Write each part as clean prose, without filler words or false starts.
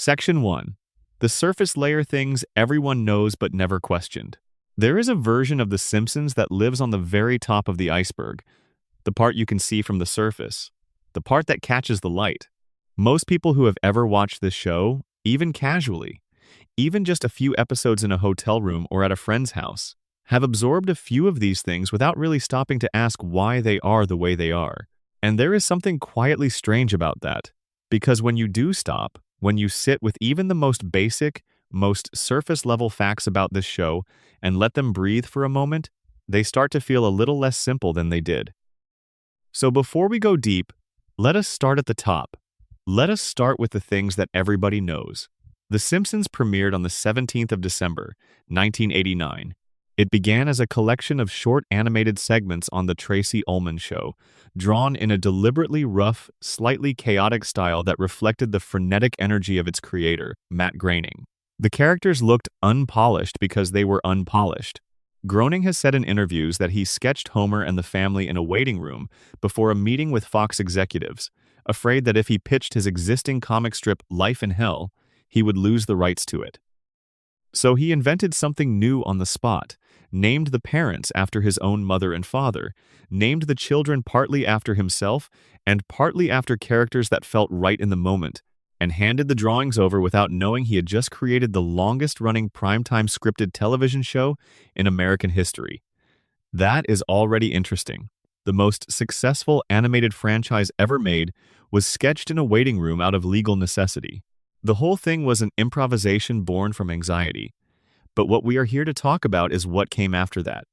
Section 1. The surface layer things everyone knows but never questioned. There is a version of The Simpsons that lives on the very top of the iceberg, the part you can see from the surface, the part that catches the light. Most people who have ever watched this show, even casually, even just a few episodes in a hotel room or at a friend's house, have absorbed a few of these things without really stopping to ask why they are the way they are. And there is something quietly strange about that, because when you do stop, when you sit with even the most basic, most surface-level facts about this show and let them breathe for a moment, they start to feel a little less simple than they did. So before we go deep, let us start at the top. Let us start with the things that everybody knows. The Simpsons premiered on the 17th of December, 1989. It began as a collection of short animated segments on The Tracy Ullman Show, drawn in a deliberately rough, slightly chaotic style that reflected the frenetic energy of its creator, Matt Groening. The characters looked unpolished because they were unpolished. Groening has said in interviews that he sketched Homer and the family in a waiting room before a meeting with Fox executives, afraid that if he pitched his existing comic strip Life in Hell, he would lose the rights to it. So he invented something new on the spot, named the parents after his own mother and father, named the children partly after himself and partly after characters that felt right in the moment, and handed the drawings over without knowing he had just created the longest-running primetime scripted television show in American history. That is already interesting. The most successful animated franchise ever made was sketched in a waiting room out of legal necessity. The whole thing was an improvisation born from anxiety. But what we are here to talk about is what came after that.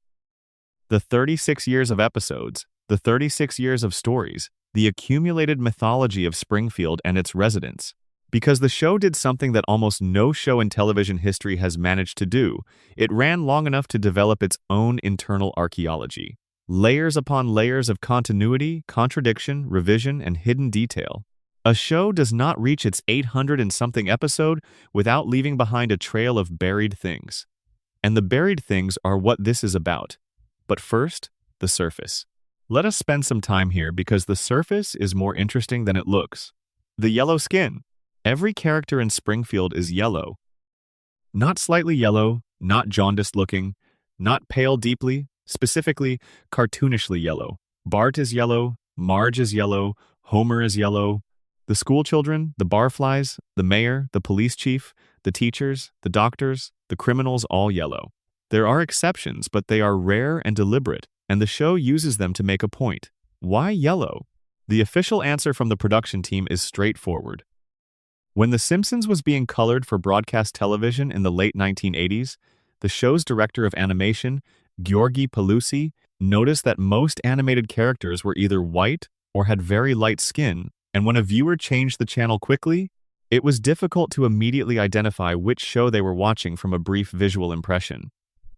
The 36 years of episodes, the 36 years of stories, the accumulated mythology of Springfield and its residents. Because the show did something that almost no show in television history has managed to do, it ran long enough to develop its own internal archaeology. Layers upon layers of continuity, contradiction, revision, and hidden detail. A show does not reach its 800 and something episode without leaving behind a trail of buried things. And the buried things are what this is about. But first, the surface. Let us spend some time here because the surface is more interesting than it looks. The yellow skin. Every character in Springfield is yellow. Not slightly yellow, not jaundiced looking, not pale deeply, specifically cartoonishly yellow. Bart is yellow, Marge is yellow, Homer is yellow. The schoolchildren, the barflies, the mayor, the police chief, the teachers, the doctors, the criminals, all yellow. There are exceptions, but they are rare and deliberate, and the show uses them to make a point. Why yellow? The official answer from the production team is straightforward. When The Simpsons was being colored for broadcast television in the late 1980s, the show's director of animation, Gheorghe Pelusi, noticed that most animated characters were either white or had very light skin, and when a viewer changed the channel quickly, it was difficult to immediately identify which show they were watching from a brief visual impression.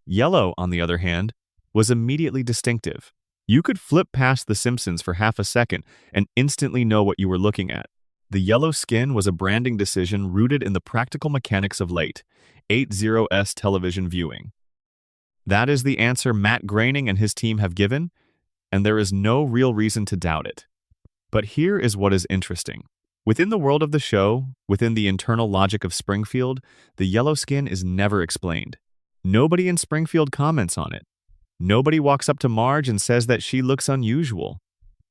Yellow, on the other hand, was immediately distinctive. You could flip past The Simpsons for half a second and instantly know what you were looking at. The yellow skin was a branding decision rooted in the practical mechanics of late 80s television viewing. That is the answer Matt Groening and his team have given, and there is no real reason to doubt it. But here is what is interesting. Within the world of the show, within the internal logic of Springfield, the yellow skin is never explained. Nobody in Springfield comments on it. Nobody walks up to Marge and says that she looks unusual.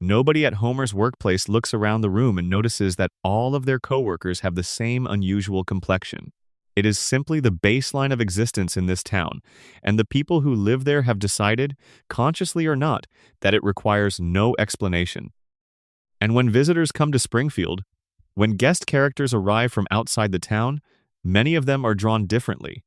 Nobody at Homer's workplace looks around the room and notices that all of their coworkers have the same unusual complexion. It is simply the baseline of existence in this town, and the people who live there have decided, consciously or not, that it requires no explanation. And when visitors come to Springfield, when guest characters arrive from outside the town, many of them are drawn differently.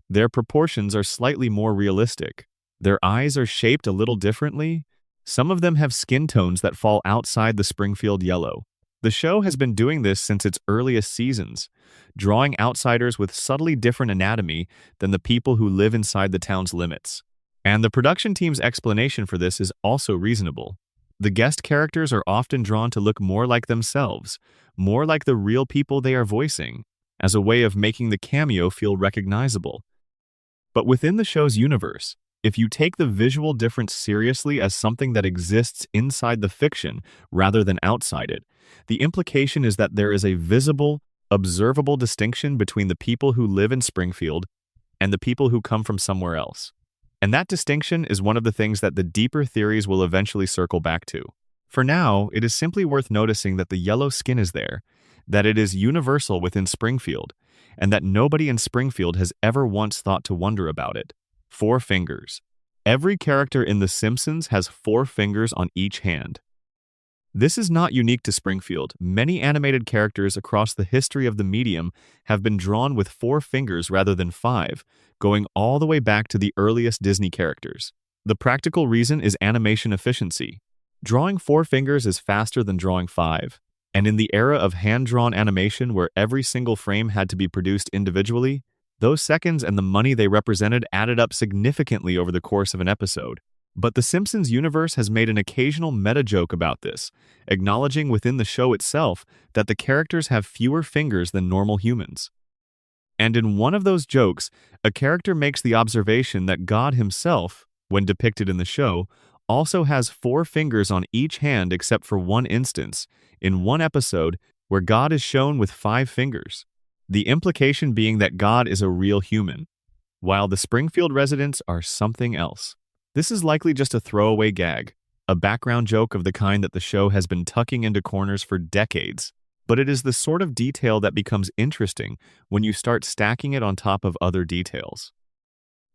Their proportions are slightly more realistic. Their eyes are shaped a little differently. Some of them have skin tones that fall outside the Springfield yellow. The show has been doing this since its earliest seasons, drawing outsiders with subtly different anatomy than the people who live inside the town's limits. And the production team's explanation for this is also reasonable. The guest characters are often drawn to look more like themselves, more like the real people they are voicing, as a way of making the cameo feel recognizable. But within the show's universe, if you take the visual difference seriously as something that exists inside the fiction rather than outside it, the implication is that there is a visible, observable distinction between the people who live in Springfield and the people who come from somewhere else. And that distinction is one of the things that the deeper theories will eventually circle back to. For now, it is simply worth noticing that the yellow skin is there, that it is universal within Springfield, and that nobody in Springfield has ever once thought to wonder about it. 4 fingers. Every character in The Simpsons has 4 fingers on each hand. This is not unique to Springfield. Many animated characters across the history of the medium have been drawn with 4 fingers rather than 5, going all the way back to the earliest Disney characters. The practical reason is animation efficiency. Drawing 4 fingers is faster than drawing 5. And in the era of hand-drawn animation where every single frame had to be produced individually, those seconds and the money they represented added up significantly over the course of an episode. But the Simpsons universe has made an occasional meta-joke about this, acknowledging within the show itself that the characters have fewer fingers than normal humans. And in one of those jokes, a character makes the observation that God himself, when depicted in the show, also has 4 fingers on each hand except for one instance, in one episode where God is shown with 5 fingers. The implication being that God is a real human, while the Springfield residents are something else. This is likely just a throwaway gag, a background joke of the kind that the show has been tucking into corners for decades, but it is the sort of detail that becomes interesting when you start stacking it on top of other details.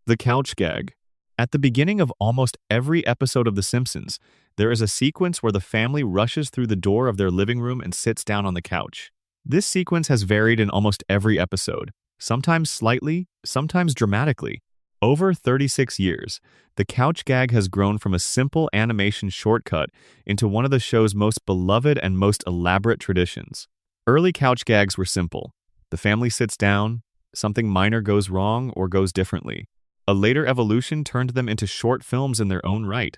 The couch gag. At the beginning of almost every episode of The Simpsons, there is a sequence where the family rushes through the door of their living room and sits down on the couch. This sequence has varied in almost every episode, sometimes slightly, sometimes dramatically. Over 36 years, the couch gag has grown from a simple animation shortcut into one of the show's most beloved and most elaborate traditions. Early couch gags were simple. The family sits down, something minor goes wrong or goes differently. A later evolution turned them into short films in their own right.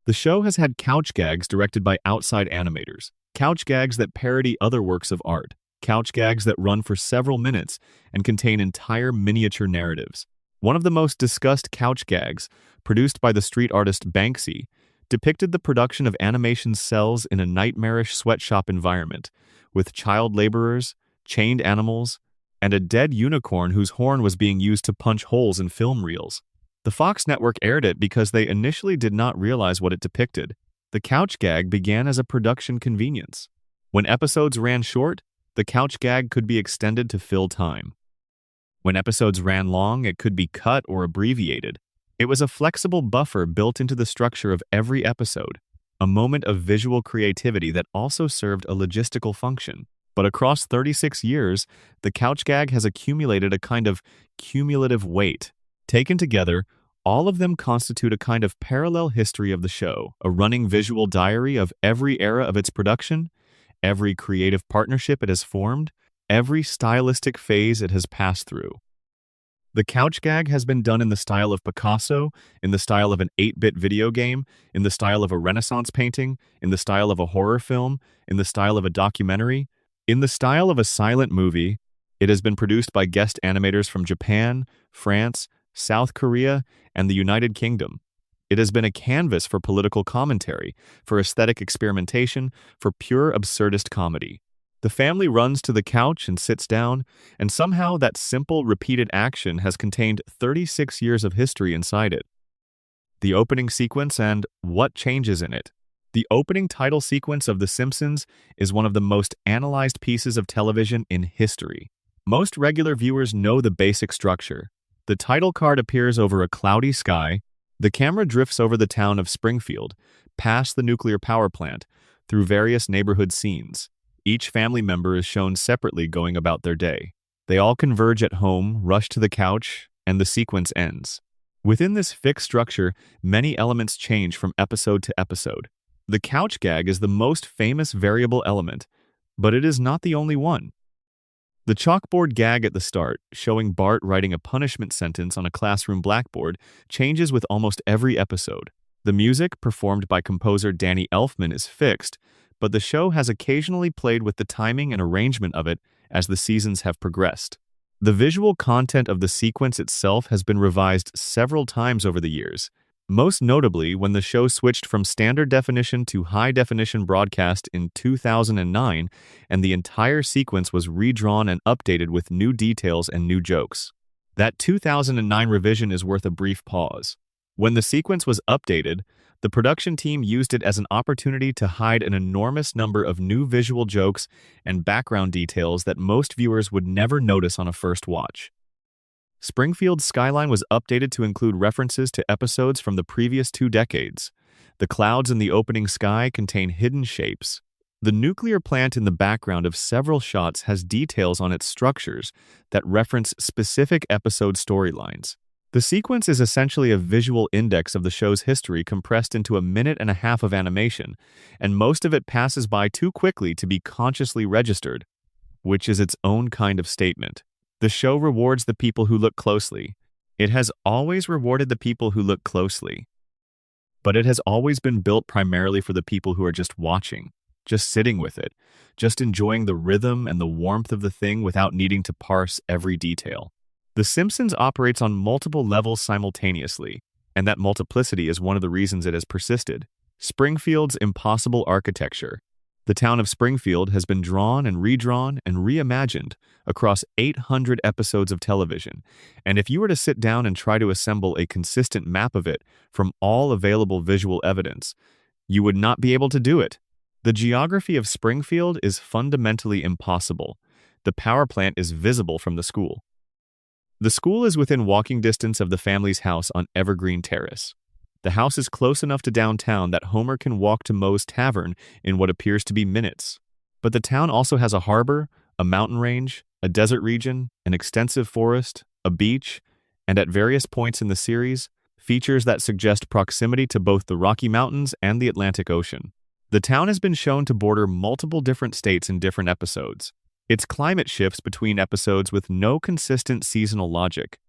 The show has had couch gags directed by outside animators, couch gags that parody other works of art, couch gags that run for several minutes and contain entire miniature narratives. One of the most discussed couch gags, produced by the street artist Banksy, depicted the production of animation cells in a nightmarish sweatshop environment, with child laborers, chained animals, and a dead unicorn whose horn was being used to punch holes in film reels. The Fox network aired it because they initially did not realize what it depicted. The couch gag began as a production convenience. When episodes ran short, the couch gag could be extended to fill time. When episodes ran long, it could be cut or abbreviated. It was a flexible buffer built into the structure of every episode, a moment of visual creativity that also served a logistical function. But across 36 years, the couch gag has accumulated a kind of cumulative weight. Taken together, all of them constitute a kind of parallel history of the show, a running visual diary of every era of its production, every creative partnership it has formed, every stylistic phase it has passed through. The couch gag has been done in the style of Picasso, in the style of an 8-bit video game, in the style of a Renaissance painting, in the style of a horror film, in the style of a documentary, in the style of a silent movie. It has been produced by guest animators from Japan, France, South Korea, and the United Kingdom. It has been a canvas for political commentary, for aesthetic experimentation, for pure absurdist comedy. The family runs to the couch and sits down, and somehow that simple, repeated action has contained 36 years of history inside it. The opening sequence and what changes in it. The opening title sequence of The Simpsons is one of the most analyzed pieces of television in history. Most regular viewers know the basic structure. The title card appears over a cloudy sky. The camera drifts over the town of Springfield, past the nuclear power plant, through various neighborhood scenes. Each family member is shown separately going about their day. They all converge at home, rush to the couch, and the sequence ends. Within this fixed structure, many elements change from episode to episode. The couch gag is the most famous variable element, but it is not the only one. The chalkboard gag at the start, showing Bart writing a punishment sentence on a classroom blackboard, changes with almost every episode. The music, performed by composer Danny Elfman, is fixed, but the show has occasionally played with the timing and arrangement of it as the seasons have progressed. The visual content of the sequence itself has been revised several times over the years. most notably when the show switched from standard definition to high-definition broadcast in 2009, and the entire sequence was redrawn and updated with new details and new jokes. That 2009 revision is worth a brief pause. When the sequence was updated, the production team used it as an opportunity to hide an enormous number of new visual jokes and background details that most viewers would never notice on a first watch. Springfield's skyline was updated to include references to episodes from the previous 2 decades. The clouds in the opening sky contain hidden shapes. The nuclear plant in the background of several shots has details on its structures that reference specific episode storylines. The sequence is essentially a visual index of the show's history compressed into a minute and a half of animation, and most of it passes by too quickly to be consciously registered, which is its own kind of statement. The show rewards the people who look closely. It has always rewarded the people who look closely. But it has always been built primarily for the people who are just watching, just sitting with it, just enjoying the rhythm and the warmth of the thing without needing to parse every detail. The Simpsons operates on multiple levels simultaneously, and that multiplicity is one of the reasons it has persisted. Springfield's impossible architecture. The town of Springfield has been drawn and redrawn and reimagined across 800 episodes of television, and if you were to sit down and try to assemble a consistent map of it from all available visual evidence, you would not be able to do it. The geography of Springfield is fundamentally impossible. The power plant is visible from the school. The school is within walking distance of the family's house on Evergreen Terrace. The house is close enough to downtown that Homer can walk to Moe's Tavern in what appears to be minutes. But the town also has a harbor, a mountain range, a desert region, an extensive forest, a beach, and at various points in the series, features that suggest proximity to both the Rocky Mountains and the Atlantic Ocean. The town has been shown to border multiple different states in different episodes. Its climate shifts between episodes with no consistent seasonal logic.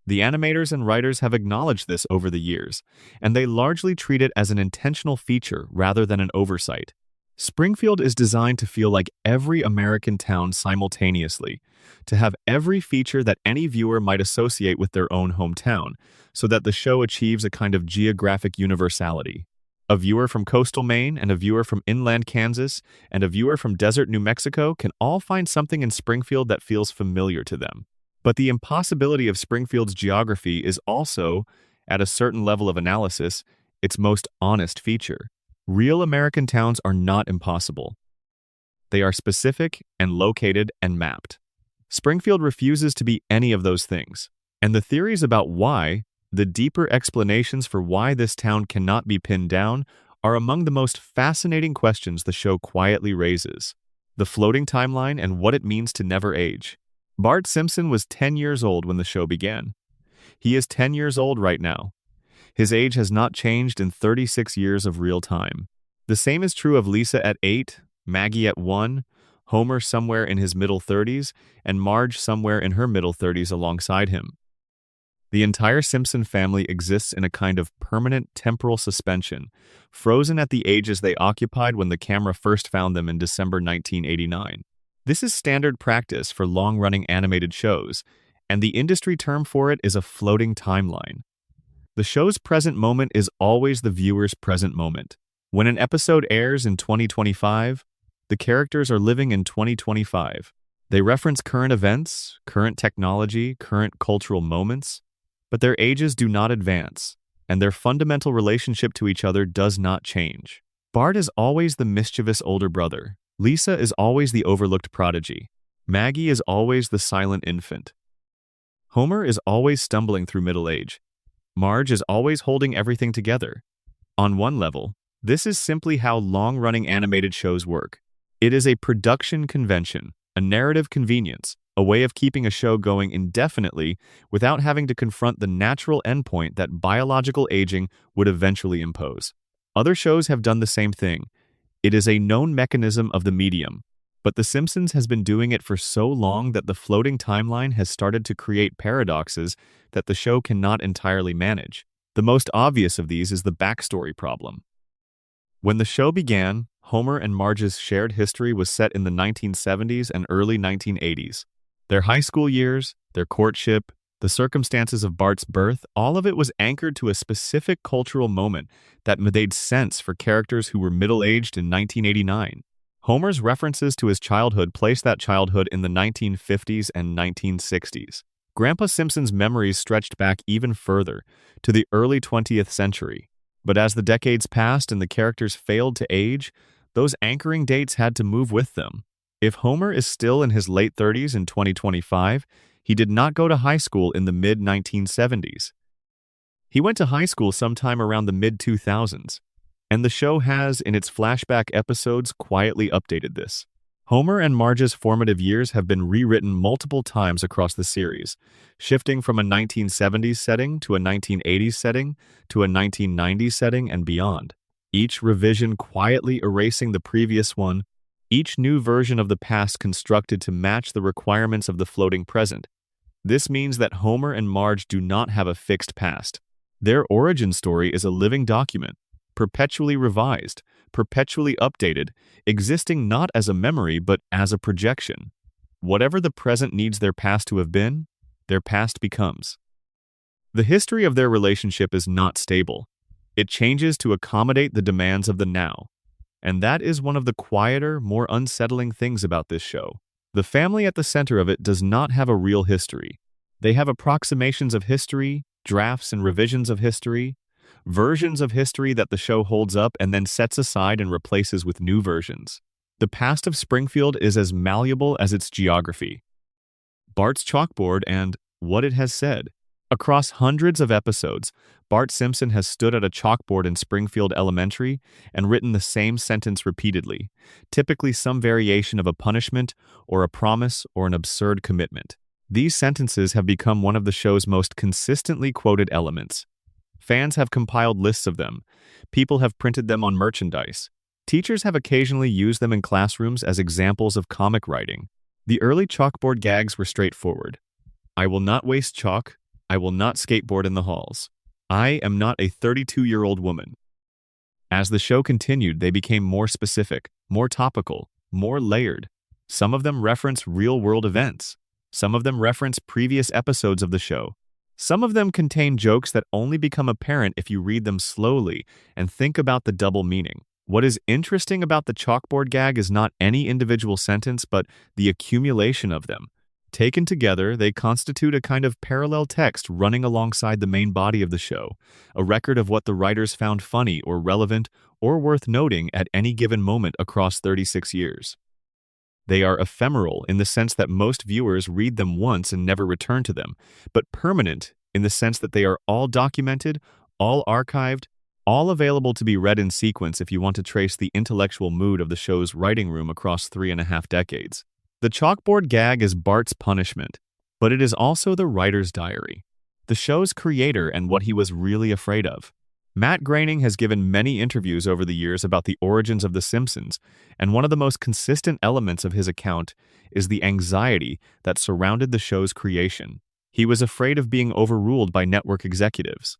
The animators and writers have acknowledged this over the years, and they largely treat it as an intentional feature rather than an oversight. Springfield is designed to feel like every American town simultaneously, to have every feature that any viewer might associate with their own hometown, so that the show achieves a kind of geographic universality. A viewer from coastal Maine and a viewer from inland Kansas and a viewer from desert New Mexico can all find something in Springfield that feels familiar to them. But the impossibility of Springfield's geography is also, at a certain level of analysis, its most honest feature. Real American towns are not impossible. They are specific and located and mapped. Springfield refuses to be any of those things, and the theories about why, the deeper explanations for why this town cannot be pinned down, are among the most fascinating questions the show quietly raises. The floating timeline and what it means to never age. Bart Simpson was 10 years old when the show began. He is 10 years old right now. His age has not changed in 36 years of real time. The same is true of Lisa at 8, Maggie at 1, Homer somewhere in his middle 30s, and Marge somewhere in her middle 30s alongside him. The entire Simpson family exists in a kind of permanent temporal suspension, frozen at the ages they occupied when the camera first found them in December 1989. This is standard practice for long-running animated shows, and the industry term for it is a floating timeline. The show's present moment is always the viewer's present moment. When an episode airs in 2025, the characters are living in 2025. They reference current events, current technology, current cultural moments, but their ages do not advance, and their fundamental relationship to each other does not change. Bart is always the mischievous older brother. Lisa is always the overlooked prodigy. Maggie is always the silent infant. Homer is always stumbling through middle age. Marge is always holding everything together. On one level, this is simply how long-running animated shows work. It is a production convention, a narrative convenience, a way of keeping a show going indefinitely without having to confront the natural endpoint that biological aging would eventually impose. Other shows have done the same thing. It is a known mechanism of the medium, but The Simpsons has been doing it for so long that the floating timeline has started to create paradoxes that the show cannot entirely manage. The most obvious of these is the backstory problem. When the show began, Homer and Marge's shared history was set in the 1970s and early 1980s. Their high school years, their courtship, the circumstances of Bart's birth, all of it was anchored to a specific cultural moment that made sense for characters who were middle-aged in 1989. Homer's references to his childhood placed that childhood in the 1950s and 1960s. Grandpa Simpson's memories stretched back even further, to the early 20th century. But as the decades passed and the characters failed to age, those anchoring dates had to move with them. If Homer is still in his late 30s in 2025, he did not go to high school in the mid-1970s. He went to high school sometime around the mid-2000s, and the show has, in its flashback episodes, quietly updated this. Homer and Marge's formative years have been rewritten multiple times across the series, shifting from a 1970s setting to a 1980s setting to a 1990s setting and beyond. Each revision quietly erasing the previous one, each new version of the past constructed to match the requirements of the floating present. This means that Homer and Marge do not have a fixed past. Their origin story is a living document, perpetually revised, perpetually updated, existing not as a memory but as a projection. Whatever the present needs their past to have been, their past becomes. The history of their relationship is not stable. It changes to accommodate the demands of the now. And that is one of the quieter, more unsettling things about this show. The family at the center of it does not have a real history. They have approximations of history, drafts and revisions of history, versions of history that the show holds up and then sets aside and replaces with new versions. The past of Springfield is as malleable as its geography. Bart's chalkboard and what it has said. Across hundreds of episodes, Bart Simpson has stood at a chalkboard in Springfield Elementary and written the same sentence repeatedly, typically some variation of a punishment or a promise or an absurd commitment. These sentences have become one of the show's most consistently quoted elements. Fans have compiled lists of them. People have printed them on merchandise. Teachers have occasionally used them in classrooms as examples of comic writing. The early chalkboard gags were straightforward. I will not waste chalk. I will not skateboard in the halls. I am not a 32-year-old woman. As the show continued, they became more specific, more topical, more layered. Some of them reference real-world events. Some of them reference previous episodes of the show. Some of them contain jokes that only become apparent if you read them slowly and think about the double meaning. What is interesting about the chalkboard gag is not any individual sentence, but the accumulation of them. Taken together, they constitute a kind of parallel text running alongside the main body of the show, a record of what the writers found funny or relevant or worth noting at any given moment across 36 years. They are ephemeral in the sense that most viewers read them once and never return to them, but permanent in the sense that they are all documented, all archived, all available to be read in sequence if you want to trace the intellectual mood of the show's writing room across 3.5 decades. The chalkboard gag is Bart's punishment, but it is also the writer's diary, the show's creator and what he was really afraid of. Matt Groening has given many interviews over the years about the origins of The Simpsons, and one of the most consistent elements of his account is the anxiety that surrounded the show's creation. He was afraid of being overruled by network executives.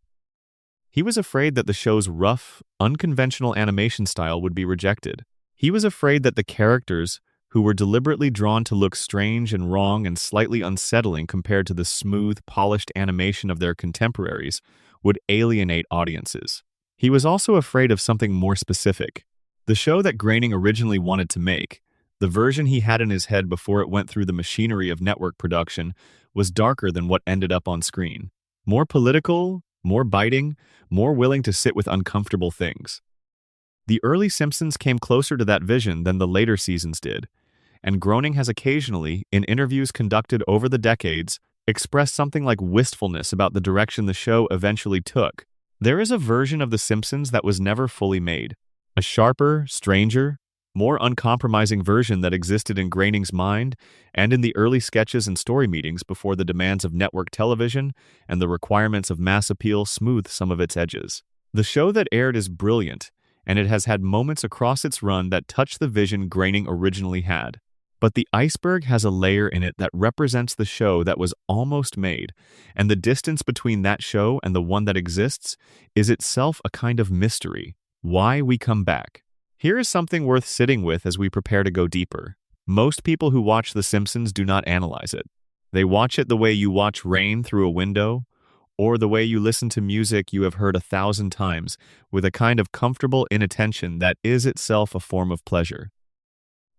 He was afraid that the show's rough, unconventional animation style would be rejected. He was afraid that the characters, who were deliberately drawn to look strange and wrong and slightly unsettling compared to the smooth, polished animation of their contemporaries, would alienate audiences. He was also afraid of something more specific. The show that Groening originally wanted to make, the version he had in his head before it went through the machinery of network production, was darker than what ended up on screen. More political, more biting, more willing to sit with uncomfortable things. The early Simpsons came closer to that vision than the later seasons did, and Groening has occasionally, in interviews conducted over the decades, expressed something like wistfulness about the direction the show eventually took. There is a version of The Simpsons that was never fully made, a sharper, stranger, more uncompromising version that existed in Groening's mind and in the early sketches and story meetings before the demands of network television and the requirements of mass appeal smoothed some of its edges. The show that aired is brilliant, and it has had moments across its run that touch the vision Groening originally had. But the iceberg has a layer in it that represents the show that was almost made, and the distance between that show and the one that exists is itself a kind of mystery. Why we come back. Here is something worth sitting with as we prepare to go deeper. Most people who watch The Simpsons do not analyze it. They watch it the way you watch rain through a window, or the way you listen to music you have heard 1,000 times, with a kind of comfortable inattention that is itself a form of pleasure.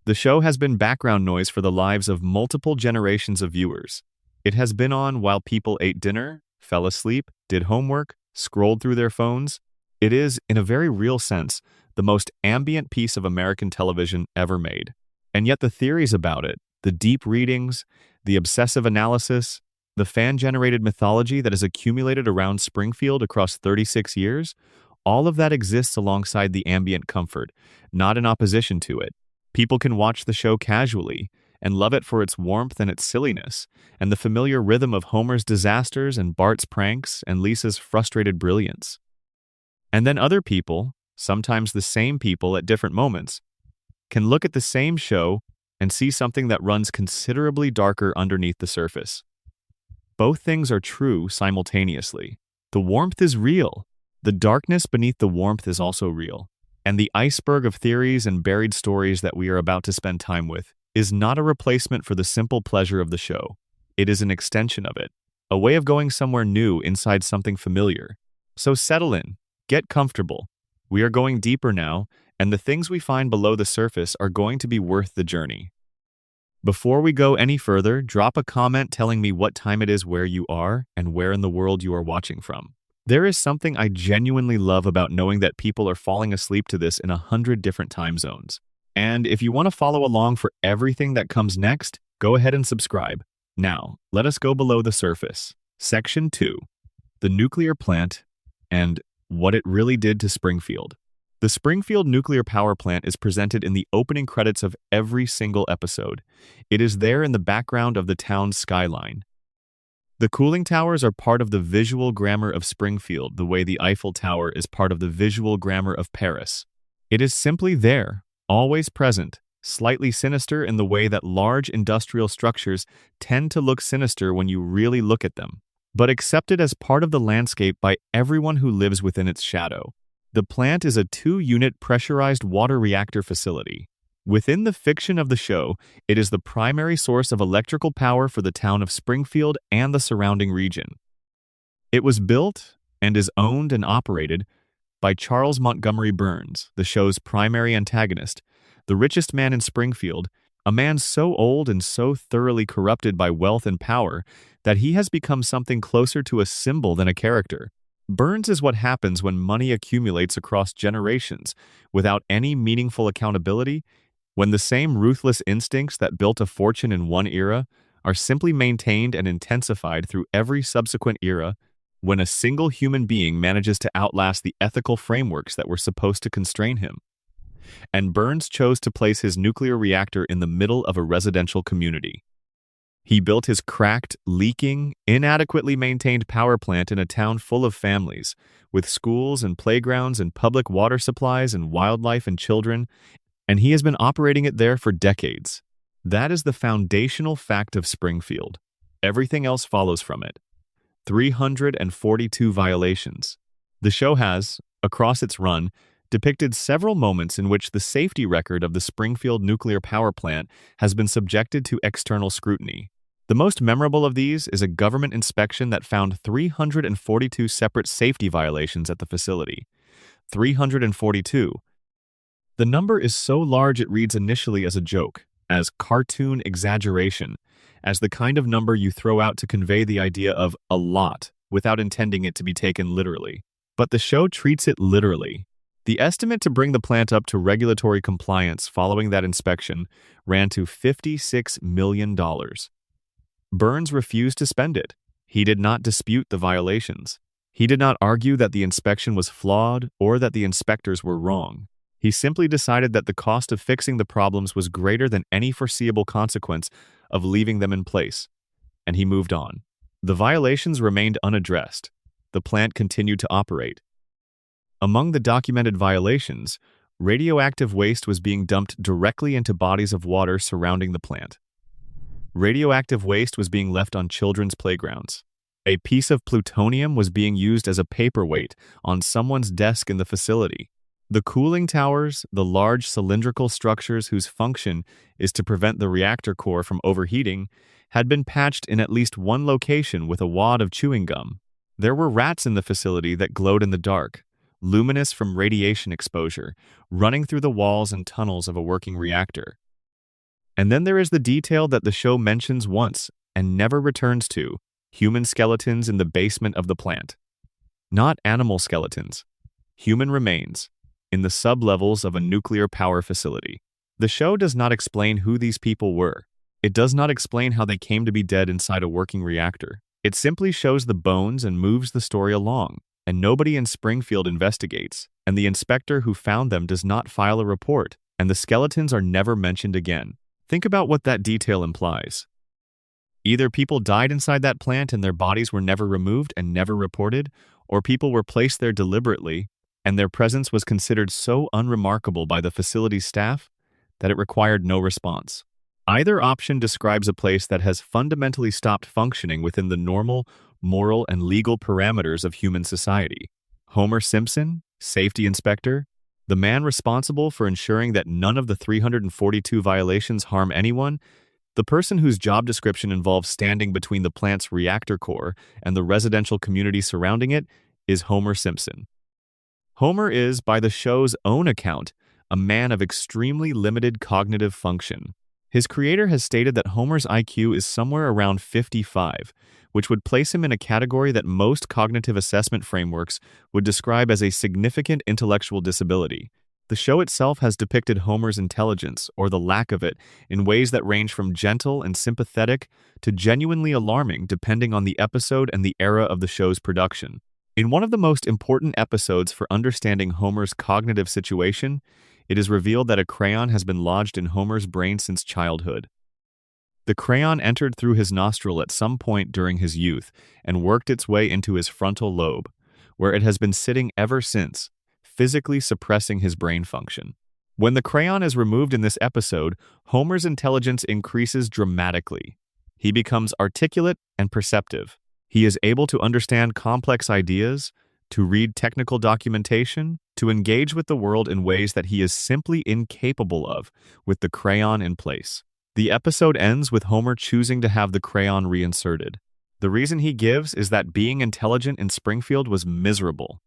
The show has been background noise for the lives of multiple generations of viewers. It has been on while people ate dinner, fell asleep, did homework, scrolled through their phones. It is, in a very real sense, the most ambient piece of American television ever made. And yet the theories about it, the deep readings, the obsessive analysis, the fan-generated mythology that has accumulated around Springfield across 36 years, all of that exists alongside the ambient comfort, not in opposition to it. People can watch the show casually and love it for its warmth and its silliness, and the familiar rhythm of Homer's disasters and Bart's pranks and Lisa's frustrated brilliance. And then other people, sometimes the same people at different moments, can look at the same show and see something that runs considerably darker underneath the surface. Both things are true simultaneously. The warmth is real. The darkness beneath the warmth is also real. And the iceberg of theories and buried stories that we are about to spend time with is not a replacement for the simple pleasure of the show. It is an extension of it, a way of going somewhere new inside something familiar. So settle in, get comfortable. We are going deeper now, and the things we find below the surface are going to be worth the journey. Before we go any further, drop a comment telling me what time it is where you are and where in the world you are watching from. There is something I genuinely love about knowing that people are falling asleep to this in 100 different time zones. And if you want to follow along for everything that comes next, go ahead and subscribe. Now, let us go below the surface. Section 2. The nuclear plant and what it really did to Springfield. The Springfield nuclear power plant is presented in the opening credits of every single episode. It is there in the background of the town's skyline. The cooling towers are part of the visual grammar of Springfield, the way the Eiffel Tower is part of the visual grammar of Paris. It is simply there, always present, slightly sinister in the way that large industrial structures tend to look sinister when you really look at them, but accepted as part of the landscape by everyone who lives within its shadow. The plant is a 2-unit pressurized water reactor facility. Within the fiction of the show, it is the primary source of electrical power for the town of Springfield and the surrounding region. It was built and is owned and operated by Charles Montgomery Burns, the show's primary antagonist, the richest man in Springfield, a man so old and so thoroughly corrupted by wealth and power that he has become something closer to a symbol than a character. Burns is what happens when money accumulates across generations without any meaningful accountability, when the same ruthless instincts that built a fortune in one era are simply maintained and intensified through every subsequent era, when a single human being manages to outlast the ethical frameworks that were supposed to constrain him. And Burns chose to place his nuclear reactor in the middle of a residential community. He built his cracked, leaking, inadequately maintained power plant in a town full of families, with schools and playgrounds and public water supplies and wildlife and children, and he has been operating it there for decades. That is the foundational fact of Springfield. Everything else follows from it. 342 violations. The show has, across its run, depicted several moments in which the safety record of the Springfield nuclear power plant has been subjected to external scrutiny. The most memorable of these is a government inspection that found 342 separate safety violations at the facility. 342. The number is so large it reads initially as a joke, as cartoon exaggeration, as the kind of number you throw out to convey the idea of a lot without intending it to be taken literally. But the show treats it literally. The estimate to bring the plant up to regulatory compliance following that inspection ran to $56 million. Burns refused to spend it. He did not dispute the violations. He did not argue that the inspection was flawed or that the inspectors were wrong. He simply decided that the cost of fixing the problems was greater than any foreseeable consequence of leaving them in place, and he moved on. The violations remained unaddressed. The plant continued to operate. Among the documented violations, radioactive waste was being dumped directly into bodies of water surrounding the plant. Radioactive waste was being left on children's playgrounds. A piece of plutonium was being used as a paperweight on someone's desk in the facility. The cooling towers, the large cylindrical structures whose function is to prevent the reactor core from overheating, had been patched in at least one location with a wad of chewing gum. There were rats in the facility that glowed in the dark, luminous from radiation exposure, running through the walls and tunnels of a working reactor. And then there is the detail that the show mentions once and never returns to: human skeletons in the basement of the plant. Not animal skeletons, human remains, in the sublevels of a nuclear power facility. The show does not explain who these people were. It does not explain how they came to be dead inside a working reactor. It simply shows the bones and moves the story along, and nobody in Springfield investigates, and the inspector who found them does not file a report, and the skeletons are never mentioned again. Think about what that detail implies. Either people died inside that plant and their bodies were never removed and never reported, or people were placed there deliberately, and their presence was considered so unremarkable by the facility's staff that it required no response. Either option describes a place that has fundamentally stopped functioning within the normal, moral, and legal parameters of human society. Homer Simpson, safety inspector, the man responsible for ensuring that none of the 342 violations harm anyone, the person whose job description involves standing between the plant's reactor core and the residential community surrounding it, is Homer Simpson. Homer is, by the show's own account, a man of extremely limited cognitive function. His creator has stated that Homer's IQ is somewhere around 55, which would place him in a category that most cognitive assessment frameworks would describe as a significant intellectual disability. The show itself has depicted Homer's intelligence, or the lack of it, in ways that range from gentle and sympathetic to genuinely alarming depending on the episode and the era of the show's production. In one of the most important episodes for understanding Homer's cognitive situation, it is revealed that a crayon has been lodged in Homer's brain since childhood. The crayon entered through his nostril at some point during his youth and worked its way into his frontal lobe, where it has been sitting ever since, physically suppressing his brain function. When the crayon is removed in this episode, Homer's intelligence increases dramatically. He becomes articulate and perceptive. He is able to understand complex ideas, to read technical documentation, to engage with the world in ways that he is simply incapable of with the crayon in place. The episode ends with Homer choosing to have the crayon reinserted. The reason he gives is that being intelligent in Springfield was miserable.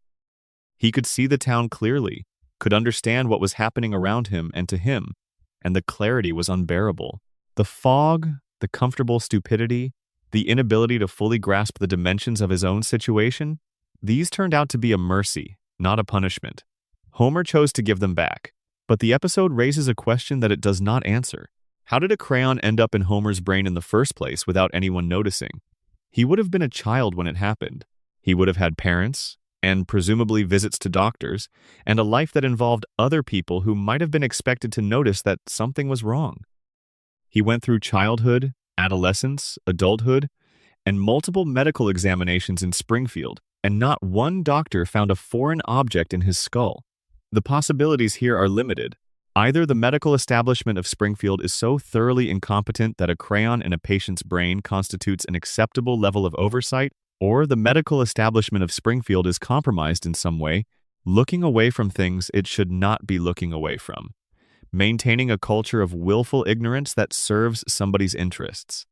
He could see the town clearly, could understand what was happening around him and to him, and the clarity was unbearable. The fog, the comfortable stupidity, the inability to fully grasp the dimensions of his own situation, these turned out to be a mercy, not a punishment. Homer chose to give them back, but the episode raises a question that it does not answer. How did a crayon end up in Homer's brain in the first place without anyone noticing? He would have been a child when it happened. He would have had parents, and presumably visits to doctors, and a life that involved other people who might have been expected to notice that something was wrong. He went through childhood, adolescence, adulthood, and multiple medical examinations in Springfield, and not one doctor found a foreign object in his skull. The possibilities here are limited. Either the medical establishment of Springfield is so thoroughly incompetent that a crayon in a patient's brain constitutes an acceptable level of oversight, or the medical establishment of Springfield is compromised in some way, looking away from things it should not be looking away from, maintaining a culture of willful ignorance that serves somebody's interests.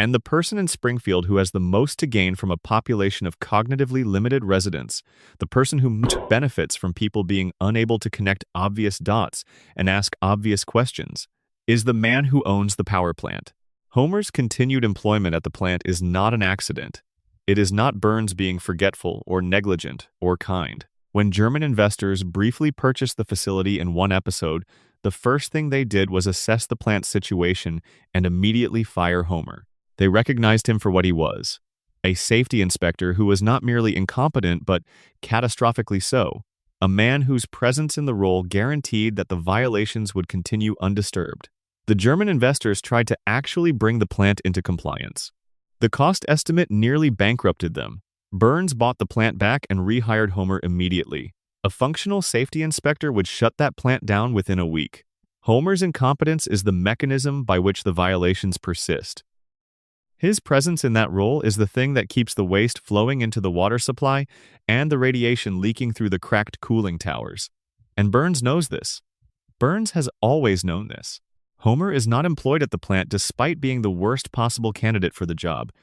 And the person in Springfield who has the most to gain from a population of cognitively limited residents, the person who most benefits from people being unable to connect obvious dots and ask obvious questions, is the man who owns the power plant. Homer's continued employment at the plant is not an accident. It is not Burns being forgetful or negligent or kind. When German investors briefly purchased the facility in one episode, the first thing they did was assess the plant's situation and immediately fire Homer. They recognized him for what he was, a safety inspector who was not merely incompetent but catastrophically so, a man whose presence in the role guaranteed that the violations would continue undisturbed. The German investors tried to actually bring the plant into compliance. The cost estimate nearly bankrupted them. Burns bought the plant back and rehired Homer immediately. A functional safety inspector would shut that plant down within a week. Homer's incompetence is the mechanism by which the violations persist. His presence in that role is the thing that keeps the waste flowing into the water supply and the radiation leaking through the cracked cooling towers. And Burns knows this. Burns has always known this. Homer is not employed at the plant despite being the worst possible candidate for the job.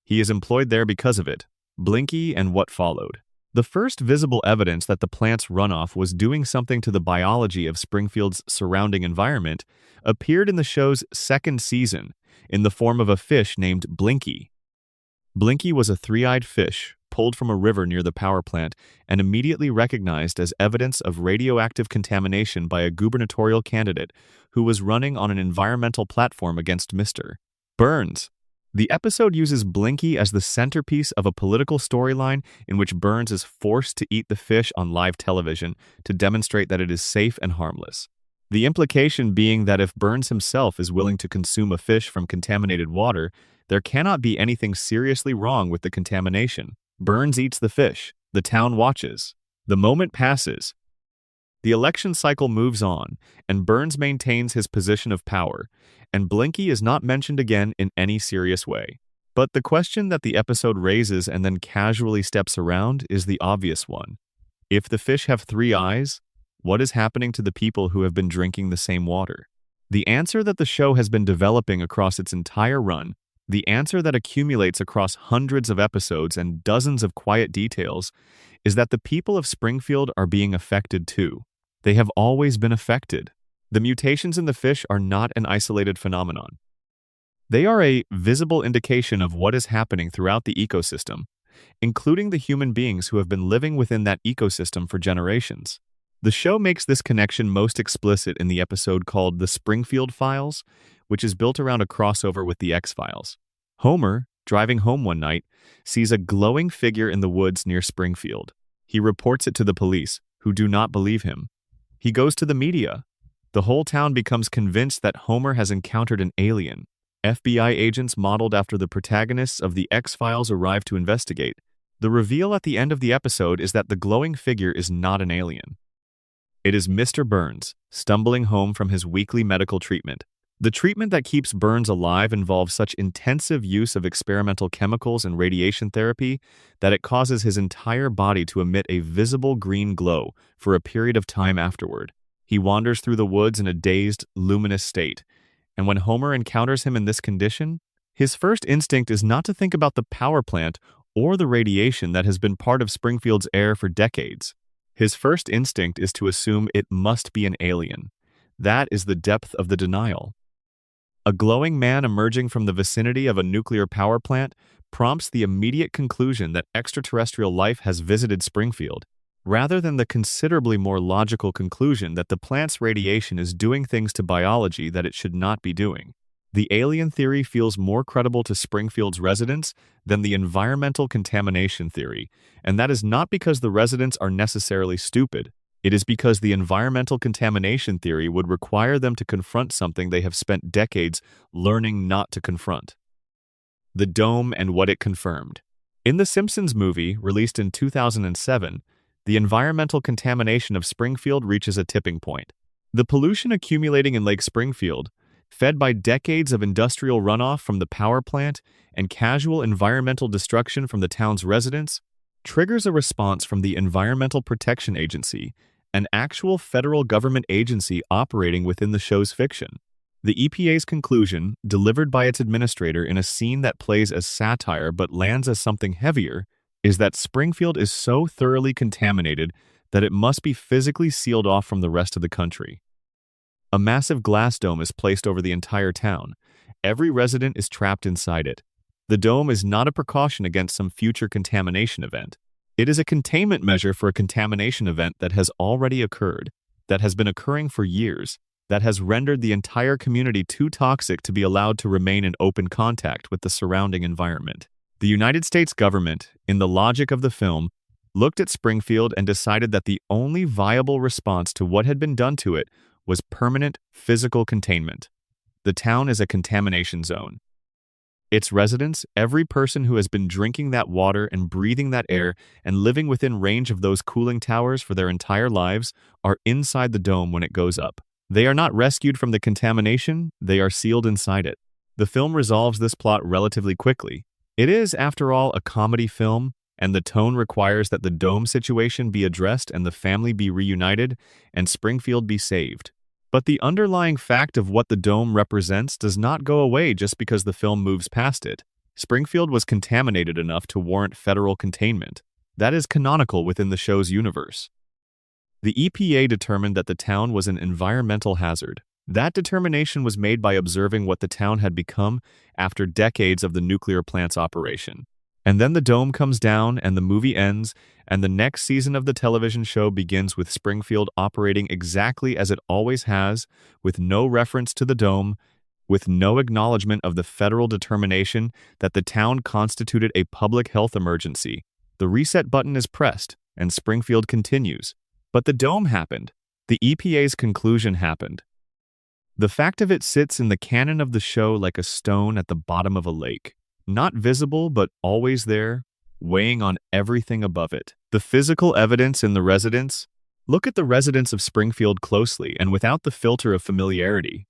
He is employed there because of it. Blinky and what followed. The first visible evidence that the plant's runoff was doing something to the biology of Springfield's surrounding environment appeared in the show's second season in the form of a fish named Blinky. Blinky was a three-eyed fish pulled from a river near the power plant and immediately recognized as evidence of radioactive contamination by a gubernatorial candidate who was running on an environmental platform against Mr. Burns. The episode uses Blinky as the centerpiece of a political storyline in which Burns is forced to eat the fish on live television to demonstrate that it is safe and harmless. The implication being that if Burns himself is willing to consume a fish from contaminated water, there cannot be anything seriously wrong with the contamination. Burns eats the fish. The town watches. The moment passes. The election cycle moves on, and Burns maintains his position of power, and Blinky is not mentioned again in any serious way. But the question that the episode raises and then casually steps around is the obvious one. If the fish have three eyes, what is happening to the people who have been drinking the same water? The answer that the show has been developing across its entire run, the answer that accumulates across hundreds of episodes and dozens of quiet details, is that the people of Springfield are being affected too. They have always been affected. The mutations in the fish are not an isolated phenomenon. They are a visible indication of what is happening throughout the ecosystem, including the human beings who have been living within that ecosystem for generations. The show makes this connection most explicit in the episode called The Springfield Files, which is built around a crossover with The X-Files. Homer, driving home one night, sees a glowing figure in the woods near Springfield. He reports it to the police, who do not believe him. He goes to the media. The whole town becomes convinced that Homer has encountered an alien. FBI agents modeled after the protagonists of The X-Files arrive to investigate. The reveal at the end of the episode is that the glowing figure is not an alien. It is Mr. Burns, stumbling home from his weekly medical treatment. The treatment that keeps Burns alive involves such intensive use of experimental chemicals and radiation therapy that it causes his entire body to emit a visible green glow for a period of time afterward. He wanders through the woods in a dazed, luminous state, and when Homer encounters him in this condition, his first instinct is not to think about the power plant or the radiation that has been part of Springfield's air for decades. His first instinct is to assume it must be an alien. That is the depth of the denial. A glowing man emerging from the vicinity of a nuclear power plant prompts the immediate conclusion that extraterrestrial life has visited Springfield, rather than the considerably more logical conclusion that the plant's radiation is doing things to biology that it should not be doing. The alien theory feels more credible to Springfield's residents than the environmental contamination theory, and that is not because the residents are necessarily stupid. It is because the environmental contamination theory would require them to confront something they have spent decades learning not to confront. The dome and what it confirmed. In the Simpsons movie, released in 2007, the environmental contamination of Springfield reaches a tipping point. The pollution accumulating in Lake Springfield, fed by decades of industrial runoff from the power plant and casual environmental destruction from the town's residents, triggers a response from the Environmental Protection Agency, an actual federal government agency operating within the show's fiction. The EPA's conclusion, delivered by its administrator in a scene that plays as satire but lands as something heavier, is that Springfield is so thoroughly contaminated that it must be physically sealed off from the rest of the country. A massive glass dome is placed over the entire town. Every resident is trapped inside it. The dome is not a precaution against some future contamination event. It is a containment measure for a contamination event that has already occurred, that has been occurring for years, that has rendered the entire community too toxic to be allowed to remain in open contact with the surrounding environment. The United States government, in the logic of the film, looked at Springfield and decided that the only viable response to what had been done to it was permanent physical containment. The town is a contamination zone. Its residents, every person who has been drinking that water and breathing that air and living within range of those cooling towers for their entire lives, are inside the dome when it goes up. They are not rescued from the contamination, they are sealed inside it. The film resolves this plot relatively quickly. It is, after all, a comedy film, and the tone requires that the dome situation be addressed and the family be reunited and Springfield be saved. But the underlying fact of what the dome represents does not go away just because the film moves past it. Springfield was contaminated enough to warrant federal containment. That is canonical within the show's universe. The EPA determined that the town was an environmental hazard. That determination was made by observing what the town had become after decades of the nuclear plant's operation. And then the dome comes down and the movie ends, and the next season of the television show begins with Springfield operating exactly as it always has, with no reference to the dome, with no acknowledgement of the federal determination that the town constituted a public health emergency. The reset button is pressed, and Springfield continues. But the dome happened. The EPA's conclusion happened. The fact of it sits in the canon of the show like a stone at the bottom of a lake. Not visible, but always there, weighing on everything above it. The physical evidence in the residents? Look at the residents of Springfield closely and without the filter of familiarity,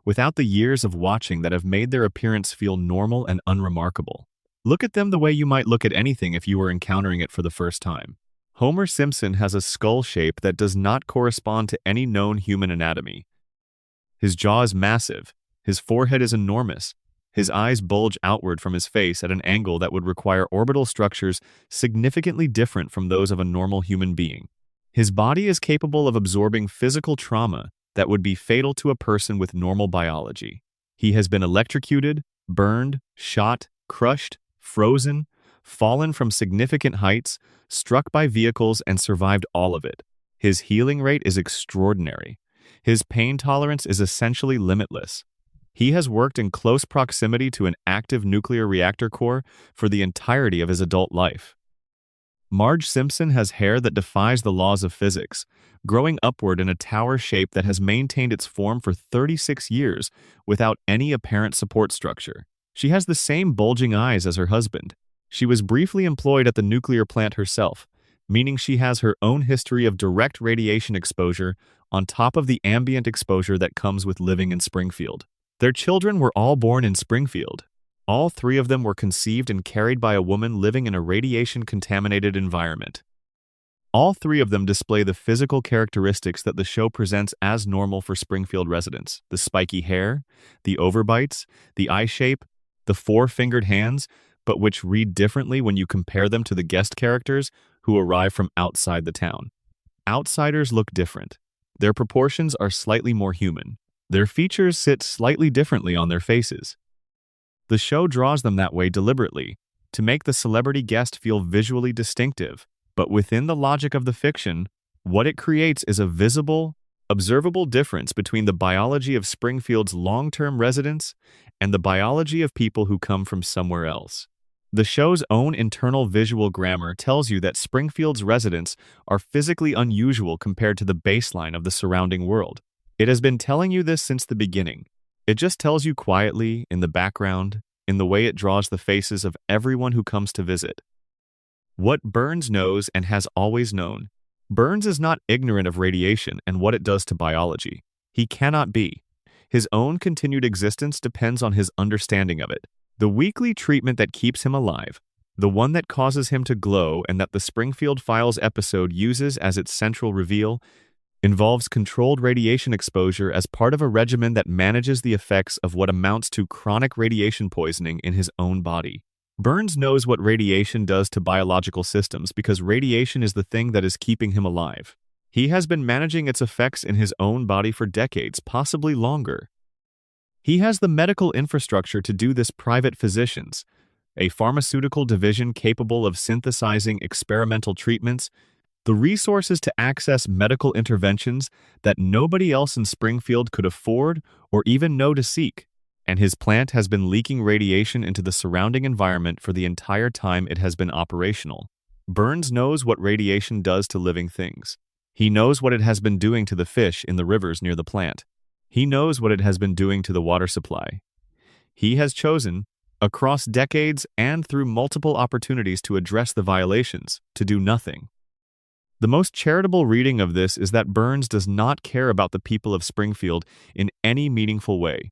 without the years of watching that have made their appearance feel normal and unremarkable. Look at them the way you might look at anything if you were encountering it for the first time. Homer Simpson has a skull shape that does not correspond to any known human anatomy. His jaw is massive, his forehead is enormous, his eyes bulge outward from his face at an angle that would require orbital structures significantly different from those of a normal human being. His body is capable of absorbing physical trauma that would be fatal to a person with normal biology. He has been electrocuted, burned, shot, crushed, frozen, fallen from significant heights, struck by vehicles, and survived all of it. His healing rate is extraordinary. His pain tolerance is essentially limitless. He has worked in close proximity to an active nuclear reactor core for the entirety of his adult life. Marge Simpson has hair that defies the laws of physics, growing upward in a tower shape that has maintained its form for 36 years without any apparent support structure. She has the same bulging eyes as her husband. She was briefly employed at the nuclear plant herself, meaning she has her own history of direct radiation exposure on top of the ambient exposure that comes with living in Springfield. Their children were all born in Springfield. All three of them were conceived and carried by a woman living in a radiation-contaminated environment. All three of them display the physical characteristics that the show presents as normal for Springfield residents: the spiky hair, the overbites, the eye shape, the four-fingered hands, but which read differently when you compare them to the guest characters who arrive from outside the town. Outsiders look different. Their proportions are slightly more human. Their features sit slightly differently on their faces. The show draws them that way deliberately, to make the celebrity guest feel visually distinctive, but within the logic of the fiction, what it creates is a visible, observable difference between the biology of Springfield's long-term residents and the biology of people who come from somewhere else. The show's own internal visual grammar tells you that Springfield's residents are physically unusual compared to the baseline of the surrounding world. It has been telling you this since the beginning. It just tells you quietly, in the background, in the way it draws the faces of everyone who comes to visit. What Burns knows and has always known. Burns is not ignorant of radiation and what it does to biology. He cannot be. His own continued existence depends on his understanding of it. The weekly treatment that keeps him alive, the one that causes him to glow and that the Springfield Files episode uses as its central reveal, involves controlled radiation exposure as part of a regimen that manages the effects of what amounts to chronic radiation poisoning in his own body. Burns knows what radiation does to biological systems because radiation is the thing that is keeping him alive. He has been managing its effects in his own body for decades, possibly longer. He has the medical infrastructure to do this: private physicians, a pharmaceutical division capable of synthesizing experimental treatments, the resources to access medical interventions that nobody else in Springfield could afford or even know to seek. And his plant has been leaking radiation into the surrounding environment for the entire time it has been operational. Burns knows what radiation does to living things. He knows what it has been doing to the fish in the rivers near the plant. He knows what it has been doing to the water supply. He has chosen, across decades and through multiple opportunities to address the violations, to do nothing. The most charitable reading of this is that Burns does not care about the people of Springfield in any meaningful way,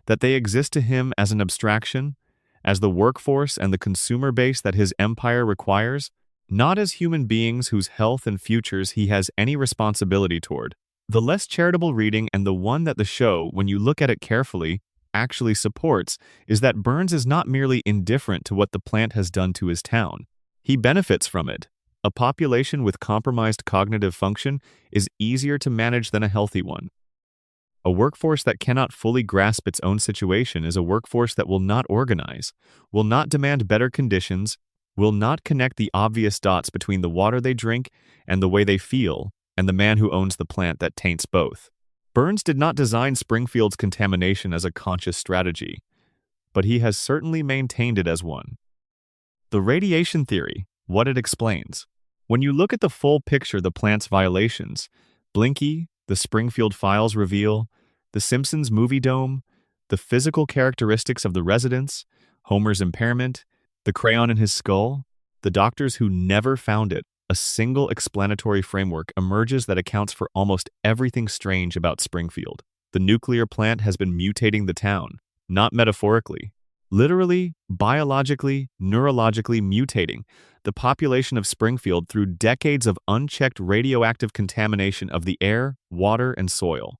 that they exist to him as an abstraction, as the workforce and the consumer base that his empire requires, not as human beings whose health and futures he has any responsibility toward. The less charitable reading, and the one that the show, when you look at it carefully, actually supports, is that Burns is not merely indifferent to what the plant has done to his town. He benefits from it. A population with compromised cognitive function is easier to manage than a healthy one. A workforce that cannot fully grasp its own situation is a workforce that will not organize, will not demand better conditions, will not connect the obvious dots between the water they drink and the way they feel, and the man who owns the plant that taints both. Burns did not design Springfield's contamination as a conscious strategy, but he has certainly maintained it as one. The radiation theory, what it explains. When you look at the full picture, the plant's violations, Blinky, the Springfield files reveal, the Simpsons movie dome, the physical characteristics of the residents, Homer's impairment, the crayon in his skull, the doctors who never found it, a single explanatory framework emerges that accounts for almost everything strange about Springfield. The nuclear plant has been mutating the town, not metaphorically, literally, biologically, neurologically mutating the population of Springfield through decades of unchecked radioactive contamination of the air, water, and soil.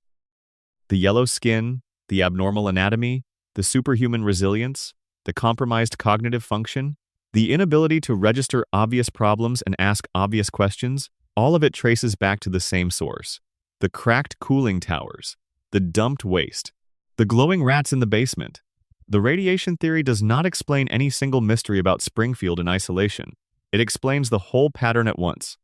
The yellow skin, the abnormal anatomy, the superhuman resilience, the compromised cognitive function, the inability to register obvious problems and ask obvious questions, all of it traces back to the same source. The cracked cooling towers, the dumped waste, the glowing rats in the basement. The radiation theory does not explain any single mystery about Springfield in isolation. It explains the whole pattern at once.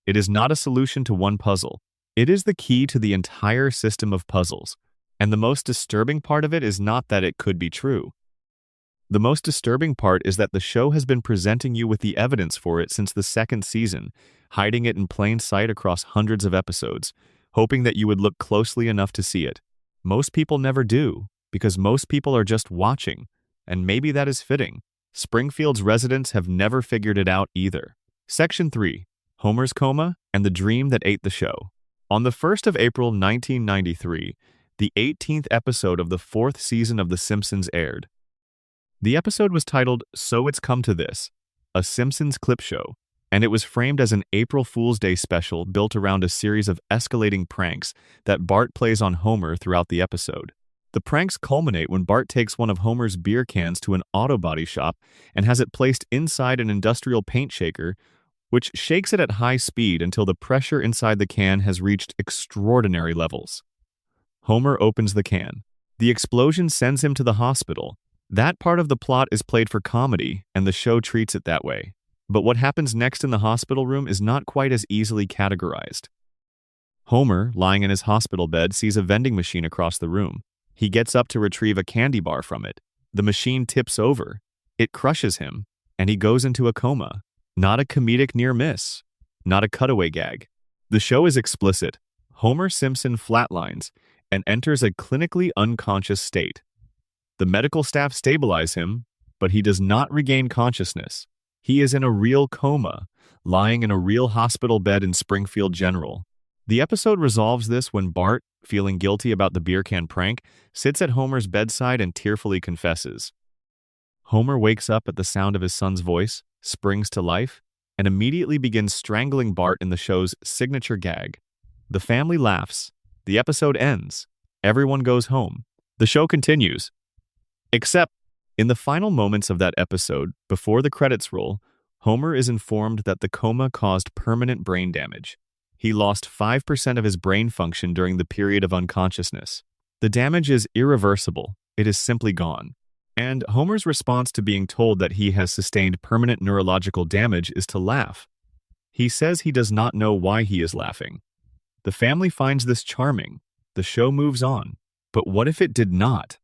It is not a solution to one puzzle. It is the key to the entire system of puzzles. And the most disturbing part of it is not that it could be true. The most disturbing part is that the show has been presenting you with the evidence for it since the second season, hiding it in plain sight across hundreds of episodes, hoping that you would look closely enough to see it. Most people never do, because most people are just watching, and maybe that is fitting. Springfield's residents have never figured it out either. Section 3. Homer's Coma and the Dream That Ate the Show. On the 1st of April 1993, the 18th episode of the 4th season of The Simpsons aired. The episode was titled So It's Come to This, a Simpsons clip show, and it was framed as an April Fool's Day special built around a series of escalating pranks that Bart plays on Homer throughout the episode. The pranks culminate when Bart takes one of Homer's beer cans to an auto body shop and has it placed inside an industrial paint shaker, which shakes it at high speed until the pressure inside the can has reached extraordinary levels. Homer opens the can. The explosion sends him to the hospital. That part of the plot is played for comedy, and the show treats it that way. But what happens next in the hospital room is not quite as easily categorized. Homer, lying in his hospital bed, sees a vending machine across the room. He gets up to retrieve a candy bar from it. The machine tips over. It crushes him, and he goes into a coma. Not a comedic near miss. Not a cutaway gag. The show is explicit. Homer Simpson flatlines and enters a clinically unconscious state. The medical staff stabilize him, but he does not regain consciousness. He is in a real coma, lying in a real hospital bed in Springfield General. The episode resolves this when Bart, feeling guilty about the beer can prank, sits at Homer's bedside and tearfully confesses. Homer wakes up at the sound of his son's voice, springs to life, and immediately begins strangling Bart in the show's signature gag. The family laughs. The episode ends. Everyone goes home. The show continues. Except, in the final moments of that episode, before the credits roll, Homer is informed that the coma caused permanent brain damage. He lost 5% of his brain function during the period of unconsciousness. The damage is irreversible. It is simply gone. And Homer's response to being told that he has sustained permanent neurological damage is to laugh. He says he does not know why he is laughing. The family finds this charming. The show moves on. But what if it did not?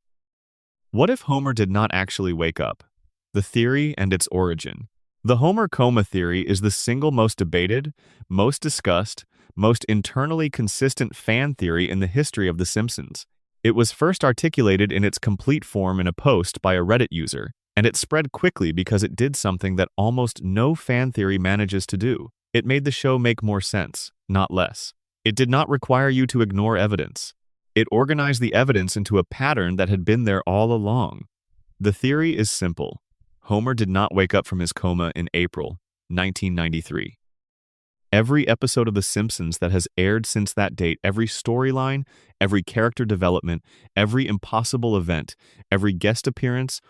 What if Homer did not actually wake up? The theory and its origin. The Homer coma theory is the single most debated, most discussed, most internally consistent fan theory in the history of The Simpsons. It was first articulated in its complete form in a post by a Reddit user, and it spread quickly because it did something that almost no fan theory manages to do. It made the show make more sense, not less. It did not require you to ignore evidence. It organized the evidence into a pattern that had been there all along. The theory is simple. Homer did not wake up from his coma in April 1993. Every episode of The Simpsons that has aired since that date, every storyline, every character development, every impossible event, every guest appearance,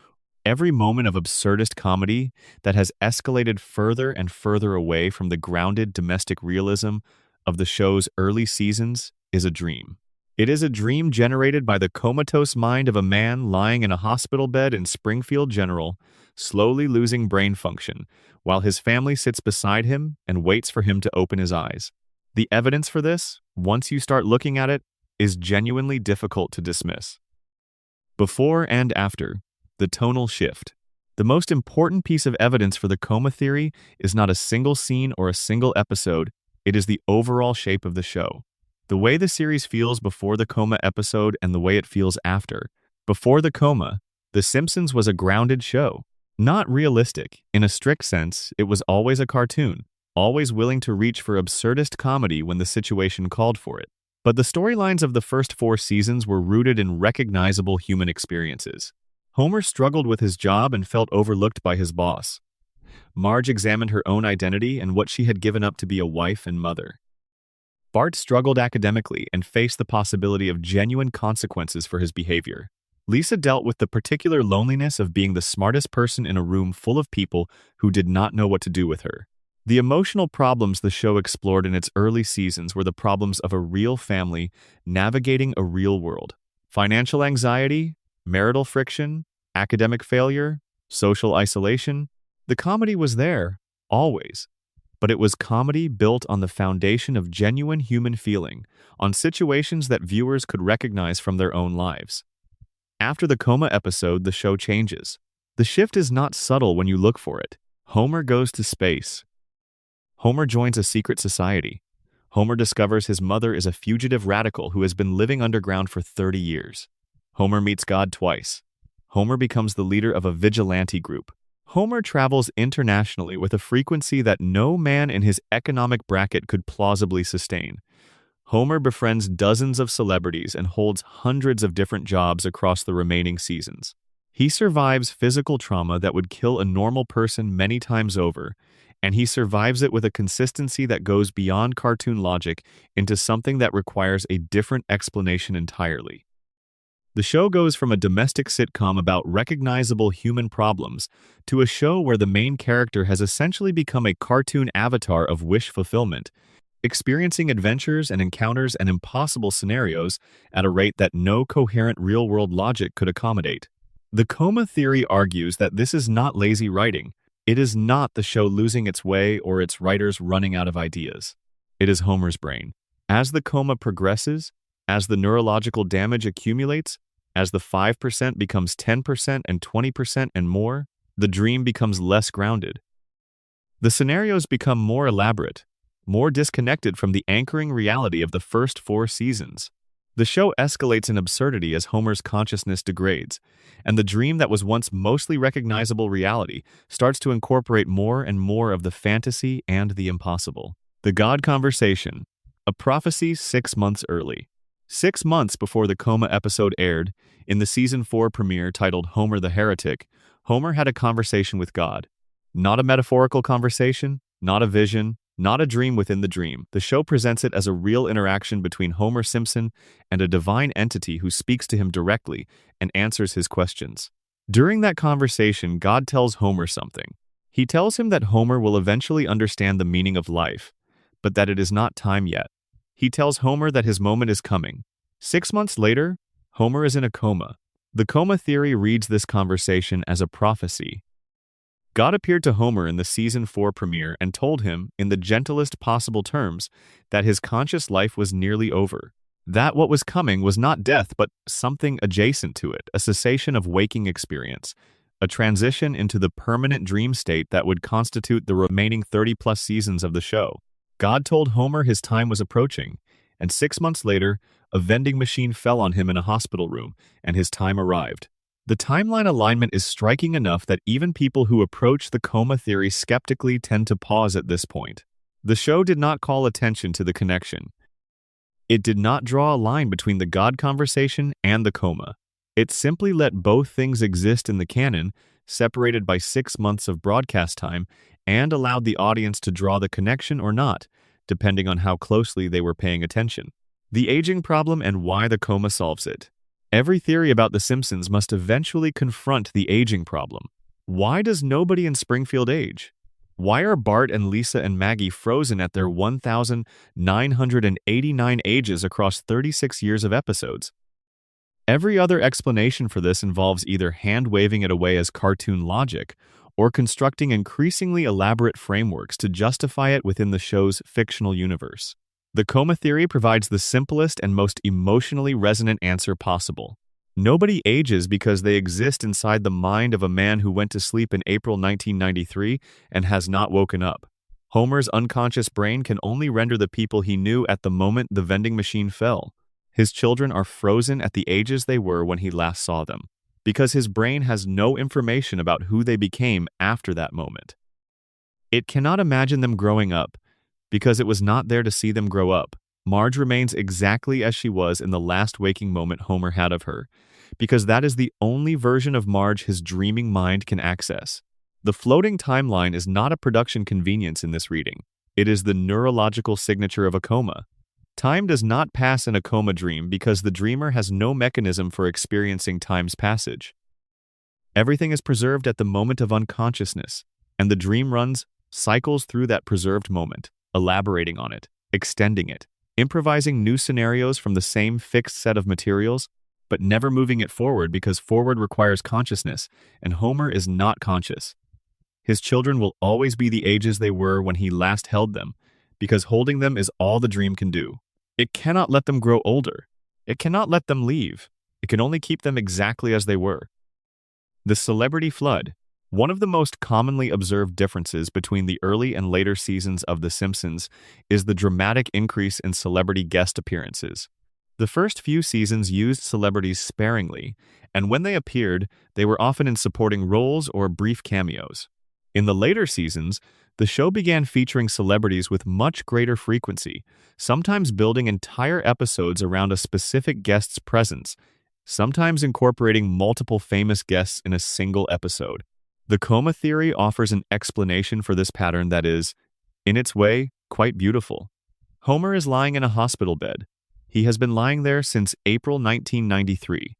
every moment of absurdist comedy that has escalated further and further away from the grounded domestic realism of the show's early seasons is a dream. It is a dream generated by the comatose mind of a man lying in a hospital bed in Springfield, General, slowly losing brain function, while his family sits beside him and waits for him to open his eyes. The evidence for this, once you start looking at it, is genuinely difficult to dismiss. Before and after, the tonal shift. The most important piece of evidence for the coma theory is not a single scene or a single episode, it is the overall shape of the show. The way the series feels before the coma episode and the way it feels after. Before the coma, The Simpsons was a grounded show. Not realistic. In a strict sense, it was always a cartoon, always willing to reach for absurdist comedy when the situation called for it. But the storylines of the first 4 seasons were rooted in recognizable human experiences. Homer struggled with his job and felt overlooked by his boss. Marge examined her own identity and what she had given up to be a wife and mother. Bart struggled academically and faced the possibility of genuine consequences for his behavior. Lisa dealt with the particular loneliness of being the smartest person in a room full of people who did not know what to do with her. The emotional problems the show explored in its early seasons were the problems of a real family navigating a real world. Financial anxiety, marital friction, academic failure, social isolation. The comedy was there, always. But it was comedy built on the foundation of genuine human feeling, on situations that viewers could recognize from their own lives. After the coma episode, the show changes. The shift is not subtle when you look for it. Homer goes to space. Homer joins a secret society. Homer discovers his mother is a fugitive radical who has been living underground for 30 years. Homer meets God twice. Homer becomes the leader of a vigilante group. Homer travels internationally with a frequency that no man in his economic bracket could plausibly sustain. Homer befriends dozens of celebrities and holds hundreds of different jobs across the remaining seasons. He survives physical trauma that would kill a normal person many times over, and he survives it with a consistency that goes beyond cartoon logic into something that requires a different explanation entirely. The show goes from a domestic sitcom about recognizable human problems to a show where the main character has essentially become a cartoon avatar of wish fulfillment, experiencing adventures and encounters and impossible scenarios at a rate that no coherent real-world logic could accommodate. The coma theory argues that this is not lazy writing. It is not the show losing its way or its writers running out of ideas. It is Homer's brain. As the coma progresses, as the neurological damage accumulates, as the 5% becomes 10% and 20% and more, the dream becomes less grounded. The scenarios become more elaborate, more disconnected from the anchoring reality of the first 4 seasons. The show escalates in absurdity as Homer's consciousness degrades, and the dream that was once mostly recognizable reality starts to incorporate more and more of the fantasy and the impossible. The God Conversation, a prophecy 6 months early. 6 months before the coma episode aired, in the season 4 premiere titled Homer the Heretic, Homer had a conversation with God. Not a metaphorical conversation, not a vision, not a dream within the dream. The show presents it as a real interaction between Homer Simpson and a divine entity who speaks to him directly and answers his questions. During that conversation, God tells Homer something. He tells him that Homer will eventually understand the meaning of life, but that it is not time yet. He tells Homer that his moment is coming. 6 months later, Homer is in a coma. The coma theory reads this conversation as a prophecy. God appeared to Homer in the season 4 premiere and told him, in the gentlest possible terms, that his conscious life was nearly over. That what was coming was not death, but something adjacent to it, a cessation of waking experience, a transition into the permanent dream state that would constitute the remaining 30-plus seasons of the show. God told Homer his time was approaching, and 6 months later, a vending machine fell on him in a hospital room, and his time arrived. The timeline alignment is striking enough that even people who approach the coma theory skeptically tend to pause at this point. The show did not call attention to the connection. It did not draw a line between the God conversation and the coma. It simply let both things exist in the canon, separated by 6 months of broadcast time, and allowed the audience to draw the connection or not, depending on how closely they were paying attention. The aging problem and why the coma solves it. Every theory about The Simpsons must eventually confront the aging problem. Why does nobody in Springfield age? Why are Bart and Lisa and Maggie frozen at their 1,989 ages across 36 years of episodes? Every other explanation for this involves either hand-waving it away as cartoon logic or constructing increasingly elaborate frameworks to justify it within the show's fictional universe. The coma theory provides the simplest and most emotionally resonant answer possible. Nobody ages because they exist inside the mind of a man who went to sleep in April 1993 and has not woken up. Homer's unconscious brain can only render the people he knew at the moment the vending machine fell. His children are frozen at the ages they were when he last saw them, because his brain has no information about who they became after that moment. It cannot imagine them growing up, because it was not there to see them grow up. Marge remains exactly as she was in the last waking moment Homer had of her, because that is the only version of Marge his dreaming mind can access. The floating timeline is not a production convenience in this reading. It is the neurological signature of a coma. Time does not pass in a coma dream because the dreamer has no mechanism for experiencing time's passage. Everything is preserved at the moment of unconsciousness, and the dream cycles through that preserved moment, elaborating on it, extending it, improvising new scenarios from the same fixed set of materials, but never moving it forward because forward requires consciousness, and Homer is not conscious. His children will always be the ages they were when he last held them, because holding them is all the dream can do. It cannot let them grow older. It cannot let them leave. It can only keep them exactly as they were. The celebrity flood. One of the most commonly observed differences between the early and later seasons of The Simpsons is the dramatic increase in celebrity guest appearances. The first few seasons used celebrities sparingly, and when they appeared, they were often in supporting roles or brief cameos. In the later seasons, the show began featuring celebrities with much greater frequency, sometimes building entire episodes around a specific guest's presence, sometimes incorporating multiple famous guests in a single episode. The coma theory offers an explanation for this pattern that is, in its way, quite beautiful. Homer is lying in a hospital bed. He has been lying there since April 1993.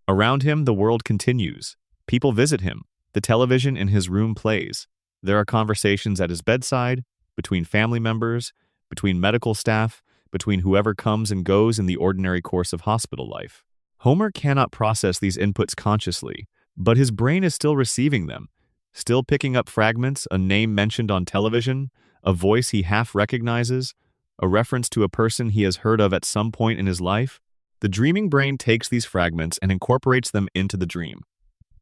Around him, the world continues. People visit him. The television in his room plays. There are conversations at his bedside, between family members, between medical staff, between whoever comes and goes in the ordinary course of hospital life. Homer cannot process these inputs consciously, but his brain is still receiving them, still picking up fragments, a name mentioned on television, a voice he half recognizes, a reference to a person he has heard of at some point in his life. The dreaming brain takes these fragments and incorporates them into the dream.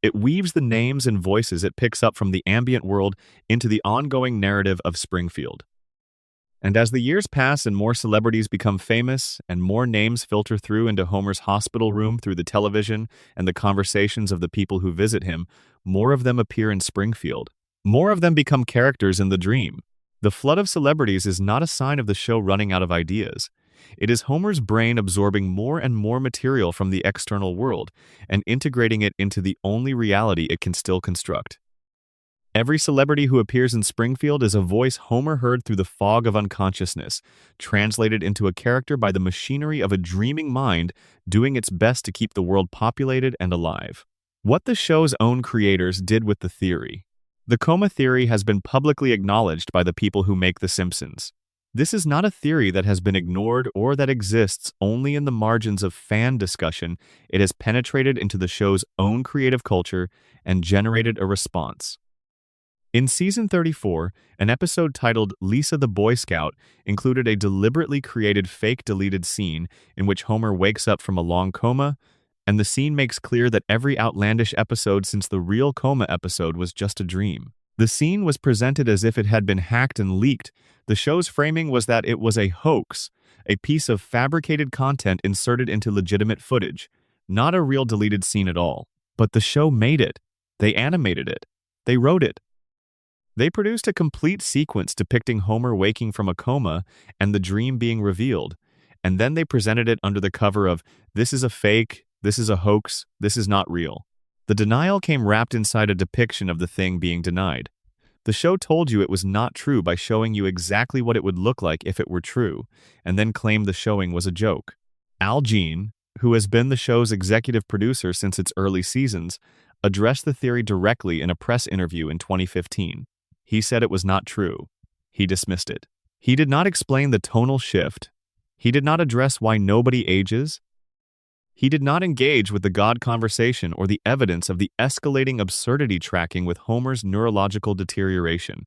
It weaves the names and voices it picks up from the ambient world into the ongoing narrative of Springfield. And as the years pass and more celebrities become famous and more names filter through into Homer's hospital room through the television and the conversations of the people who visit him, more of them appear in Springfield. More of them become characters in the dream. The flood of celebrities is not a sign of the show running out of ideas. It is Homer's brain absorbing more and more material from the external world and integrating it into the only reality it can still construct. Every celebrity who appears in Springfield is a voice Homer heard through the fog of unconsciousness, translated into a character by the machinery of a dreaming mind doing its best to keep the world populated and alive. What the show's own creators did with the theory. The coma theory has been publicly acknowledged by the people who make The Simpsons. This is not a theory that has been ignored or that exists only in the margins of fan discussion. It has penetrated into the show's own creative culture and generated a response. In Season 34, an episode titled Lisa the Boy Scout included a deliberately created fake deleted scene in which Homer wakes up from a long coma, and the scene makes clear that every outlandish episode since the real coma episode was just a dream. The scene was presented as if it had been hacked and leaked. The show's framing was that it was a hoax, a piece of fabricated content inserted into legitimate footage, not a real deleted scene at all. But the show made it. They animated it. They wrote it. They produced a complete sequence depicting Homer waking from a coma and the dream being revealed, and then they presented it under the cover of "This is a fake, This is a hoax. This is not real. The denial came wrapped inside a depiction of the thing being denied. The show told you it was not true by showing you exactly what it would look like if it were true, and then claimed the showing was a joke. Al Jean, who has been the show's executive producer since its early seasons, addressed the theory directly in a press interview in 2015. He said it was not true. He dismissed it. He did not explain the tonal shift. He did not address why nobody ages. He did not engage with the God conversation or the evidence of the escalating absurdity tracking with Homer's neurological deterioration.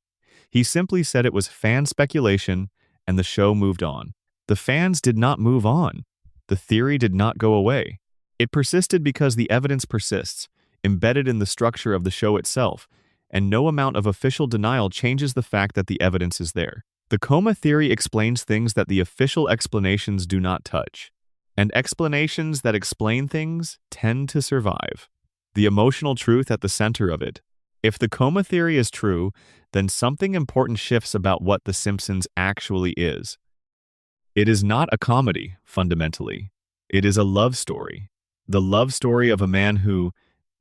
He simply said it was fan speculation, and the show moved on. The fans did not move on. The theory did not go away. It persisted because the evidence persists, embedded in the structure of the show itself, and no amount of official denial changes the fact that the evidence is there. The coma theory explains things that the official explanations do not touch. And explanations that explain things tend to survive. The emotional truth at the center of it. If the coma theory is true, then something important shifts about what The Simpsons actually is. It is not a comedy, fundamentally. It is a love story. The love story of a man who,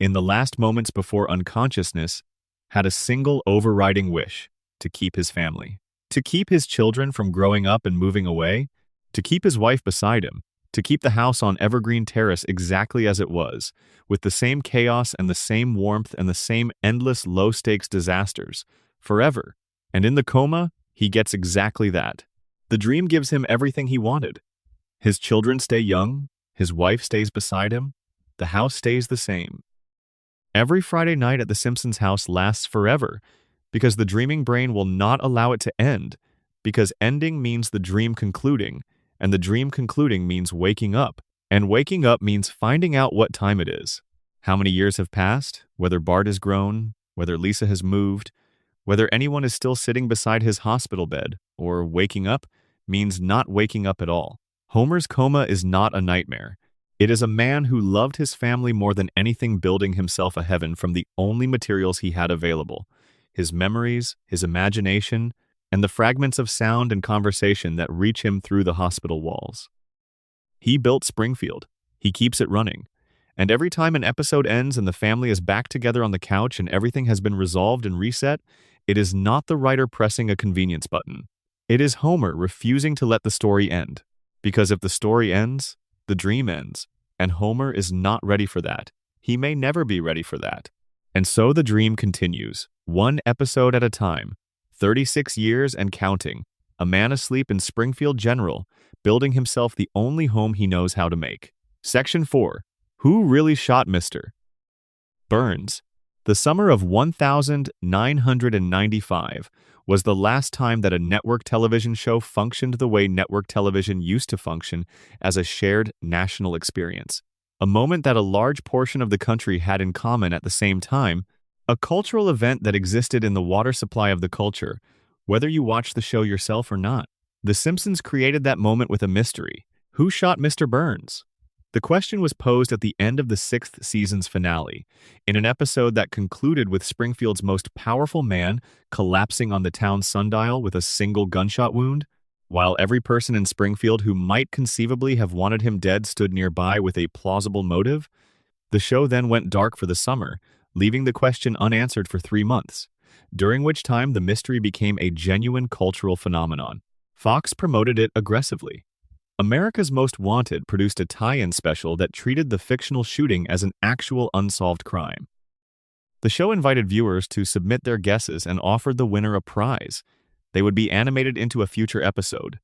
in the last moments before unconsciousness, had a single overriding wish: to keep his family. To keep his children from growing up and moving away. To keep his wife beside him. To keep the house on Evergreen Terrace exactly as it was, with the same chaos and the same warmth and the same endless low-stakes disasters, forever. And in the coma, he gets exactly that. The dream gives him everything he wanted. His children stay young, his wife stays beside him, the house stays the same. Every Friday night at the Simpsons house lasts forever, because the dreaming brain will not allow it to end, because ending means the dream concluding, and the dream concluding means waking up. And waking up means finding out what time it is. How many years have passed, whether Bart has grown, whether Lisa has moved, whether anyone is still sitting beside his hospital bed, or waking up means not waking up at all. Homer's coma is not a nightmare. It is a man who loved his family more than anything, building himself a heaven from the only materials he had available: his memories, his imagination, and the fragments of sound and conversation that reach him through the hospital walls. He built Springfield. He keeps it running. And every time an episode ends and the family is back together on the couch and everything has been resolved and reset, it is not the writer pressing a convenience button. It is Homer refusing to let the story end. Because if the story ends, the dream ends. And Homer is not ready for that. He may never be ready for that. And so the dream continues, one episode at a time. 36 years and counting, a man asleep in Springfield General, building himself the only home he knows how to make. Section 4. Who really shot Mr. Burns? The summer of 1995 was the last time that a network television show functioned the way network television used to function, as a shared national experience. A moment that a large portion of the country had in common at the same time, a cultural event that existed in the water supply of the culture, whether you watch the show yourself or not. The Simpsons created that moment with a mystery. Who shot Mr. Burns? The question was posed at the end of the 6th season's finale, in an episode that concluded with Springfield's most powerful man collapsing on the town's sundial with a single gunshot wound, while every person in Springfield who might conceivably have wanted him dead stood nearby with a plausible motive. The show then went dark for the summer, leaving the question unanswered for 3 months, during which time the mystery became a genuine cultural phenomenon. Fox promoted it aggressively. America's Most Wanted produced a tie-in special that treated the fictional shooting as an actual unsolved crime. The show invited viewers to submit their guesses and offered the winner a prize. They would be animated into a future episode.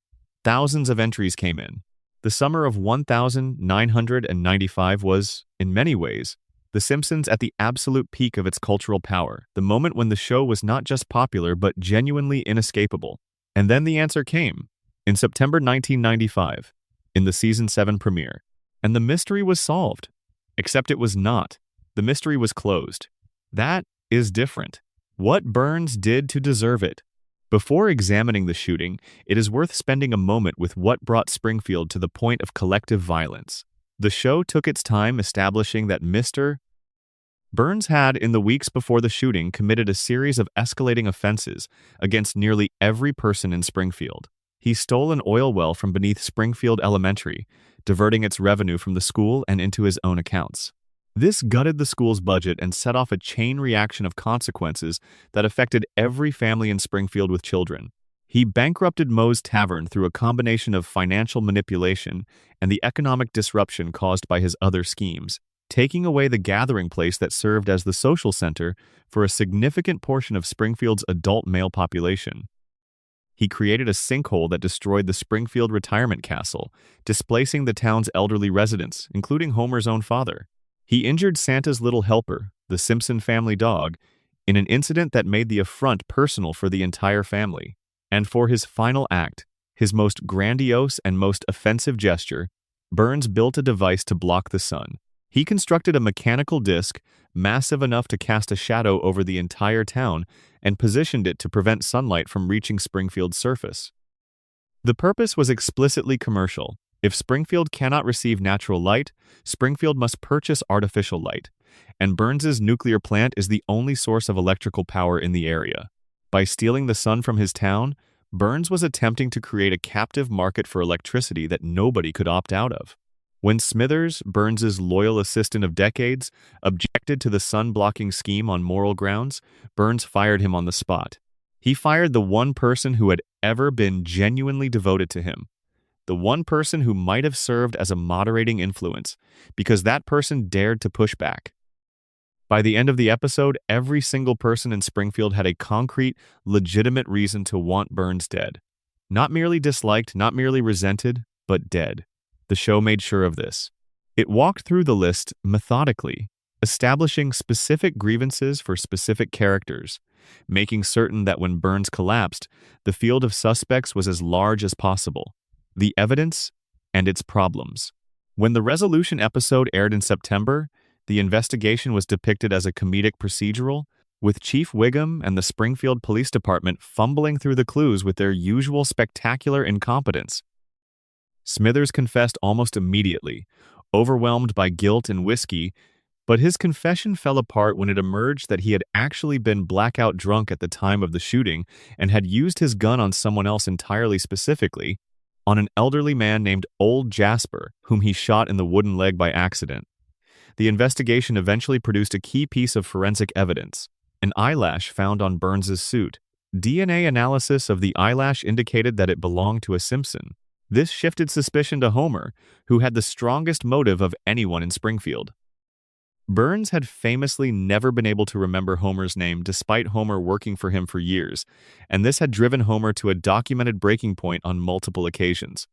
Thousands of entries came in. The summer of 1995 was, in many ways, The Simpsons at the absolute peak of its cultural power, the moment when the show was not just popular but genuinely inescapable. And then the answer came, in September 1995, in the Season 7 premiere. And the mystery was solved. Except it was not. The mystery was closed. That is different. What Burns did to deserve it? Before examining the shooting, it is worth spending a moment with what brought Springfield to the point of collective violence. The show took its time establishing that Mr. Burns had, in the weeks before the shooting, committed a series of escalating offenses against nearly every person in Springfield. He stole an oil well from beneath Springfield Elementary, diverting its revenue from the school and into his own accounts. This gutted the school's budget and set off a chain reaction of consequences that affected every family in Springfield with children. He bankrupted Moe's Tavern through a combination of financial manipulation and the economic disruption caused by his other schemes, taking away the gathering place that served as the social center for a significant portion of Springfield's adult male population. He created a sinkhole that destroyed the Springfield retirement castle, displacing the town's elderly residents, including Homer's own father. He injured Santa's little helper, the Simpson family dog, in an incident that made the affront personal for the entire family. And for his final act, his most grandiose and most offensive gesture, Burns built a device to block the sun. He constructed a mechanical disc massive enough to cast a shadow over the entire town and positioned it to prevent sunlight from reaching Springfield's surface. The purpose was explicitly commercial. If Springfield cannot receive natural light, Springfield must purchase artificial light, and Burns's nuclear plant is the only source of electrical power in the area. By stealing the sun from his town, Burns was attempting to create a captive market for electricity that nobody could opt out of. When Smithers, Burns's loyal assistant of decades, objected to the sun-blocking scheme on moral grounds, Burns fired him on the spot. He fired the one person who had ever been genuinely devoted to him. The one person who might have served as a moderating influence, because that person dared to push back. By the end of the episode, every single person in Springfield had a concrete, legitimate reason to want Burns dead. Not merely disliked, not merely resented, but dead. The show made sure of this. It walked through the list methodically, establishing specific grievances for specific characters, making certain that when Burns collapsed, the field of suspects was as large as possible. The evidence and its problems. When the resolution episode aired in September, the investigation was depicted as a comedic procedural, with Chief Wiggum and the Springfield Police Department fumbling through the clues with their usual spectacular incompetence. Smithers confessed almost immediately, overwhelmed by guilt and whiskey, but his confession fell apart when it emerged that he had actually been blackout drunk at the time of the shooting and had used his gun on someone else entirely specifically, on an elderly man named Old Jasper, whom he shot in the wooden leg by accident. The investigation eventually produced a key piece of forensic evidence, an eyelash found on Burns's suit. DNA analysis of the eyelash indicated that it belonged to a Simpson. This shifted suspicion to Homer, who had the strongest motive of anyone in Springfield. Burns had famously never been able to remember Homer's name despite Homer working for him for years, and this had driven Homer to a documented breaking point on multiple occasions.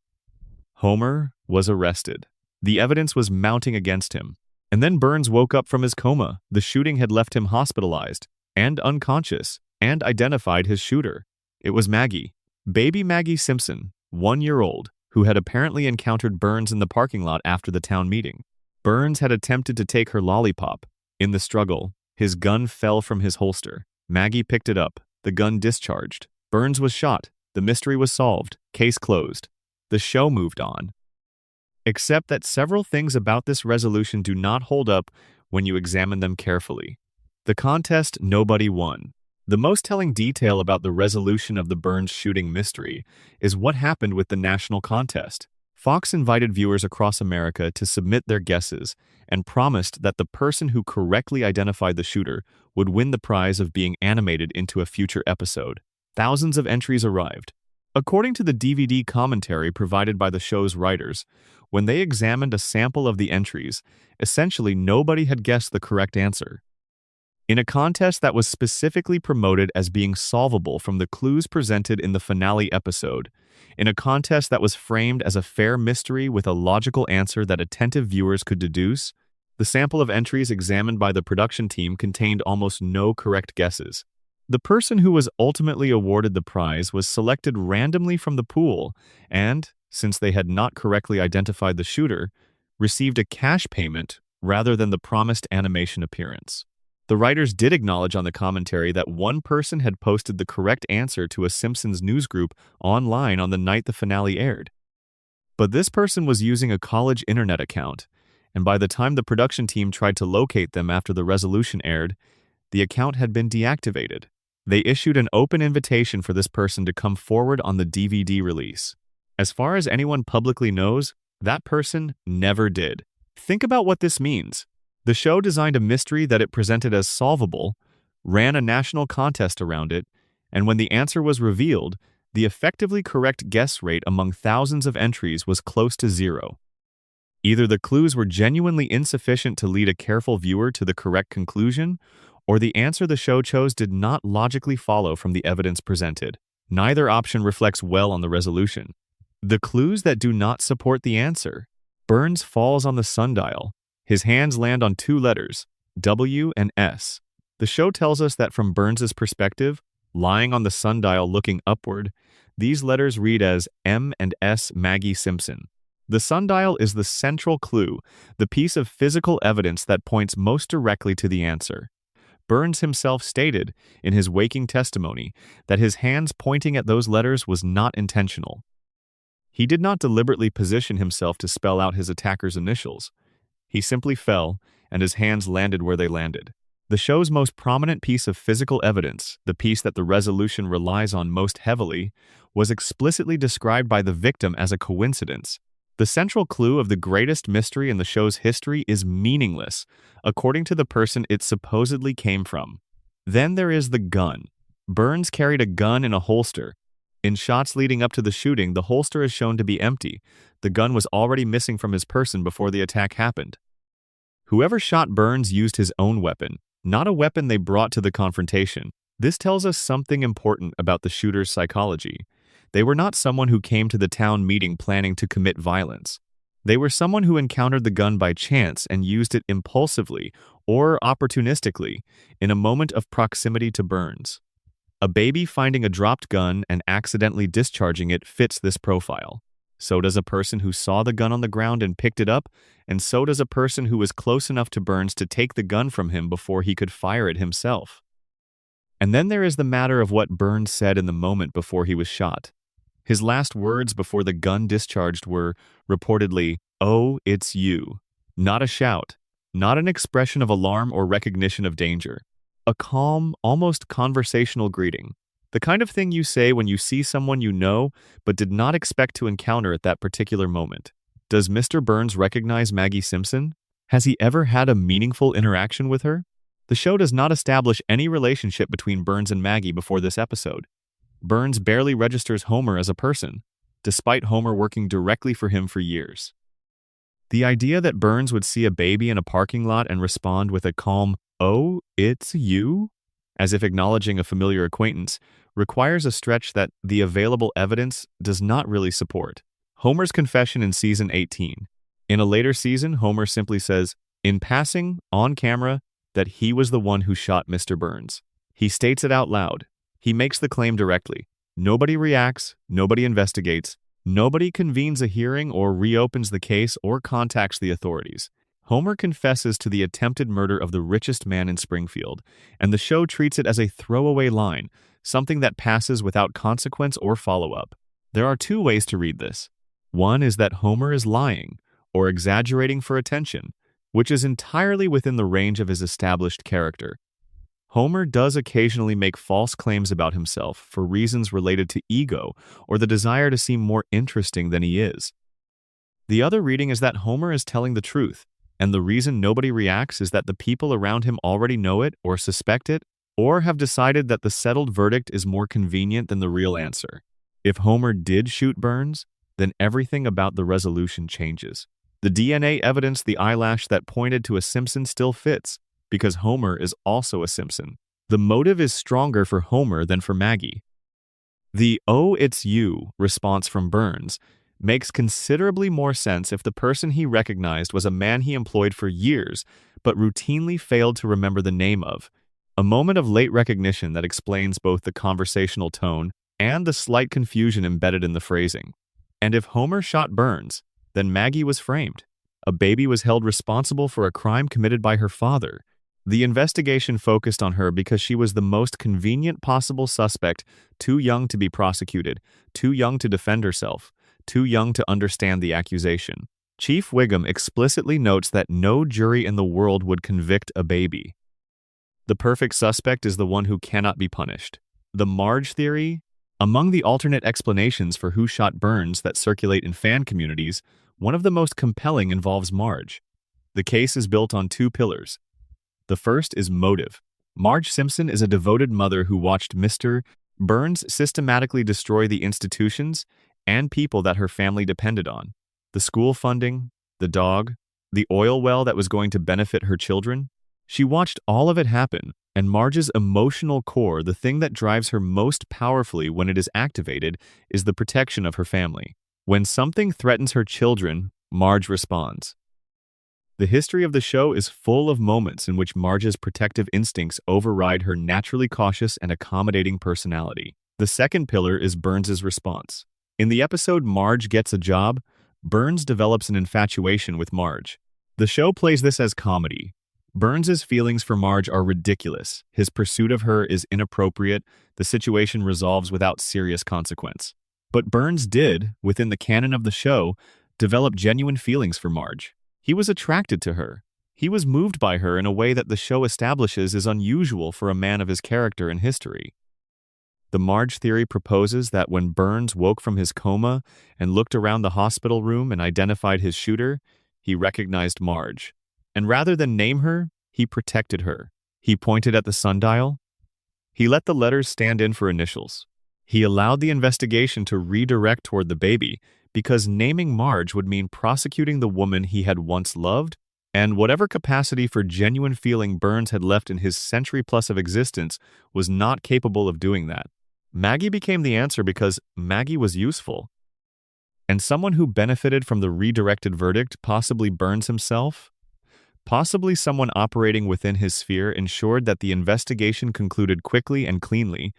Homer was arrested. The evidence was mounting against him. And then Burns woke up from his coma. The shooting had left him hospitalized and unconscious, and identified his shooter. It was Maggie, baby Maggie Simpson, 1 year old, who had apparently encountered Burns in the parking lot after the town meeting. Burns had attempted to take her lollipop. In the struggle, his gun fell from his holster. Maggie picked it up. The gun discharged. Burns was shot. The mystery was solved. Case closed. The show moved on. Except that several things about this resolution do not hold up when you examine them carefully. The contest, nobody won. The most telling detail about the resolution of the Burns shooting mystery is what happened with the national contest. Fox invited viewers across America to submit their guesses and promised that the person who correctly identified the shooter would win the prize of being animated into a future episode. Thousands of entries arrived. According to the DVD commentary provided by the show's writers, when they examined a sample of the entries, essentially nobody had guessed the correct answer. In a contest that was specifically promoted as being solvable from the clues presented in the finale episode, in a contest that was framed as a fair mystery with a logical answer that attentive viewers could deduce, the sample of entries examined by the production team contained almost no correct guesses. The person who was ultimately awarded the prize was selected randomly from the pool and, since they had not correctly identified the shooter, received a cash payment rather than the promised animation appearance. The writers did acknowledge on the commentary that one person had posted the correct answer to a Simpsons newsgroup online on the night the finale aired. But this person was using a college internet account, and by the time the production team tried to locate them after the resolution aired, the account had been deactivated. They issued an open invitation for this person to come forward on the DVD release. As far as anyone publicly knows, That person never did. Think about what this means. The show designed a mystery that it presented as solvable, ran a national contest around it, and when the answer was revealed, the effectively correct guess rate among thousands of entries was close to zero. Either the clues were genuinely insufficient to lead a careful viewer to the correct conclusion, or the answer the show chose did not logically follow from the evidence presented. Neither option reflects well on the resolution. The clues that do not support the answer. Burns falls on the sundial. His hands land on two letters, W and S. The show tells us that from Burns's perspective, lying on the sundial looking upward, these letters read as M and S Maggie Simpson. The sundial is the central clue, the piece of physical evidence that points most directly to the answer. Burns himself stated, in his waking testimony, that his hands pointing at those letters was not intentional. He did not deliberately position himself to spell out his attacker's initials. He simply fell, and his hands landed where they landed. The show's most prominent piece of physical evidence, the piece that the resolution relies on most heavily, was explicitly described by the victim as a coincidence. The central clue of the greatest mystery in the show's history is meaningless, according to the person it supposedly came from. Then there is the gun. Burns carried a gun in a holster. In shots leading up to the shooting, the holster is shown to be empty. The gun was already missing from his person before the attack happened. Whoever shot Burns used his own weapon, not a weapon they brought to the confrontation. This tells us something important about the shooter's psychology. They were not someone who came to the town meeting planning to commit violence. They were someone who encountered the gun by chance and used it impulsively or opportunistically in a moment of proximity to Burns. A baby finding a dropped gun and accidentally discharging it fits this profile. So does a person who saw the gun on the ground and picked it up, and so does a person who was close enough to Burns to take the gun from him before he could fire it himself. And then there is the matter of what Burns said in the moment before he was shot. His last words before the gun discharged were, reportedly, "Oh, it's you." Not a shout, not an expression of alarm or recognition of danger. A calm, almost conversational greeting. The kind of thing you say when you see someone you know but did not expect to encounter at that particular moment. Does Mr. Burns recognize Maggie Simpson? Has he ever had a meaningful interaction with her? The show does not establish any relationship between Burns and Maggie before this episode. Burns barely registers Homer as a person, despite Homer working directly for him for years. The idea that Burns would see a baby in a parking lot and respond with a calm, "Oh, it's you?" as if acknowledging a familiar acquaintance, requires a stretch that the available evidence does not really support. Homer's confession in season 18. In a later season, Homer simply says, in passing, on camera, that he was the one who shot Mr. Burns. He states it out loud. He makes the claim directly. Nobody reacts, nobody investigates, nobody convenes a hearing or reopens the case or contacts the authorities. Homer confesses to the attempted murder of the richest man in Springfield, and the show treats it as a throwaway line, something that passes without consequence or follow-up. There are two ways to read this. One is that Homer is lying, or exaggerating for attention, which is entirely within the range of his established character. Homer does occasionally make false claims about himself for reasons related to ego or the desire to seem more interesting than he is. The other reading is that Homer is telling the truth, and the reason nobody reacts is that the people around him already know it or suspect it, or have decided that the settled verdict is more convenient than the real answer. If Homer did shoot Burns, then everything about the resolution changes. The DNA evidence, the eyelash that pointed to a Simpson still fits, because Homer is also a Simpson. The motive is stronger for Homer than for Maggie. The "oh, it's you" response from Burns makes considerably more sense if the person he recognized was a man he employed for years but routinely failed to remember the name of. A moment of late recognition that explains both the conversational tone and the slight confusion embedded in the phrasing. And if Homer shot Burns, then Maggie was framed. A baby was held responsible for a crime committed by her father. The investigation focused on her because she was the most convenient possible suspect, too young to be prosecuted, too young to defend herself, too young to understand the accusation. Chief Wiggum explicitly notes that no jury in the world would convict a baby. The perfect suspect is the one who cannot be punished. The Marge theory? Among the alternate explanations for who shot Burns that circulate in fan communities, One of the most compelling involves Marge. The case is built on two pillars. The first is motive. Marge Simpson is a devoted mother who watched Mr. Burns systematically destroy the institutions and people that her family depended on. The school funding, the dog, the oil well that was going to benefit her children. She watched all of it happen, and Marge's emotional core, the thing that drives her most powerfully when it is activated, is the protection of her family. When something threatens her children, Marge responds. The history of the show is full of moments in which Marge's protective instincts override her naturally cautious and accommodating personality. The second pillar is Burns's response. In the episode Marge Gets a Job, Burns develops an infatuation with Marge. The show plays this as comedy. Burns's feelings for Marge are ridiculous. His pursuit of her is inappropriate. The situation resolves without serious consequence. But Burns did, within the canon of the show, develop genuine feelings for Marge. He was attracted to her. He was moved by her in a way that the show establishes is unusual for a man of his character and history. The Marge theory proposes that when Burns woke from his coma and looked around the hospital room and identified his shooter, he recognized Marge. And rather than name her, he protected her. He pointed at the sundial. He let the letters stand in for initials. He allowed the investigation to redirect toward the baby, because naming Marge would mean prosecuting the woman he had once loved, and whatever capacity for genuine feeling Burns had left in his century-plus of existence was not capable of doing that. Maggie became the answer because Maggie was useful. And someone who benefited from the redirected verdict, possibly Burns himself, possibly someone operating within his sphere, ensured that the investigation concluded quickly and cleanly,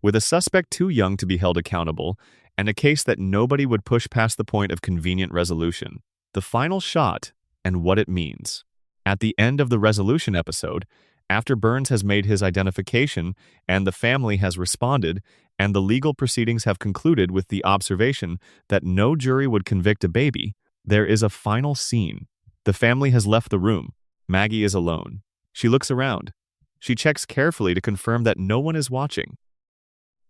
with a suspect too young to be held accountable, and a case that nobody would push past the point of convenient resolution. The final shot and what it means. At the end of the resolution episode, after Burns has made his identification and the family has responded, and the legal proceedings have concluded with the observation that no jury would convict a baby, there is a final scene. The family has left the room. Maggie is alone. She looks around. She checks carefully to confirm that no one is watching.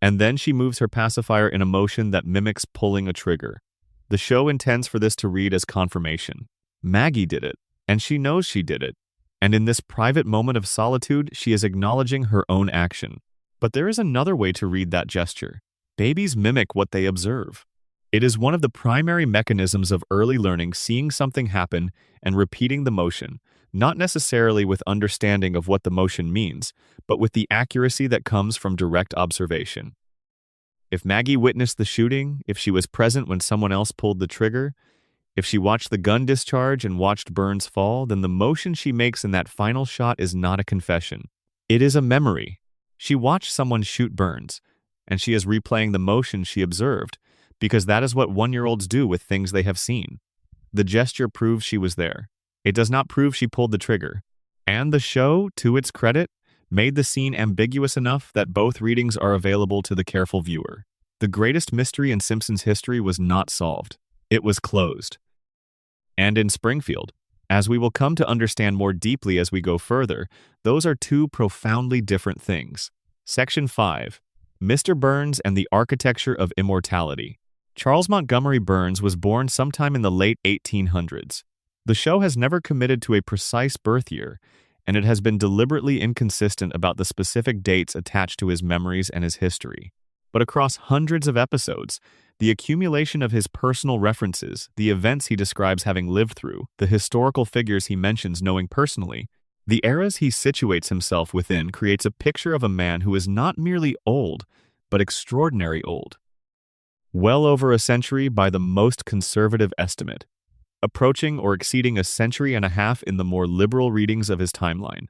And then she moves her pacifier in a motion that mimics pulling a trigger. The show intends for this to read as confirmation. Maggie did it, and she knows she did it. And in this private moment of solitude, she is acknowledging her own action. But there is another way to read that gesture. Babies mimic what they observe. It is one of the primary mechanisms of early learning, seeing something happen and repeating the motion, not necessarily with understanding of what the motion means, but with the accuracy that comes from direct observation. If Maggie witnessed the shooting, if she was present when someone else pulled the trigger, if she watched the gun discharge and watched Burns fall, then the motion she makes in that final shot is not a confession. It is a memory. She watched someone shoot Burns, and she is replaying the motion she observed, because that is what one-year-olds do with things they have seen. The gesture proves she was there. It does not prove she pulled the trigger. And the show, to its credit, made the scene ambiguous enough that both readings are available to the careful viewer. The greatest mystery in Simpsons history was not solved. It was closed. And in Springfield, as we will come to understand more deeply as we go further, those are two profoundly different things. Section 5. Mr. Burns and the Architecture of Immortality. Charles Montgomery Burns was born sometime in the late 1800s. The show has never committed to a precise birth year, and it has been deliberately inconsistent about the specific dates attached to his memories and his history. But across hundreds of episodes, the accumulation of his personal references, the events he describes having lived through, the historical figures he mentions knowing personally, the eras he situates himself within creates a picture of a man who is not merely old, but extraordinary old. Well over a century by the most conservative estimate, approaching or exceeding a century and a half in the more liberal readings of his timeline.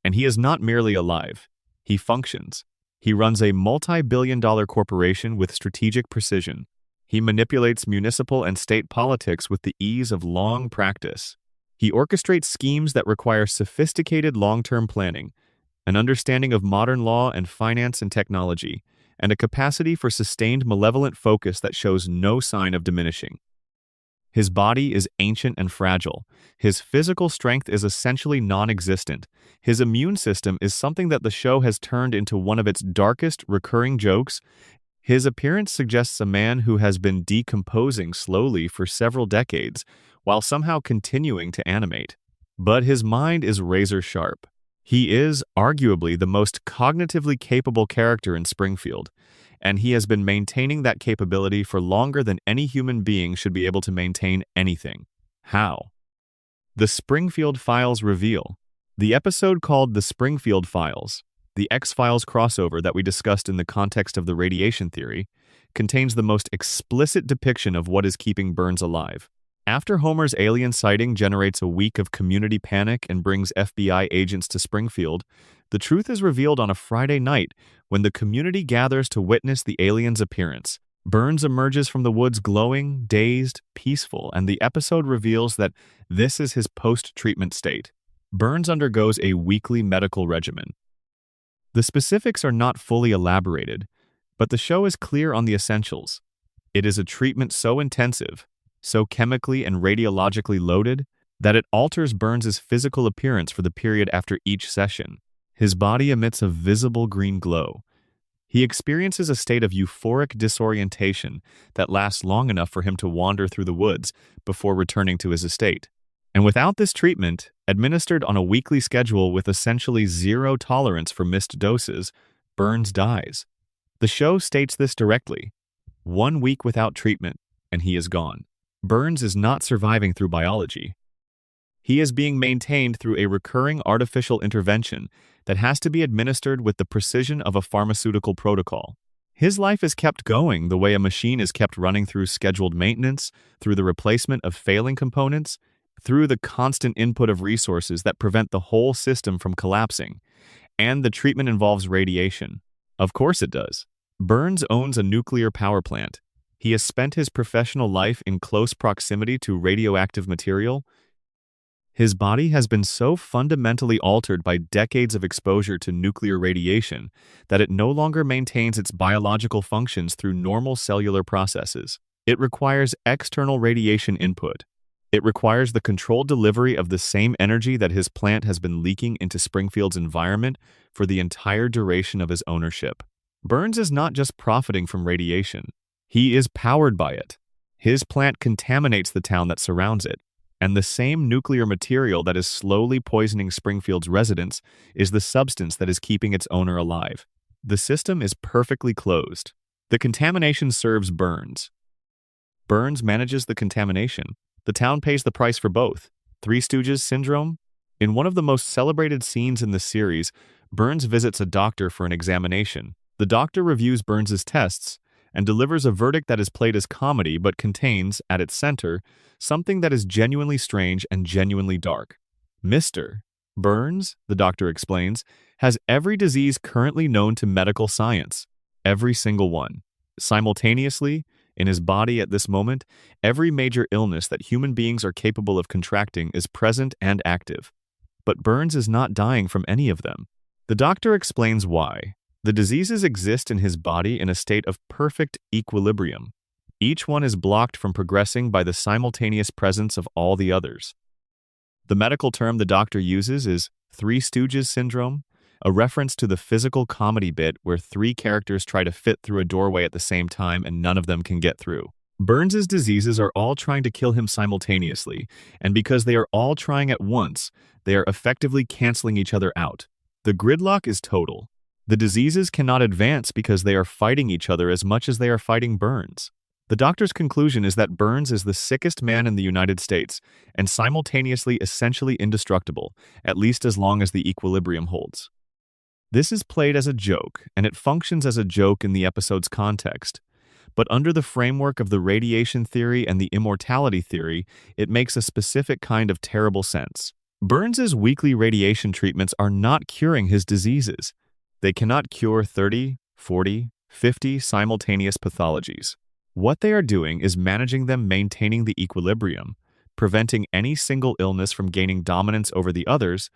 And he is not merely alive, he functions. He runs a multi-billion-dollar corporation with strategic precision. He manipulates municipal and state politics with the ease of long practice. He orchestrates schemes that require sophisticated long-term planning, an understanding of modern law and finance and technology, and a capacity for sustained malevolent focus that shows no sign of diminishing. His body is ancient and fragile. His physical strength is essentially non-existent. His immune system is something that the show has turned into one of its darkest recurring jokes, His appearance suggests a man who has been decomposing slowly for several decades while somehow continuing to animate. But his mind is razor sharp. He is, arguably, the most cognitively capable character in Springfield, and he has been maintaining that capability for longer than any human being should be able to maintain anything. How? The Springfield Files reveal. The episode called The Springfield Files, the X-Files crossover that we discussed in the context of the radiation theory, contains the most explicit depiction of what is keeping Burns alive. After Homer's alien sighting generates a week of community panic and brings FBI agents to Springfield, the truth is revealed on a Friday night when the community gathers to witness the alien's appearance. Burns emerges from the woods glowing, dazed, peaceful, and the episode reveals that this is his post-treatment state. Burns undergoes a weekly medical regimen. The specifics are not fully elaborated, but the show is clear on the essentials. It is a treatment so intensive, so chemically and radiologically loaded, that it alters Burns's physical appearance for the period after each session. His body emits a visible green glow. He experiences a state of euphoric disorientation that lasts long enough for him to wander through the woods before returning to his estate. And without this treatment, administered on a weekly schedule with essentially zero tolerance for missed doses, Burns dies. The show states this directly. 1 week without treatment, and he is gone. Burns is not surviving through biology. He is being maintained through a recurring artificial intervention that has to be administered with the precision of a pharmaceutical protocol. His life is kept going the way a machine is kept running through scheduled maintenance, through the replacement of failing components, through the constant input of resources that prevent the whole system from collapsing. And the treatment involves radiation. Of course it does. Burns owns a nuclear power plant. He has spent his professional life in close proximity to radioactive material. His body has been so fundamentally altered by decades of exposure to nuclear radiation that it no longer maintains its biological functions through normal cellular processes. It requires external radiation input. It requires the controlled delivery of the same energy that his plant has been leaking into Springfield's environment for the entire duration of his ownership. Burns is not just profiting from radiation. He is powered by it. His plant contaminates the town that surrounds it, and the same nuclear material that is slowly poisoning Springfield's residents is the substance that is keeping its owner alive. The system is perfectly closed. The contamination serves Burns. Burns manages the contamination. The town pays the price for both. Three Stooges syndrome? In one of the most celebrated scenes in the series, Burns visits a doctor for an examination. The doctor reviews Burns's tests and delivers a verdict that is played as comedy but contains, at its center, something that is genuinely strange and genuinely dark. Mr. Burns, the doctor explains, has every disease currently known to medical science. Every single one. Simultaneously, in his body at this moment, every major illness that human beings are capable of contracting is present and active. But Burns is not dying from any of them. The doctor explains why. The diseases exist in his body in a state of perfect equilibrium. Each one is blocked from progressing by the simultaneous presence of all the others. The medical term the doctor uses is Three Stooges syndrome, a reference to the physical comedy bit where three characters try to fit through a doorway at the same time and none of them can get through. Burns's diseases are all trying to kill him simultaneously, and because they are all trying at once, they are effectively canceling each other out. The gridlock is total. The diseases cannot advance because they are fighting each other as much as they are fighting Burns. The doctor's conclusion is that Burns is the sickest man in the United States and simultaneously essentially indestructible, at least as long as the equilibrium holds. This is played as a joke, and it functions as a joke in the episode's context. But under the framework of the radiation theory and the immortality theory, it makes a specific kind of terrible sense. Burns's weekly radiation treatments are not curing his diseases. They cannot cure 30, 40, 50 simultaneous pathologies. What they are doing is managing them, maintaining the equilibrium, preventing any single illness from gaining dominance over the others,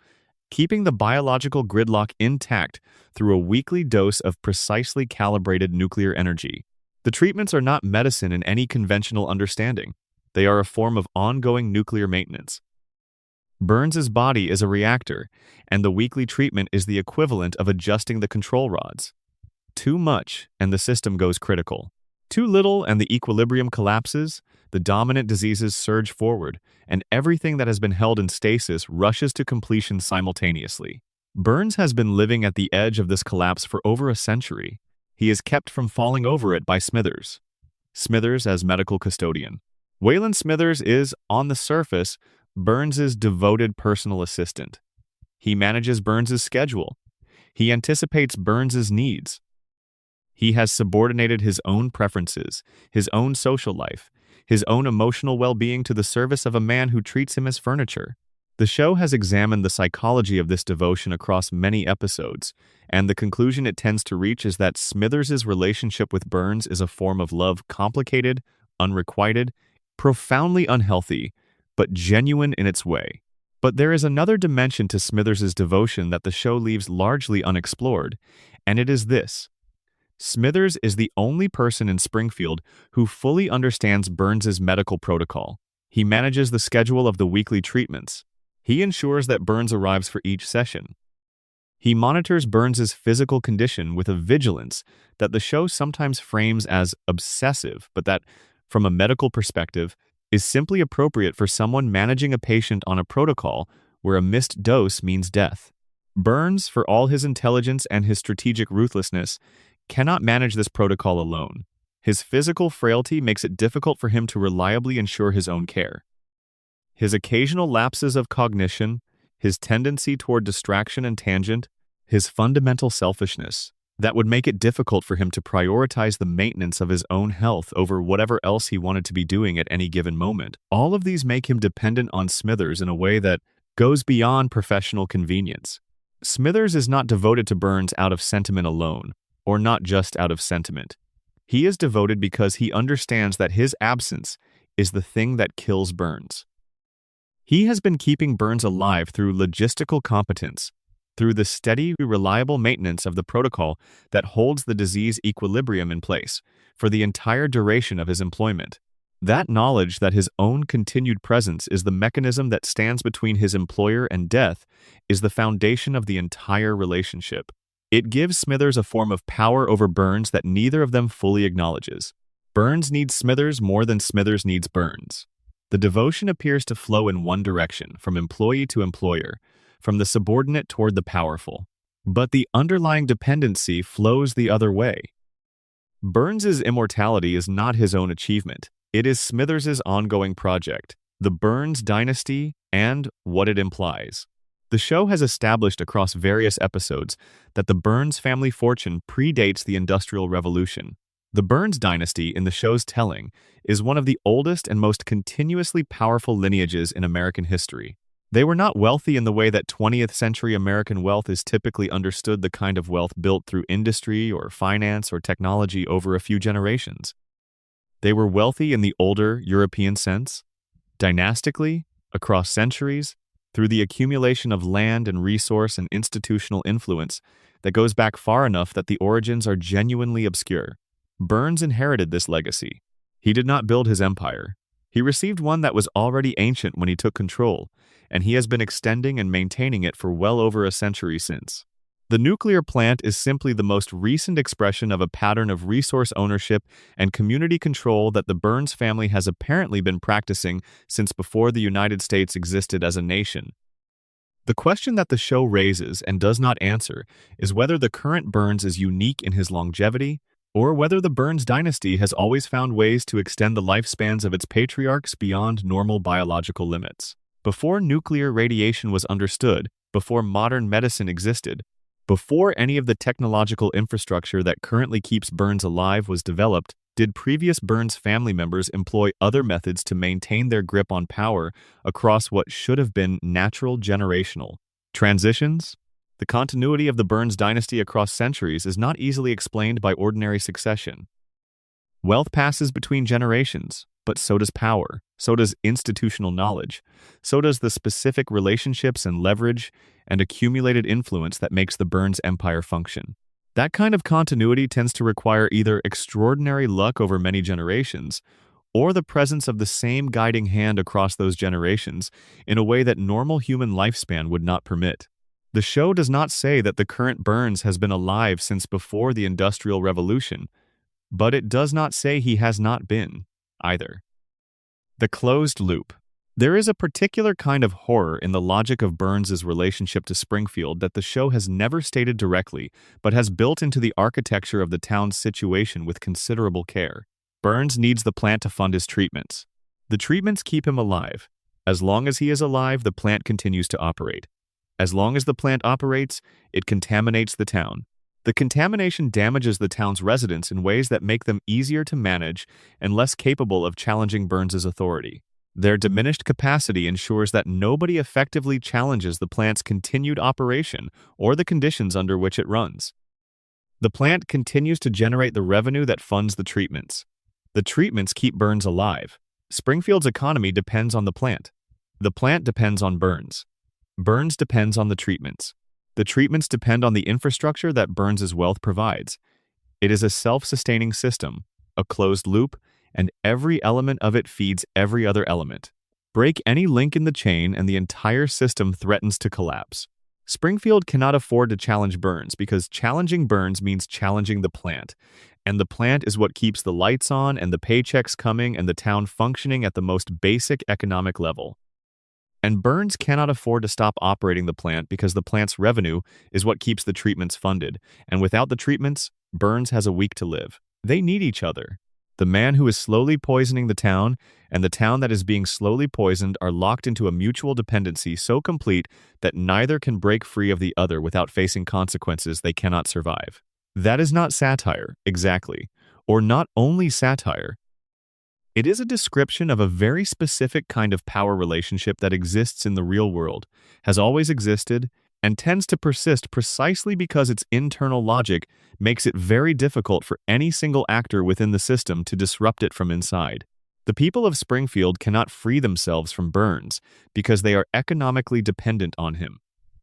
keeping the biological gridlock intact through a weekly dose of precisely calibrated nuclear energy. The treatments are not medicine in any conventional understanding. They are a form of ongoing nuclear maintenance. Burns's body is a reactor, and the weekly treatment is the equivalent of adjusting the control rods. Too much, and the system goes critical. Too little, and the equilibrium collapses, the dominant diseases surge forward, and everything that has been held in stasis rushes to completion simultaneously. Burns has been living at the edge of this collapse for over a century. He is kept from falling over it by Smithers. Smithers as medical custodian. Wayland Smithers is, on the surface, Burns's devoted personal assistant. He manages Burns's schedule. He anticipates Burns's needs. He has subordinated his own preferences, his own social life, his own emotional well-being to the service of a man who treats him as furniture. The show has examined the psychology of this devotion across many episodes, and the conclusion it tends to reach is that Smithers's relationship with Burns is a form of love complicated, unrequited, profoundly unhealthy, but genuine in its way. But there is another dimension to Smithers's devotion that the show leaves largely unexplored, and it is this. Smithers is the only person in Springfield who fully understands Burns's medical protocol. He manages the schedule of the weekly treatments. He ensures that Burns arrives for each session. He monitors Burns's physical condition with a vigilance that the show sometimes frames as obsessive, but that, from a medical perspective, is simply appropriate for someone managing a patient on a protocol where a missed dose means death. Burns, for all his intelligence and his strategic ruthlessness, cannot manage this protocol alone. His physical frailty makes it difficult for him to reliably ensure his own care. His occasional lapses of cognition, his tendency toward distraction and tangent, his fundamental selfishness, that would make it difficult for him to prioritize the maintenance of his own health over whatever else he wanted to be doing at any given moment. All of these make him dependent on Smithers in a way that goes beyond professional convenience. Smithers is not devoted to Burns out of sentiment alone, or not just out of sentiment. He is devoted because he understands that his absence is the thing that kills Burns. He has been keeping Burns alive through logistical competence, through the steady, reliable maintenance of the protocol that holds the disease equilibrium in place for the entire duration of his employment. That knowledge that his own continued presence is the mechanism that stands between his employer and death is the foundation of the entire relationship. It gives Smithers a form of power over Burns that neither of them fully acknowledges. Burns needs Smithers more than Smithers needs Burns. The devotion appears to flow in one direction, from employee to employer, from the subordinate toward the powerful. But the underlying dependency flows the other way. Burns's immortality is not his own achievement. It is Smithers's ongoing project, the Burns dynasty, and what it implies. The show has established across various episodes that the Burns family fortune predates the Industrial Revolution. The Burns dynasty, in the show's telling, is one of the oldest and most continuously powerful lineages in American history. They were not wealthy in the way that 20th century American wealth is typically understood, the kind of wealth built through industry or finance or technology over a few generations. They were wealthy in the older European sense, dynastically, across centuries, through the accumulation of land and resource and institutional influence that goes back far enough that the origins are genuinely obscure. Burns inherited this legacy. He did not build his empire. He received one that was already ancient when he took control, and he has been extending and maintaining it for well over a century since. The nuclear plant is simply the most recent expression of a pattern of resource ownership and community control that the Burns family has apparently been practicing since before the United States existed as a nation. The question that the show raises and does not answer is whether the current Burns is unique in his longevity, or whether the Burns dynasty has always found ways to extend the lifespans of its patriarchs beyond normal biological limits. Before nuclear radiation was understood, before modern medicine existed, before any of the technological infrastructure that currently keeps Burns alive was developed, did previous Burns family members employ other methods to maintain their grip on power across what should have been natural generational transitions? The continuity of the Burns dynasty across centuries is not easily explained by ordinary succession. Wealth passes between generations, but so does power, so does institutional knowledge, so does the specific relationships and leverage and accumulated influence that makes the Burns empire function. That kind of continuity tends to require either extraordinary luck over many generations, or the presence of the same guiding hand across those generations in a way that normal human lifespan would not permit. The show does not say that the current Burns has been alive since before the Industrial Revolution, but it does not say he has not been, either. The closed loop. There is a particular kind of horror in the logic of Burns's relationship to Springfield that the show has never stated directly, but has built into the architecture of the town's situation with considerable care. Burns needs the plant to fund his treatments. The treatments keep him alive. As long as he is alive, the plant continues to operate. As long as the plant operates, it contaminates the town. The contamination damages the town's residents in ways that make them easier to manage and less capable of challenging Burns's authority. Their diminished capacity ensures that nobody effectively challenges the plant's continued operation or the conditions under which it runs. The plant continues to generate the revenue that funds the treatments. The treatments keep Burns alive. Springfield's economy depends on the plant. The plant depends on Burns. Burns depends on the treatments. The treatments depend on the infrastructure that Burns's wealth provides. It is a self-sustaining system, a closed loop, and every element of it feeds every other element. Break any link in the chain and the entire system threatens to collapse. Springfield cannot afford to challenge Burns because challenging Burns means challenging the plant, and the plant is what keeps the lights on and the paychecks coming and the town functioning at the most basic economic level. And Burns cannot afford to stop operating the plant because the plant's revenue is what keeps the treatments funded, and without the treatments, Burns has a week to live. They need each other. The man who is slowly poisoning the town and the town that is being slowly poisoned are locked into a mutual dependency so complete that neither can break free of the other without facing consequences they cannot survive. That is not satire, exactly, or not only satire. It is a description of a very specific kind of power relationship that exists in the real world, has always existed, and tends to persist precisely because its internal logic makes it very difficult for any single actor within the system to disrupt it from inside. The people of Springfield cannot free themselves from Burns because they are economically dependent on him.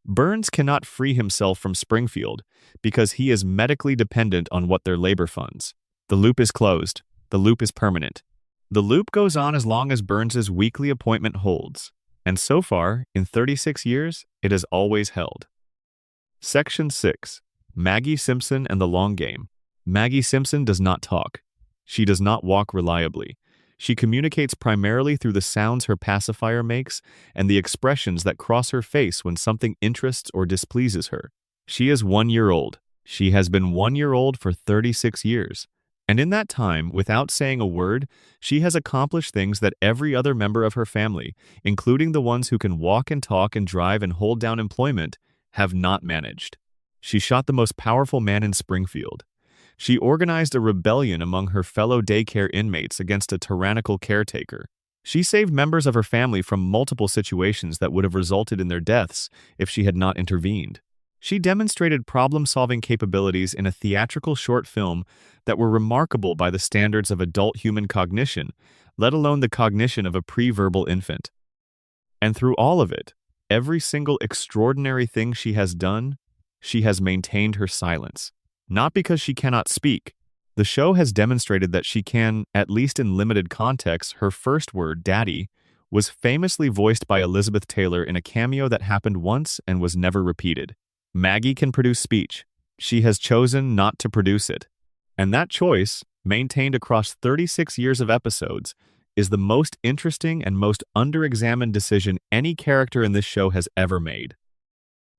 Burns cannot free himself from Springfield because he is medically dependent on what their labor funds. The loop is closed. The loop is permanent. The loop goes on as long as Burns's weekly appointment holds. And so far, in 36 years, it has always held. Section 6. Maggie Simpson and the Long Game. Maggie Simpson does not talk. She does not walk reliably. She communicates primarily through the sounds her pacifier makes and the expressions that cross her face when something interests or displeases her. She is 1 year old. She has been 1 year old for 36 years. And in that time, without saying a word, she has accomplished things that every other member of her family, including the ones who can walk and talk and drive and hold down employment, have not managed. She shot the most powerful man in Springfield. She organized a rebellion among her fellow daycare inmates against a tyrannical caretaker. She saved members of her family from multiple situations that would have resulted in their deaths if she had not intervened. She demonstrated problem-solving capabilities in a theatrical short film that were remarkable by the standards of adult human cognition, let alone the cognition of a pre-verbal infant. And through all of it, every single extraordinary thing she has done, she has maintained her silence. Not because she cannot speak. The show has demonstrated that she can, at least in limited contexts. Her first word, daddy, was famously voiced by Elizabeth Taylor in a cameo that happened once and was never repeated. Maggie can produce speech. She has chosen not to produce it. And that choice, maintained across 36 years of episodes, is the most interesting and most under-examined decision any character in this show has ever made.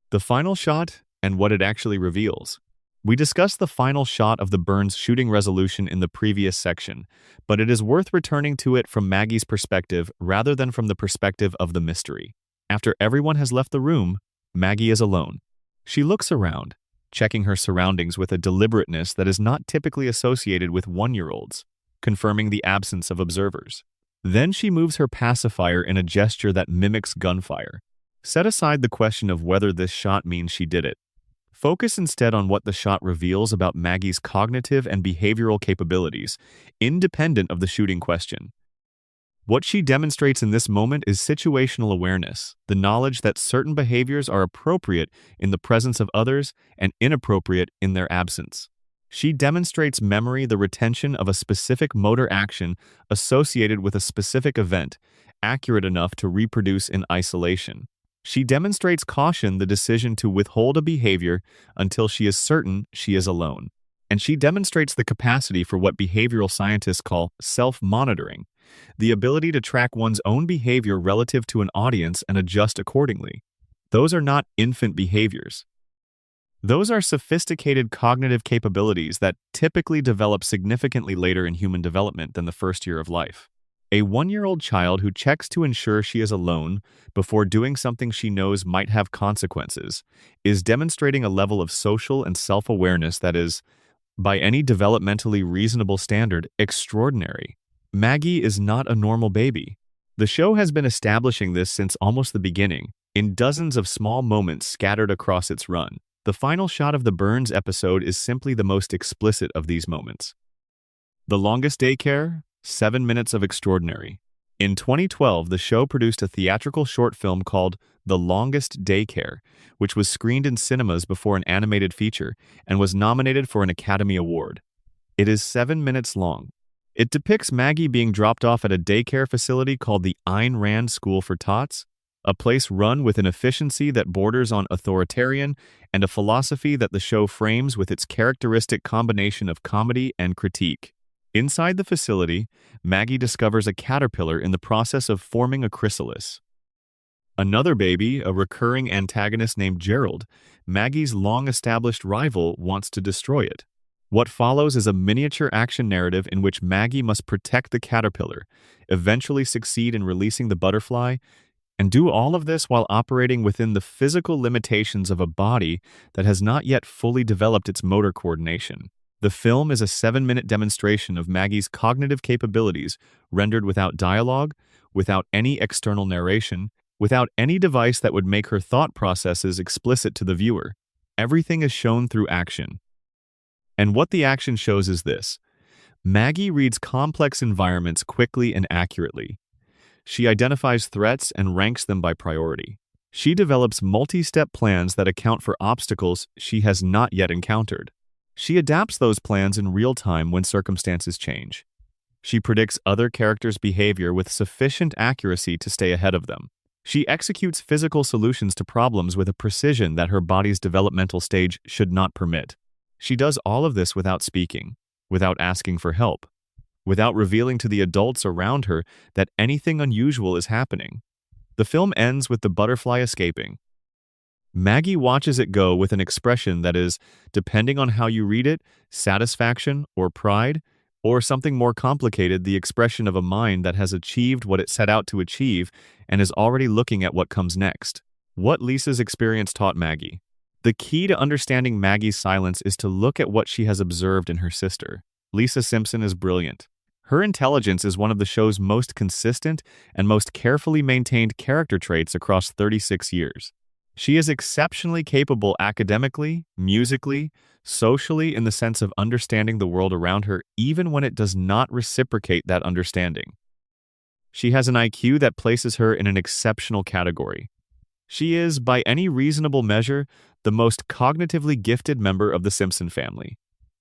The final shot and what it actually reveals. We discussed the final shot of the Burns shooting resolution in the previous section, but it is worth returning to it from Maggie's perspective rather than from the perspective of the mystery. After everyone has left the room, Maggie is alone. She looks around, checking her surroundings with a deliberateness that is not typically associated with 1-year-olds, confirming the absence of observers. Then she moves her pacifier in a gesture that mimics gunfire. Set aside the question of whether this shot means she did it. Focus instead on what the shot reveals about Maggie's cognitive and behavioral capabilities, independent of the shooting question. What she demonstrates in this moment is situational awareness, the knowledge that certain behaviors are appropriate in the presence of others and inappropriate in their absence. She demonstrates memory, the retention of a specific motor action associated with a specific event, accurate enough to reproduce in isolation. She demonstrates caution, the decision to withhold a behavior until she is certain she is alone. And she demonstrates the capacity for what behavioral scientists call self-monitoring, the ability to track one's own behavior relative to an audience and adjust accordingly. Those are not infant behaviors. Those are sophisticated cognitive capabilities that typically develop significantly later in human development than the first year of life. A 1-year-old child who checks to ensure she is alone before doing something she knows might have consequences is demonstrating a level of social and self-awareness that is, by any developmentally reasonable standard, extraordinary. Maggie is not a normal baby. The show has been establishing this since almost the beginning, in dozens of small moments scattered across its run. The final shot of the Burns episode is simply the most explicit of these moments. The longest daycare? 7 minutes of extraordinary. In 2012, the show produced a theatrical short film called The Longest Daycare, which was screened in cinemas before an animated feature and was nominated for an Academy Award. It is 7 minutes long. It depicts Maggie being dropped off at a daycare facility called the Ayn Rand School for Tots, a place run with an efficiency that borders on authoritarian and a philosophy that the show frames with its characteristic combination of comedy and critique. Inside the facility, Maggie discovers a caterpillar in the process of forming a chrysalis. Another baby, a recurring antagonist named Gerald, Maggie's long-established rival, wants to destroy it. What follows is a miniature action narrative in which Maggie must protect the caterpillar, eventually succeed in releasing the butterfly, and do all of this while operating within the physical limitations of a body that has not yet fully developed its motor coordination. The film is a 7-minute demonstration of Maggie's cognitive capabilities rendered without dialogue, without any external narration, without any device that would make her thought processes explicit to the viewer. Everything is shown through action. And what the action shows is this: Maggie reads complex environments quickly and accurately. She identifies threats and ranks them by priority. She develops multi-step plans that account for obstacles she has not yet encountered. She adapts those plans in real time when circumstances change. She predicts other characters' behavior with sufficient accuracy to stay ahead of them. She executes physical solutions to problems with a precision that her body's developmental stage should not permit. She does all of this without speaking, without asking for help, without revealing to the adults around her that anything unusual is happening. The film ends with the butterfly escaping. Maggie watches it go with an expression that is, depending on how you read it, satisfaction or pride, or something more complicated, the expression of a mind that has achieved what it set out to achieve and is already looking at what comes next. What Lisa's experience taught Maggie. The key to understanding Maggie's silence is to look at what she has observed in her sister. Lisa Simpson is brilliant. Her intelligence is one of the show's most consistent and most carefully maintained character traits across 36 years. She is exceptionally capable academically, musically, socially in the sense of understanding the world around her even when it does not reciprocate that understanding. She has an IQ that places her in an exceptional category. She is, by any reasonable measure, the most cognitively gifted member of the Simpson family.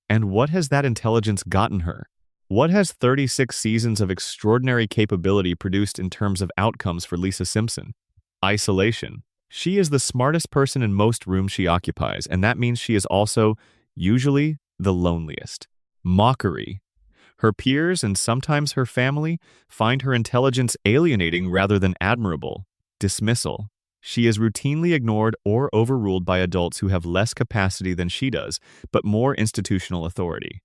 And what has that intelligence gotten her? What has 36 seasons of extraordinary capability produced in terms of outcomes for Lisa Simpson? Isolation. She is the smartest person in most rooms she occupies, and that means she is also, usually, the loneliest. Mockery. Her peers, and sometimes her family, find her intelligence alienating rather than admirable. Dismissal. She is routinely ignored or overruled by adults who have less capacity than she does, but more institutional authority.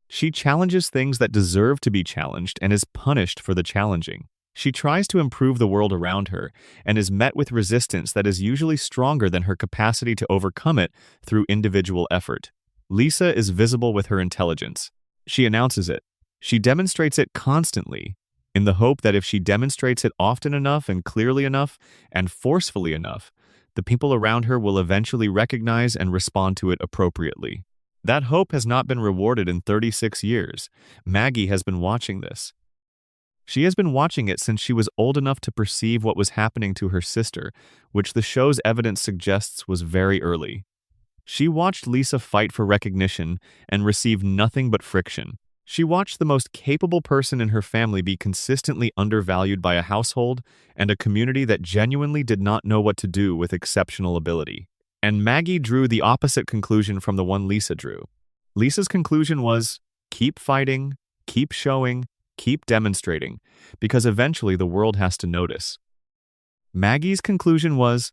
She challenges things that deserve to be challenged and is punished for the challenging. She tries to improve the world around her and is met with resistance that is usually stronger than her capacity to overcome it through individual effort. Lisa is visible with her intelligence. She announces it. She demonstrates it constantly, in the hope that if she demonstrates it often enough and clearly enough and forcefully enough, the people around her will eventually recognize and respond to it appropriately. That hope has not been rewarded in 36 years. Maggie has been watching this. She has been watching it since she was old enough to perceive what was happening to her sister, which the show's evidence suggests was very early. She watched Lisa fight for recognition and receive nothing but friction. She watched the most capable person in her family be consistently undervalued by a household and a community that genuinely did not know what to do with exceptional ability. And Maggie drew the opposite conclusion from the one Lisa drew. Lisa's conclusion was, keep fighting, keep showing, keep demonstrating, because eventually the world has to notice. Maggie's conclusion was,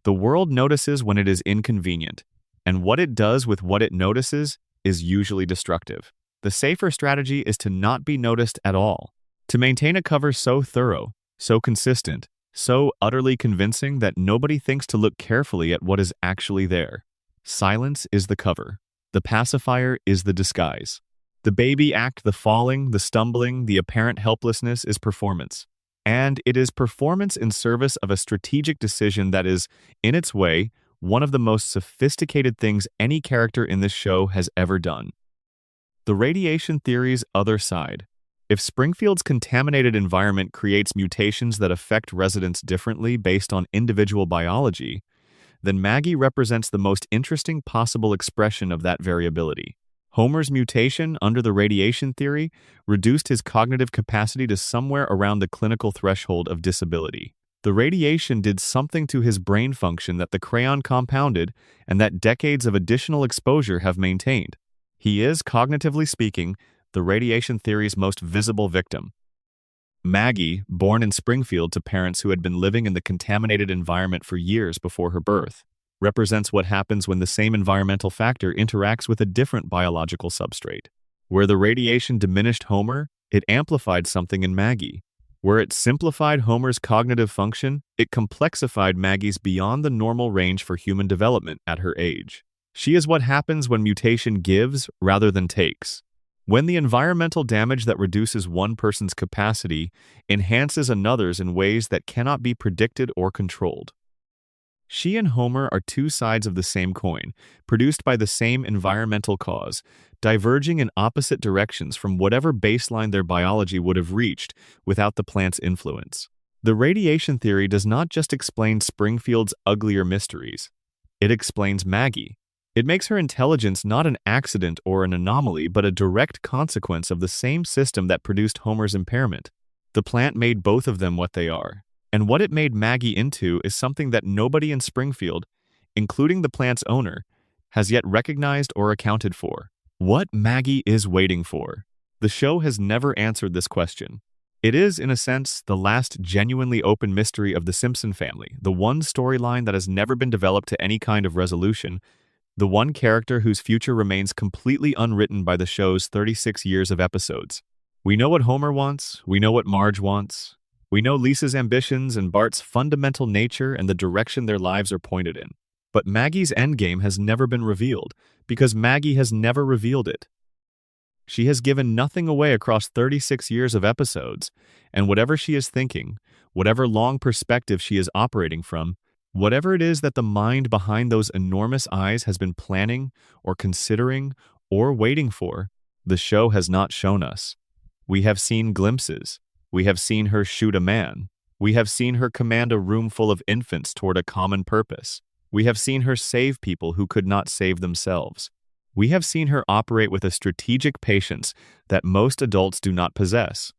the world notices when it is inconvenient, and what it does with what it notices is usually destructive. The safer strategy is to not be noticed at all, to maintain a cover so thorough, so consistent, so utterly convincing that nobody thinks to look carefully at what is actually there. Silence is the cover. The pacifier is the disguise. The baby act, the falling, the stumbling, the apparent helplessness is performance. And it is performance in service of a strategic decision that is, in its way, one of the most sophisticated things any character in this show has ever done. The radiation theory's other side. If Springfield's contaminated environment creates mutations that affect residents differently based on individual biology, then Maggie represents the most interesting possible expression of that variability. Homer's mutation under the radiation theory reduced his cognitive capacity to somewhere around the clinical threshold of disability. The radiation did something to his brain function that the crayon compounded and that decades of additional exposure have maintained. He is, cognitively speaking, the radiation theory's most visible victim. Maggie, born in Springfield to parents who had been living in the contaminated environment for years before her birth, represents what happens when the same environmental factor interacts with a different biological substrate. Where the radiation diminished Homer, it amplified something in Maggie. Where it simplified Homer's cognitive function, it complexified Maggie's beyond the normal range for human development at her age. She is what happens when mutation gives rather than takes. When the environmental damage that reduces one person's capacity enhances another's in ways that cannot be predicted or controlled. She and Homer are two sides of the same coin, produced by the same environmental cause, diverging in opposite directions from whatever baseline their biology would have reached without the plant's influence. The radiation theory does not just explain Springfield's uglier mysteries. It explains Maggie. It makes her intelligence not an accident or an anomaly, but a direct consequence of the same system that produced Homer's impairment. The plant made both of them what they are. And what it made Maggie into is something that nobody in Springfield, including the plant's owner, has yet recognized or accounted for. What Maggie is waiting for. The show has never answered this question. It is, in a sense, the last genuinely open mystery of the Simpson family, the one storyline that has never been developed to any kind of resolution, the one character whose future remains completely unwritten by the show's 36 years of episodes. We know what Homer wants, we know what Marge wants, we know Lisa's ambitions and Bart's fundamental nature and the direction their lives are pointed in. But Maggie's endgame has never been revealed, because Maggie has never revealed it. She has given nothing away across 36 years of episodes, and whatever she is thinking, whatever long perspective she is operating from, whatever it is that the mind behind those enormous eyes has been planning or considering or waiting for, the show has not shown us. We have seen glimpses. We have seen her shoot a man. We have seen her command a room full of infants toward a common purpose. We have seen her save people who could not save themselves. We have seen her operate with a strategic patience that most adults do not possess.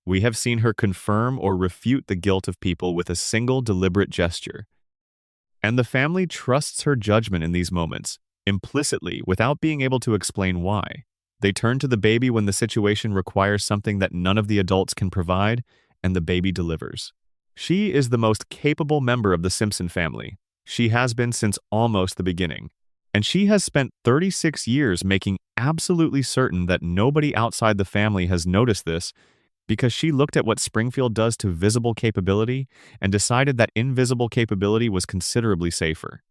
We have seen her confirm or refute the guilt of people with a single deliberate gesture. And the family trusts her judgment in these moments, implicitly, without being able to explain why. They turn to the baby when the situation requires something that none of the adults can provide, and the baby delivers. She is the most capable member of the Simpson family. She has been since almost the beginning. And she has spent 36 years making absolutely certain that nobody outside the family has noticed this, because she looked at what Springfield does to visible capability and decided that invisible capability was considerably safer.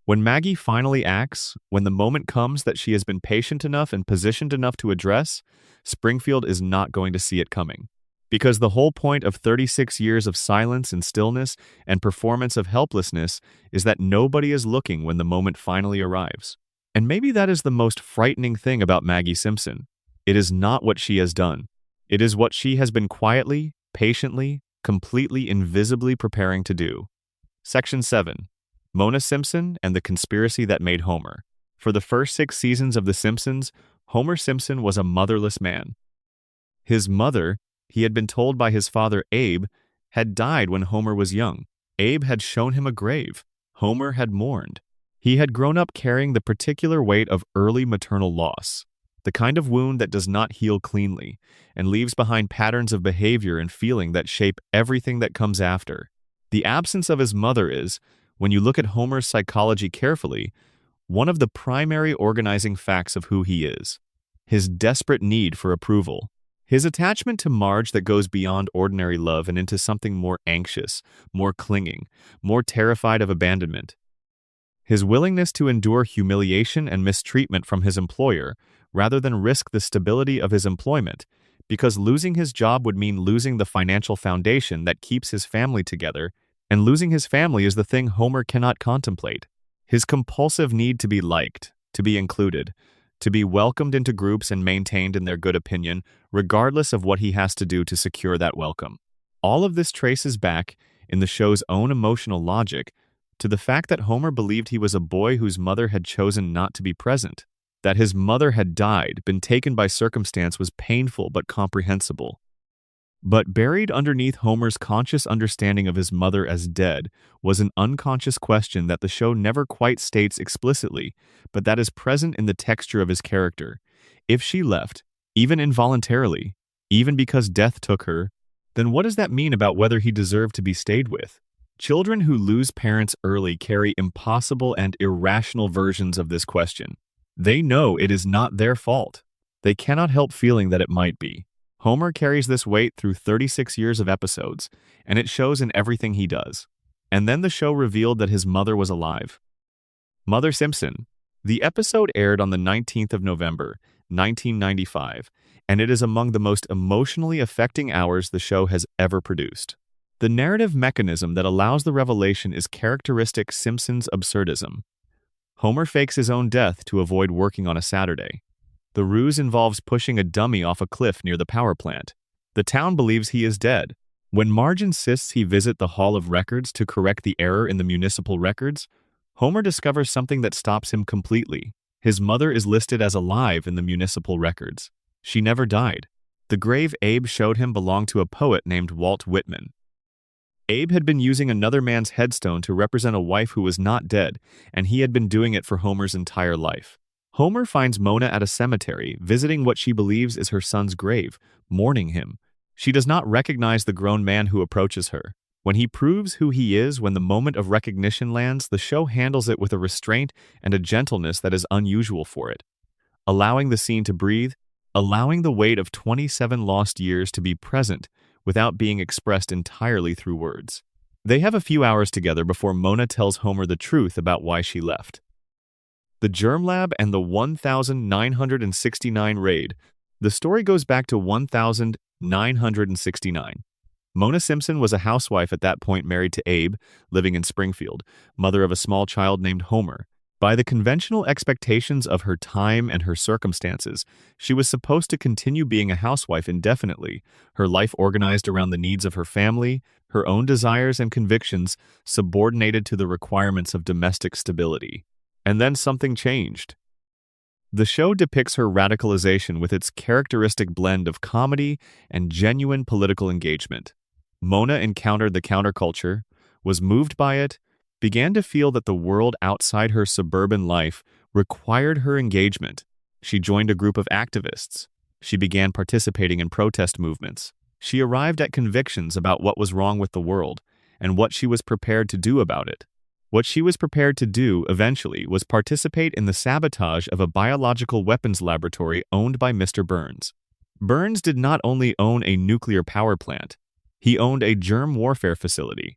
When Maggie finally acts, when the moment comes that she has been patient enough and positioned enough to address, Springfield is not going to see it coming. Because the whole point of 36 years of silence and stillness and performance of helplessness is that nobody is looking when the moment finally arrives. And maybe that is the most frightening thing about Maggie Simpson. It is not what she has done. It is what she has been quietly, patiently, completely invisibly preparing to do. Section 7. Mona Simpson and the Conspiracy That Made Homer. For the first 6 seasons of The Simpsons, Homer Simpson was a motherless man. His mother, he had been told by his father Abe, had died when Homer was young. Abe had shown him a grave. Homer had mourned. He had grown up carrying the particular weight of early maternal loss, the kind of wound that does not heal cleanly and leaves behind patterns of behavior and feeling that shape everything that comes after. The absence of his mother is, when you look at Homer's psychology carefully, one of the primary organizing facts of who he is. His desperate need for approval. His attachment to Marge that goes beyond ordinary love and into something more anxious, more clinging, more terrified of abandonment. His willingness to endure humiliation and mistreatment from his employer rather than risk the stability of his employment, because losing his job would mean losing the financial foundation that keeps his family together, and losing his family is the thing Homer cannot contemplate. His compulsive need to be liked, to be included, to be welcomed into groups and maintained in their good opinion, regardless of what he has to do to secure that welcome. All of this traces back, in the show's own emotional logic, to the fact that Homer believed he was a boy whose mother had chosen not to be present. That his mother had died, been taken by circumstance, was painful but comprehensible. But buried underneath Homer's conscious understanding of his mother as dead was an unconscious question that the show never quite states explicitly, but that is present in the texture of his character. If she left, even involuntarily, even because death took her, then what does that mean about whether he deserved to be stayed with? Children who lose parents early carry impossible and irrational versions of this question. They know it is not their fault. They cannot help feeling that it might be. Homer carries this weight through 36 years of episodes, and it shows in everything he does. And then the show revealed that his mother was alive. Mother Simpson. The episode aired on the 19th of November, 1995, and it is among the most emotionally affecting hours the show has ever produced. The narrative mechanism that allows the revelation is characteristic Simpsons absurdism. Homer fakes his own death to avoid working on a Saturday. The ruse involves pushing a dummy off a cliff near the power plant. The town believes he is dead. When Marge insists he visit the Hall of Records to correct the error in the municipal records, Homer discovers something that stops him completely. His mother is listed as alive in the municipal records. She never died. The grave Abe showed him belonged to a poet named Walt Whitman. Abe had been using another man's headstone to represent a wife who was not dead, and he had been doing it for Homer's entire life. Homer finds Mona at a cemetery, visiting what she believes is her son's grave, mourning him. She does not recognize the grown man who approaches her. When he proves who he is, when the moment of recognition lands, the show handles it with a restraint and a gentleness that is unusual for it. Allowing the scene to breathe, allowing the weight of 27 lost years to be present without being expressed entirely through words. They have a few hours together before Mona tells Homer the truth about why she left. The Germ Lab and the 1969 raid. The story goes back to 1969. Mona Simpson was a housewife at that point, married to Abe, living in Springfield, mother of a small child named Homer. By the conventional expectations of her time and her circumstances, she was supposed to continue being a housewife indefinitely, her life organized around the needs of her family, her own desires and convictions subordinated to the requirements of domestic stability. And then something changed. The show depicts her radicalization with its characteristic blend of comedy and genuine political engagement. Mona encountered the counterculture, was moved by it, began to feel that the world outside her suburban life required her engagement. She joined a group of activists. She began participating in protest movements. She arrived at convictions about what was wrong with the world and what she was prepared to do about it. What she was prepared to do, eventually, was participate in the sabotage of a biological weapons laboratory owned by Mr. Burns. Burns did not only own a nuclear power plant, he owned a germ warfare facility,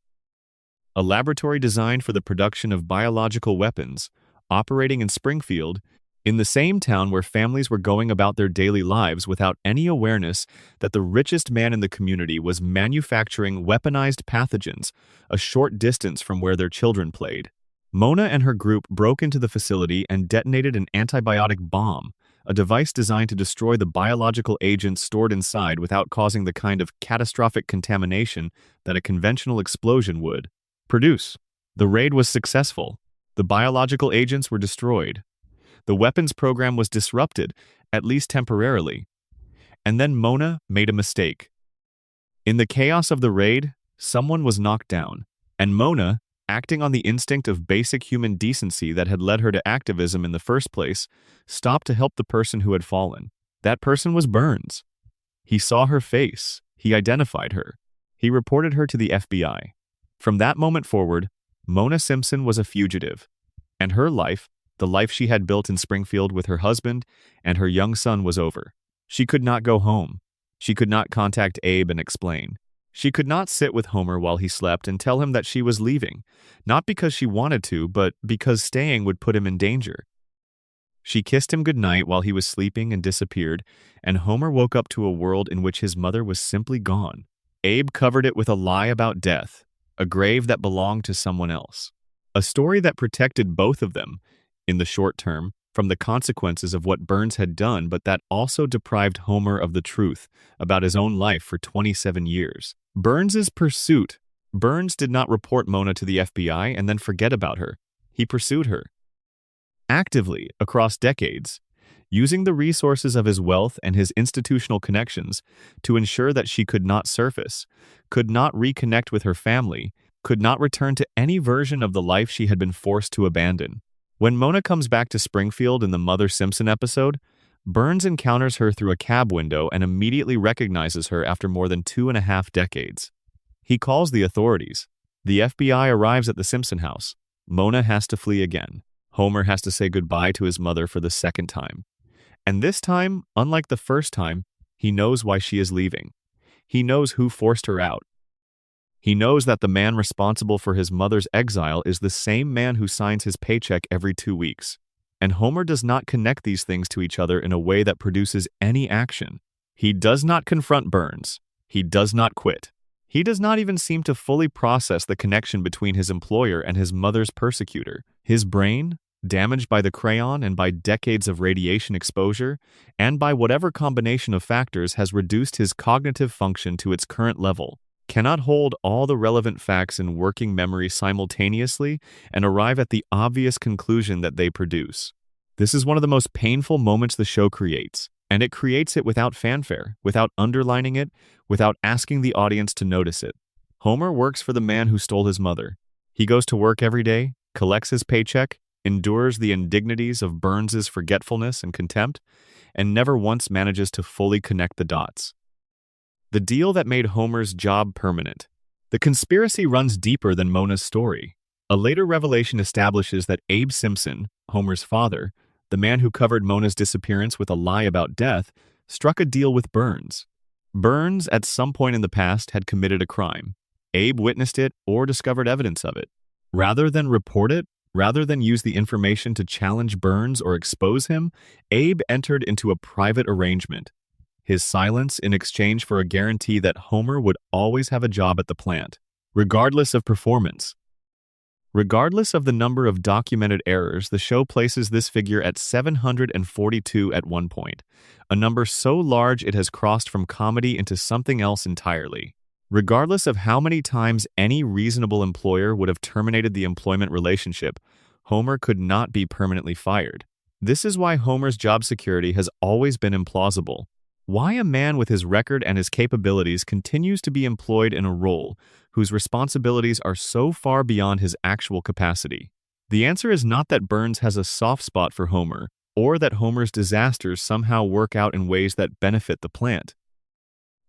a laboratory designed for the production of biological weapons, operating in Springfield, in the same town where families were going about their daily lives without any awareness that the richest man in the community was manufacturing weaponized pathogens a short distance from where their children played. Mona and her group broke into the facility and detonated an antibiotic bomb, a device designed to destroy the biological agents stored inside without causing the kind of catastrophic contamination that a conventional explosion would produce. The raid was successful. The biological agents were destroyed. The weapons program was disrupted, at least temporarily. And then Mona made a mistake. In the chaos of the raid, someone was knocked down, and Mona, acting on the instinct of basic human decency that had led her to activism in the first place, stopped to help the person who had fallen. That person was Burns. He saw her face. He identified her. He reported her to the FBI. From that moment forward, Mona Simpson was a fugitive, and her life, the life she had built in Springfield with her husband and her young son, was over. She could not go home. She could not contact Abe and explain. She could not sit with Homer while he slept and tell him that she was leaving, not because she wanted to, but because staying would put him in danger. She kissed him goodnight while he was sleeping and disappeared, and Homer woke up to a world in which his mother was simply gone. Abe covered it with a lie about death, a grave that belonged to someone else. A story that protected both of them, in the short term, from the consequences of what Burns had done, but that also deprived Homer of the truth about his own life for 27 years. Burns's pursuit. Burns did not report Mona to the FBI and then forget about her. He pursued her actively across decades, using the resources of his wealth and his institutional connections to ensure that she could not surface, could not reconnect with her family, could not return to any version of the life she had been forced to abandon. When Mona comes back to Springfield in the Mother Simpson episode, Burns encounters her through a cab window and immediately recognizes her after more than 2.5 decades. He calls the authorities. The FBI arrives at the Simpson house. Mona has to flee again. Homer has to say goodbye to his mother for the second time. And this time, unlike the first time, he knows why she is leaving. He knows who forced her out. He knows that the man responsible for his mother's exile is the same man who signs his paycheck every 2 weeks. And Homer does not connect these things to each other in a way that produces any action. He does not confront Burns. He does not quit. He does not even seem to fully process the connection between his employer and his mother's persecutor. His brain, damaged by the crayon and by decades of radiation exposure, and by whatever combination of factors has reduced his cognitive function to its current level, cannot hold all the relevant facts in working memory simultaneously and arrive at the obvious conclusion that they produce. This is one of the most painful moments the show creates, and it creates it without fanfare, without underlining it, without asking the audience to notice it. Homer works for the man who stole his mother. He goes to work every day, collects his paycheck, endures the indignities of Burns's forgetfulness and contempt, and never once manages to fully connect the dots. The deal that made Homer's job permanent. The conspiracy runs deeper than Mona's story. A later revelation establishes that Abe Simpson, Homer's father, the man who covered Mona's disappearance with a lie about death, struck a deal with Burns. Burns, at some point in the past, had committed a crime. Abe witnessed it or discovered evidence of it. Rather than report it, rather than use the information to challenge Burns or expose him, Abe entered into a private arrangement. His silence in exchange for a guarantee that Homer would always have a job at the plant, regardless of performance. Regardless of the number of documented errors, the show places this figure at 742 at one point, a number so large it has crossed from comedy into something else entirely. Regardless of how many times any reasonable employer would have terminated the employment relationship, Homer could not be permanently fired. This is why Homer's job security has always been implausible. Why a man with his record and his capabilities continues to be employed in a role whose responsibilities are so far beyond his actual capacity. The answer is not that Burns has a soft spot for Homer, or that Homer's disasters somehow work out in ways that benefit the plant.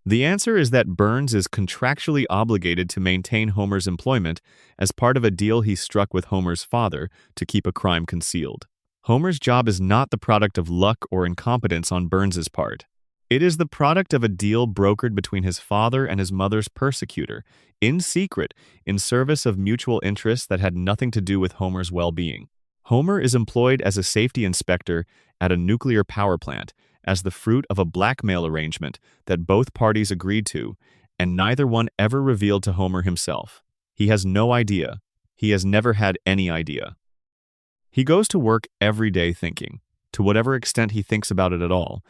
The answer is that Burns is contractually obligated to maintain Homer's employment as part of a deal he struck with Homer's father to keep a crime concealed. Homer's job is not the product of luck or incompetence on Burns's part. It is the product of a deal brokered between his father and his mother's persecutor, in secret, in service of mutual interests that had nothing to do with Homer's well-being. Homer is employed as a safety inspector at a nuclear power plant, as the fruit of a blackmail arrangement that both parties agreed to, and neither one ever revealed to Homer himself. He has no idea. He has never had any idea. He goes to work every day thinking, to whatever extent he thinks about it at all,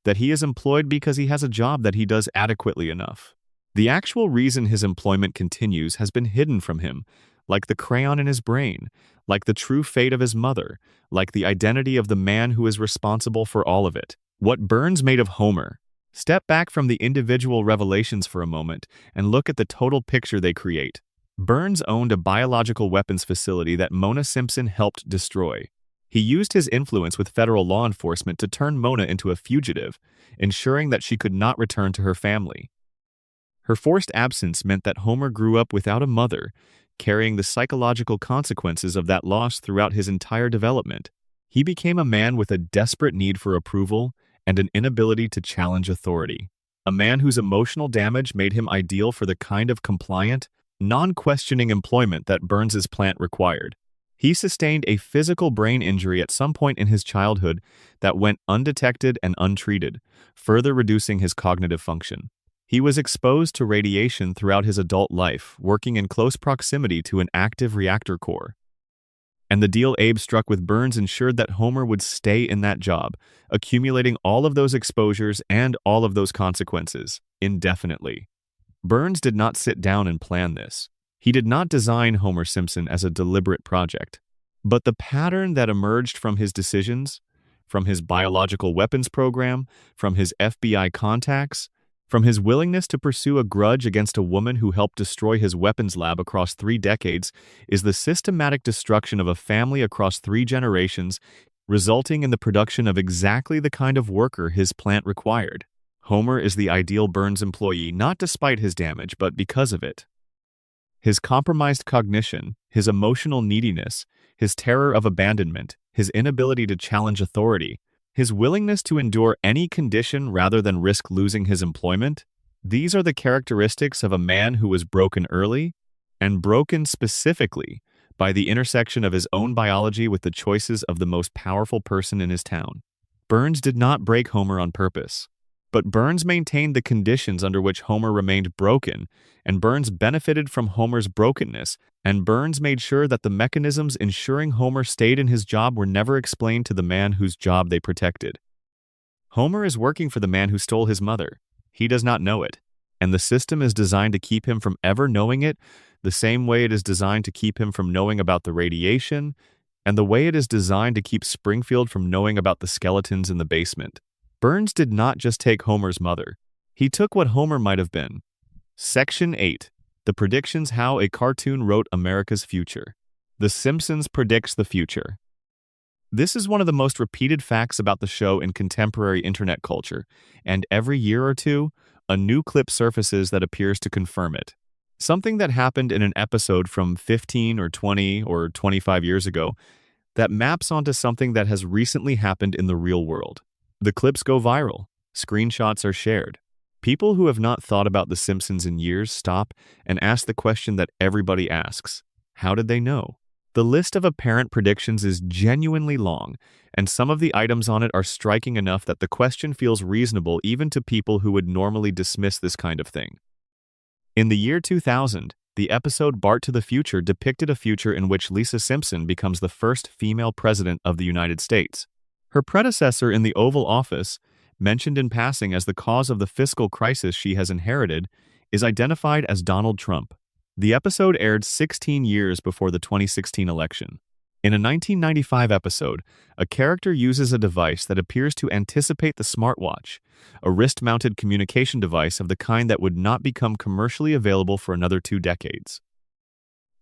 that he is employed because he has a job that he does adequately enough. The actual reason his employment continues has been hidden from him, like the crayon in his brain, like the true fate of his mother, like the identity of the man who is responsible for all of it. What Burns made of Homer. Step back from the individual revelations for a moment and look at the total picture they create. Burns owned a biological weapons facility that Mona Simpson helped destroy. He used his influence with federal law enforcement to turn Mona into a fugitive, ensuring that she could not return to her family. Her forced absence meant that Homer grew up without a mother, carrying the psychological consequences of that loss throughout his entire development. He became a man with a desperate need for approval and an inability to challenge authority. A man whose emotional damage made him ideal for the kind of compliant, non-questioning employment that Burns's plant required. He sustained a physical brain injury at some point in his childhood that went undetected and untreated, further reducing his cognitive function. He was exposed to radiation throughout his adult life, working in close proximity to an active reactor core. And the deal Abe struck with Burns ensured that Homer would stay in that job, accumulating all of those exposures and all of those consequences, indefinitely. Burns did not sit down and plan this. He did not design Homer Simpson as a deliberate project. But the pattern that emerged from his decisions, from his biological weapons program, from his FBI contacts, from his willingness to pursue a grudge against a woman who helped destroy his weapons lab across 3 decades, is the systematic destruction of a family across 3 generations, resulting in the production of exactly the kind of worker his plant required. Homer is the ideal Burns employee not despite his damage, but because of it. His compromised cognition, his emotional neediness, his terror of abandonment, his inability to challenge authority, his willingness to endure any condition rather than risk losing his employment, these are the characteristics of a man who was broken early, and broken specifically by the intersection of his own biology with the choices of the most powerful person in his town. Burns did not break Homer on purpose, but Burns maintained the conditions under which Homer remained broken, and Burns benefited from Homer's brokenness, and Burns made sure that the mechanisms ensuring Homer stayed in his job were never explained to the man whose job they protected. Homer is working for the man who stole his mother. He does not know it, and the system is designed to keep him from ever knowing it, the same way it is designed to keep him from knowing about the radiation, and the way it is designed to keep Springfield from knowing about the skeletons in the basement. Burns did not just take Homer's mother. He took what Homer might have been. Section 8. The predictions how a cartoon wrote America's future. The Simpsons predicts the future. This is one of the most repeated facts about the show in contemporary internet culture, and every year or two, a new clip surfaces that appears to confirm it. Something that happened in an episode from 15 or 20 or 25 years ago that maps onto something that has recently happened in the real world. The clips go viral. Screenshots are shared. People who have not thought about The Simpsons in years stop and ask the question that everybody asks. How did they know? The list of apparent predictions is genuinely long, and some of the items on it are striking enough that the question feels reasonable even to people who would normally dismiss this kind of thing. In the year 2000, the episode Bart to the Future depicted a future in which Lisa Simpson becomes the first female president of the United States. Her predecessor in the Oval Office, mentioned in passing as the cause of the fiscal crisis she has inherited, is identified as Donald Trump. The episode aired 16 years before the 2016 election. In a 1995 episode, a character uses a device that appears to anticipate the smartwatch, a wrist-mounted communication device of the kind that would not become commercially available for another 2 decades.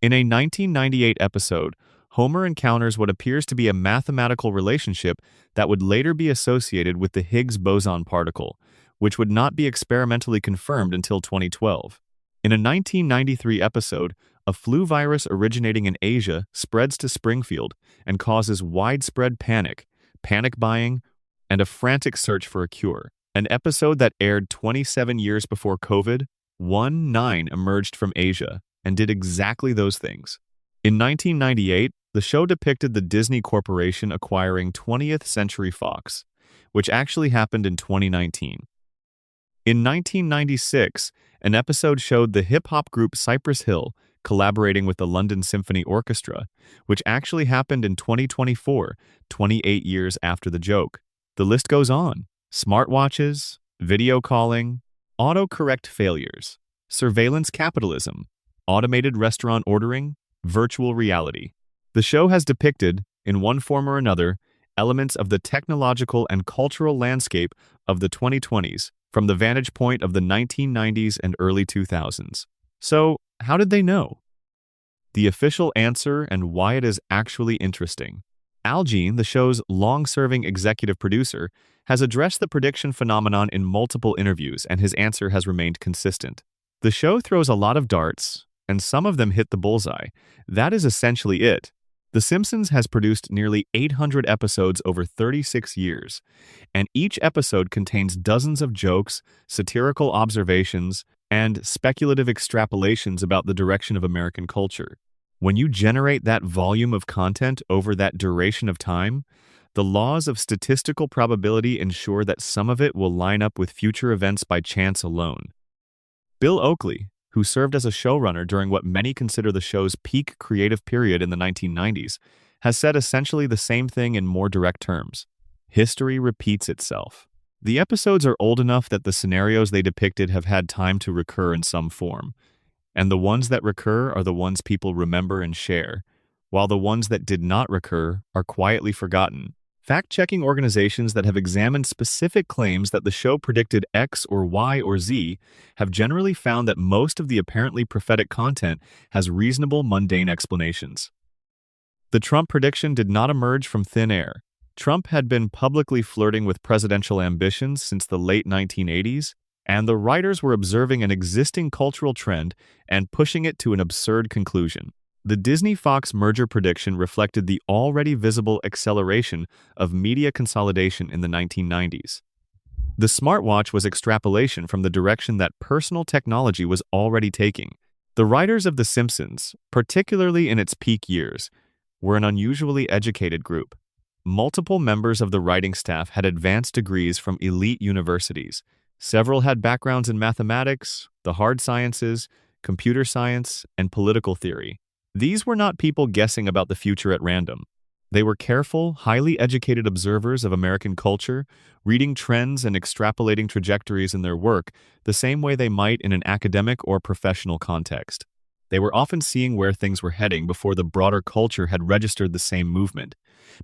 In a 1998 episode, Homer encounters what appears to be a mathematical relationship that would later be associated with the Higgs boson particle, which would not be experimentally confirmed until 2012. In a 1993 episode, a flu virus originating in Asia spreads to Springfield and causes widespread panic buying, and a frantic search for a cure. An episode that aired 27 years before COVID-19 emerged from Asia and did exactly those things. In 1998, the show depicted the Disney Corporation acquiring 20th Century Fox, which actually happened in 2019. In 1996, an episode showed the hip-hop group Cypress Hill collaborating with the London Symphony Orchestra, which actually happened in 2024, 28 years after the joke. The list goes on. Smartwatches, video calling, autocorrect failures, surveillance capitalism, automated restaurant ordering, virtual reality. The show has depicted, in one form or another, elements of the technological and cultural landscape of the 2020s from the vantage point of the 1990s and early 2000s. So, how did they know? The official answer and why it is actually interesting. Al Jean, the show's long-serving executive producer, has addressed the prediction phenomenon in multiple interviews, and his answer has remained consistent. The show throws a lot of darts, and some of them hit the bullseye. That is essentially it. The Simpsons has produced nearly 800 episodes over 36 years, and each episode contains dozens of jokes, satirical observations, and speculative extrapolations about the direction of American culture. When you generate that volume of content over that duration of time, the laws of statistical probability ensure that some of it will line up with future events by chance alone. Bill Oakley, who served as a showrunner during what many consider the show's peak creative period in the 1990s, has said essentially the same thing in more direct terms. History repeats itself. The episodes are old enough that the scenarios they depicted have had time to recur in some form, and the ones that recur are the ones people remember and share, while the ones that did not recur are quietly forgotten. Fact-checking organizations that have examined specific claims that the show predicted X or Y or Z have generally found that most of the apparently prophetic content has reasonable, mundane explanations. The Trump prediction did not emerge from thin air. Trump had been publicly flirting with presidential ambitions since the late 1980s, and the writers were observing an existing cultural trend and pushing it to an absurd conclusion. The Disney-Fox merger prediction reflected the already visible acceleration of media consolidation in the 1990s. The smartwatch was extrapolation from the direction that personal technology was already taking. The writers of The Simpsons, particularly in its peak years, were an unusually educated group. Multiple members of the writing staff had advanced degrees from elite universities. Several had backgrounds in mathematics, the hard sciences, computer science, and political theory. These were not people guessing about the future at random. They were careful, highly educated observers of American culture, reading trends and extrapolating trajectories in their work the same way they might in an academic or professional context. They were often seeing where things were heading before the broader culture had registered the same movement,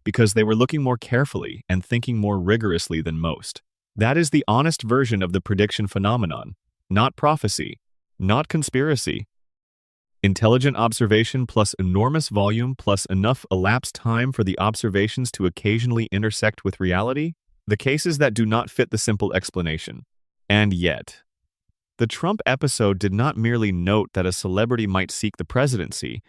because they were looking more carefully and thinking more rigorously than most. That is the honest version of the prediction phenomenon, not prophecy, not conspiracy. Intelligent observation plus enormous volume plus enough elapsed time for the observations to occasionally intersect with reality? The cases that do not fit the simple explanation. And yet, the Trump episode did not merely note that a celebrity might seek the presidency,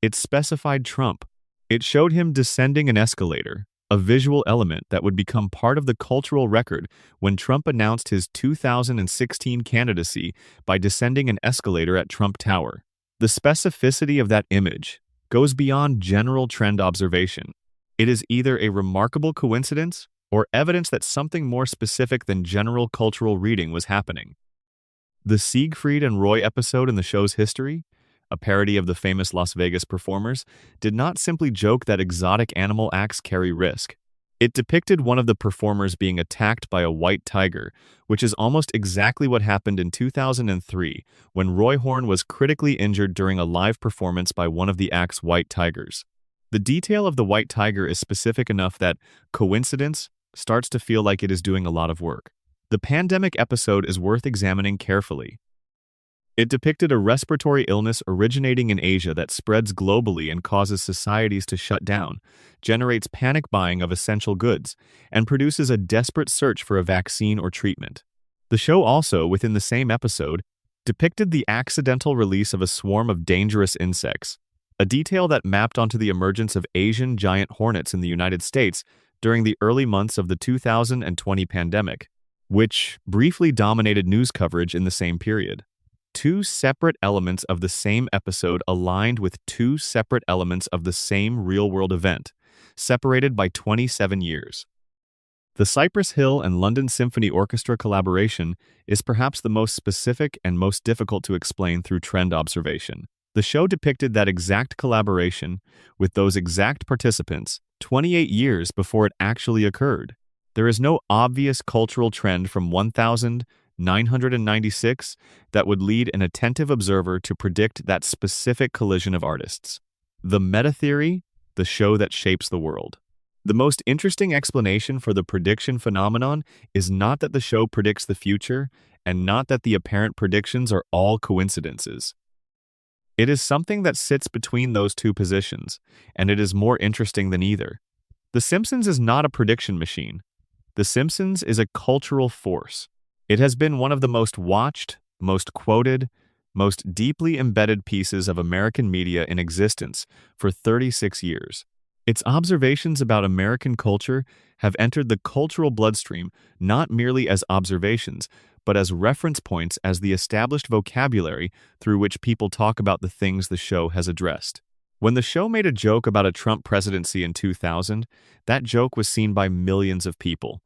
it specified Trump. It showed him descending an escalator, a visual element that would become part of the cultural record when Trump announced his 2016 candidacy by descending an escalator at Trump Tower. The specificity of that image goes beyond general trend observation. It is either a remarkable coincidence or evidence that something more specific than general cultural reading was happening. The Siegfried and Roy episode in the show's history, a parody of the famous Las Vegas performers, did not simply joke that exotic animal acts carry risk. It depicted one of the performers being attacked by a white tiger, which is almost exactly what happened in 2003 when Roy Horn was critically injured during a live performance by one of the act's white tigers. The detail of the white tiger is specific enough that coincidence starts to feel like it is doing a lot of work. The pandemic episode is worth examining carefully. It depicted a respiratory illness originating in Asia that spreads globally and causes societies to shut down, generates panic buying of essential goods, and produces a desperate search for a vaccine or treatment. The show also, within the same episode, depicted the accidental release of a swarm of dangerous insects, a detail that mapped onto the emergence of Asian giant hornets in the United States during the early months of the 2020 pandemic, which briefly dominated news coverage in the same period. Two separate elements of the same episode aligned with two separate elements of the same real-world event, separated by 27 years. The Cypress Hill and London Symphony Orchestra collaboration is perhaps the most specific and most difficult to explain through trend observation. The show depicted that exact collaboration with those exact participants 28 years before it actually occurred. There is no obvious cultural trend from 1996 that would lead an attentive observer to predict that specific collision of artists. The meta-theory, the show that shapes the world. The most interesting explanation for the prediction phenomenon is not that the show predicts the future, and not that the apparent predictions are all coincidences. It is something that sits between those two positions, and it is more interesting than either. The Simpsons is not a prediction machine. The Simpsons is a cultural force. It has been one of the most watched, most quoted, most deeply embedded pieces of American media in existence for 36 years. Its observations about American culture have entered the cultural bloodstream not merely as observations, but as reference points as the established vocabulary through which people talk about the things the show has addressed. When the show made a joke about a Trump presidency in 2000, that joke was seen by millions of people.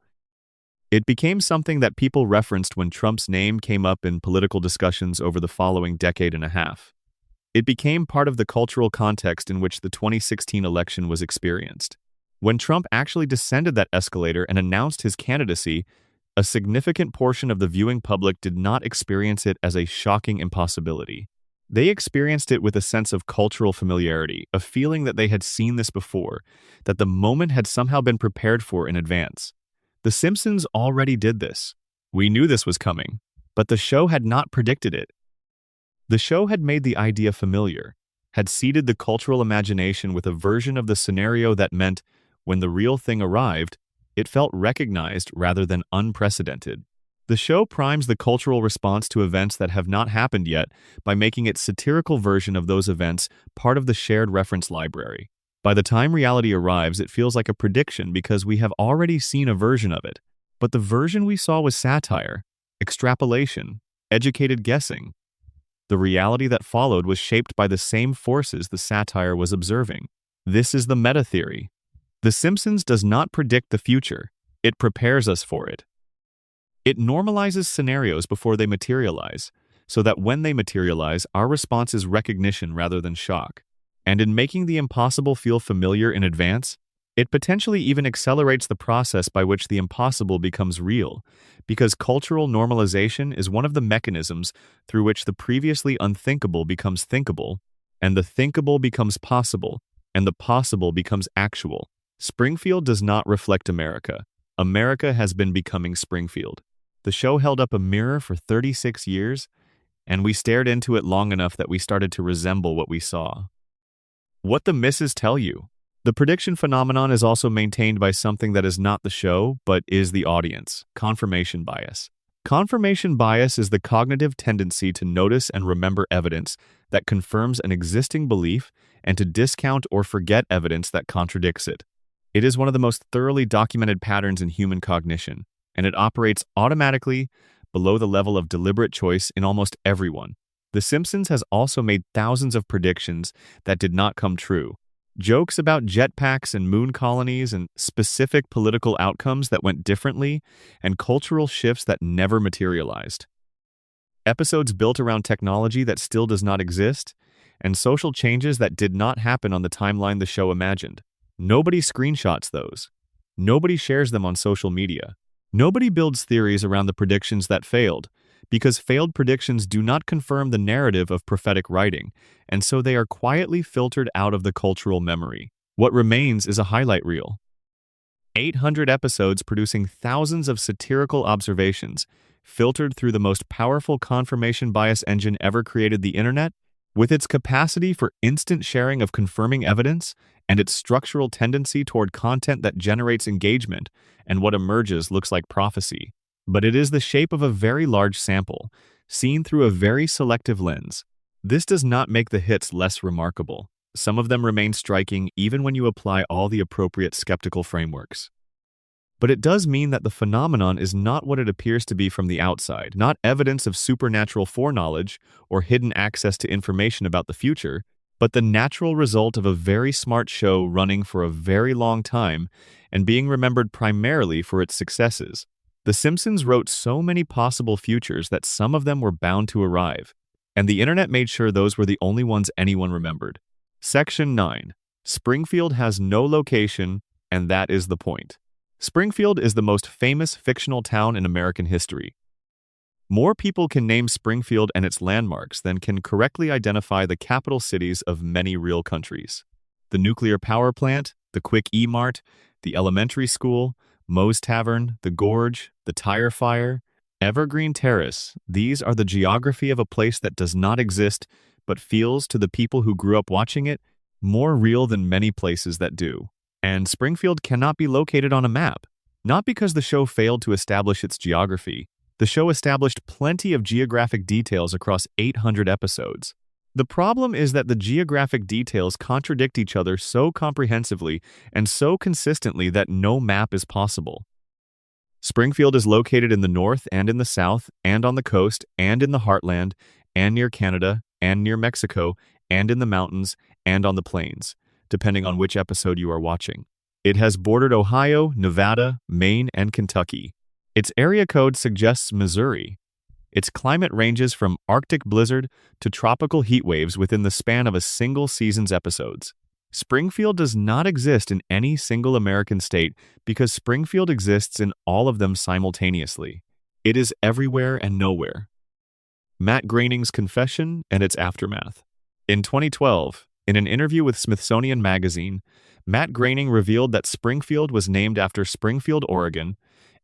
It became something that people referenced when Trump's name came up in political discussions over the following decade and a half. It became part of the cultural context in which the 2016 election was experienced. When Trump actually descended that escalator and announced his candidacy, a significant portion of the viewing public did not experience it as a shocking impossibility. They experienced it with a sense of cultural familiarity, a feeling that they had seen this before, that the moment had somehow been prepared for in advance. The Simpsons already did this. We knew this was coming, but the show had not predicted it. The show had made the idea familiar, had seeded the cultural imagination with a version of the scenario that meant, when the real thing arrived, it felt recognized rather than unprecedented. The show primes the cultural response to events that have not happened yet by making its satirical version of those events part of the shared reference library. By the time reality arrives, it feels like a prediction because we have already seen a version of it. But the version we saw was satire, extrapolation, educated guessing. The reality that followed was shaped by the same forces the satire was observing. This is the meta-theory. The Simpsons does not predict the future. It prepares us for it. It normalizes scenarios before they materialize, so that when they materialize, our response is recognition rather than shock. And in making the impossible feel familiar in advance, it potentially even accelerates the process by which the impossible becomes real, because cultural normalization is one of the mechanisms through which the previously unthinkable becomes thinkable, and the thinkable becomes possible, and the possible becomes actual. Springfield does not reflect America. America has been becoming Springfield. The show held up a mirror for 36 years, and we stared into it long enough that we started to resemble what we saw. What the misses tell you. The prediction phenomenon is also maintained by something that is not the show, but is the audience: confirmation bias. Confirmation bias is the cognitive tendency to notice and remember evidence that confirms an existing belief and to discount or forget evidence that contradicts it. It is one of the most thoroughly documented patterns in human cognition, and it operates automatically below the level of deliberate choice in almost everyone. The Simpsons has also made thousands of predictions that did not come true. Jokes about jetpacks and moon colonies and specific political outcomes that went differently and cultural shifts that never materialized. Episodes built around technology that still does not exist and social changes that did not happen on the timeline the show imagined. Nobody screenshots those. Nobody shares them on social media. Nobody builds theories around the predictions that failed, because failed predictions do not confirm the narrative of prophetic writing, and so they are quietly filtered out of the cultural memory. What remains is a highlight reel. 800 episodes producing thousands of satirical observations, filtered through the most powerful confirmation bias engine ever created, the internet, with its capacity for instant sharing of confirming evidence and its structural tendency toward content that generates engagement, and what emerges looks like prophecy. But it is the shape of a very large sample, seen through a very selective lens. This does not make the hits less remarkable. Some of them remain striking even when you apply all the appropriate skeptical frameworks. But it does mean that the phenomenon is not what it appears to be from the outside, not evidence of supernatural foreknowledge or hidden access to information about the future, but the natural result of a very smart show running for a very long time and being remembered primarily for its successes. The Simpsons wrote so many possible futures that some of them were bound to arrive, and the internet made sure those were the only ones anyone remembered. Section 9. Springfield has no location, and that is the point. Springfield is the most famous fictional town in American history. More people can name Springfield and its landmarks than can correctly identify the capital cities of many real countries. The nuclear power plant, the Quick E-Mart, the elementary school, Moe's Tavern, the Gorge, the Tire Fire, Evergreen Terrace. These are the geography of a place that does not exist, but feels to the people who grew up watching it more real than many places that do. And Springfield cannot be located on a map. Not because the show failed to establish its geography. The show established plenty of geographic details across 800 episodes. The problem is that the geographic details contradict each other so comprehensively and so consistently that no map is possible. Springfield is located in the north and in the south, and on the coast, and in the heartland, and near Canada, and near Mexico, and in the mountains, and on the plains, depending on which episode you are watching. It has bordered Ohio, Nevada, Maine, and Kentucky. Its area code suggests Missouri. Its climate ranges from Arctic blizzard to tropical heat waves within the span of a single season's episodes. Springfield does not exist in any single American state because Springfield exists in all of them simultaneously. It is everywhere and nowhere. Matt Groening's confession and its aftermath. In 2012, in an interview with Smithsonian Magazine, Matt Groening revealed that Springfield was named after Springfield, Oregon,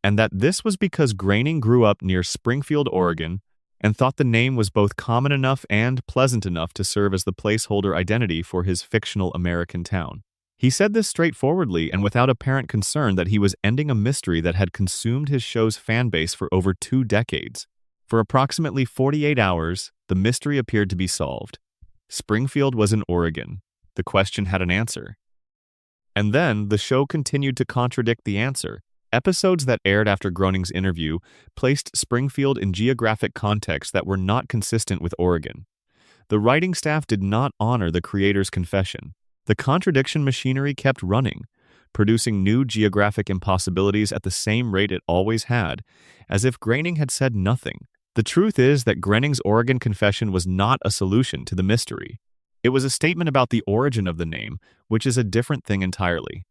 and that this was because Groening grew up near Springfield, Oregon, and thought the name was both common enough and pleasant enough to serve as the placeholder identity for his fictional American town. He said this straightforwardly and without apparent concern that he was ending a mystery that had consumed his show's fanbase for over 2 decades. For approximately 48 hours, the mystery appeared to be solved. Springfield was in Oregon. The question had an answer. And then, the show continued to contradict the answer. Episodes that aired after Groening's interview placed Springfield in geographic contexts that were not consistent with Oregon. The writing staff did not honor the creator's confession. The contradiction machinery kept running, producing new geographic impossibilities at the same rate it always had, as if Groening had said nothing. The truth is that Groening's Oregon confession was not a solution to the mystery. It was a statement about the origin of the name, which is a different thing entirely.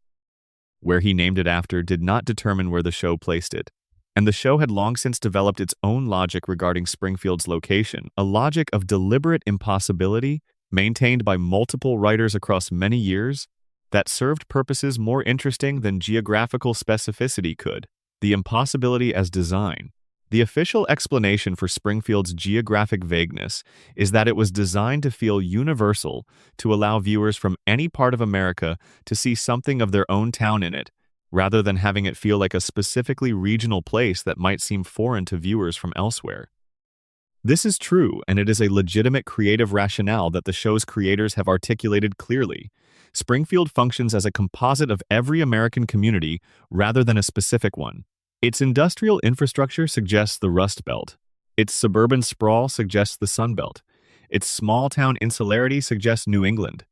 Where he named it after did not determine where the show placed it, and the show had long since developed its own logic regarding Springfield's location, a logic of deliberate impossibility maintained by multiple writers across many years that served purposes more interesting than geographical specificity could, the impossibility as design. The official explanation for Springfield's geographic vagueness is that it was designed to feel universal, to allow viewers from any part of America to see something of their own town in it, rather than having it feel like a specifically regional place that might seem foreign to viewers from elsewhere. This is true, and it is a legitimate creative rationale that the show's creators have articulated clearly. Springfield functions as a composite of every American community rather than a specific one. Its industrial infrastructure suggests the Rust Belt. Its suburban sprawl suggests the Sun Belt. Its small-town insularity suggests New England.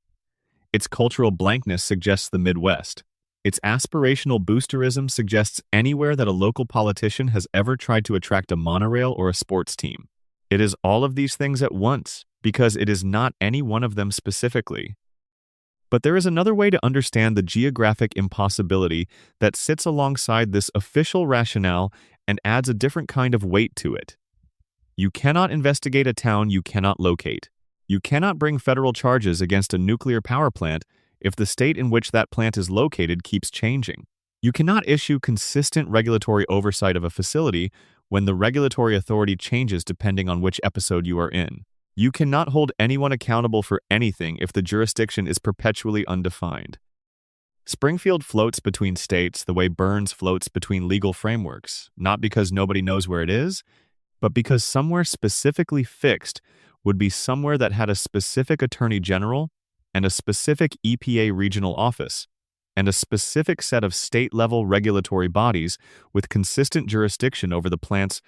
Its cultural blankness suggests the Midwest. Its aspirational boosterism suggests anywhere that a local politician has ever tried to attract a monorail or a sports team. It is all of these things at once, because it is not any one of them specifically. But there is another way to understand the geographic impossibility that sits alongside this official rationale and adds a different kind of weight to it. You cannot investigate a town you cannot locate. You cannot bring federal charges against a nuclear power plant if the state in which that plant is located keeps changing. You cannot issue consistent regulatory oversight of a facility when the regulatory authority changes depending on which episode you are in. You cannot hold anyone accountable for anything if the jurisdiction is perpetually undefined. Springfield floats between states the way Burns floats between legal frameworks, not because nobody knows where it is, but because somewhere specifically fixed would be somewhere that had a specific attorney general and a specific EPA regional office, and a specific set of state-level regulatory bodies with consistent jurisdiction over the plant's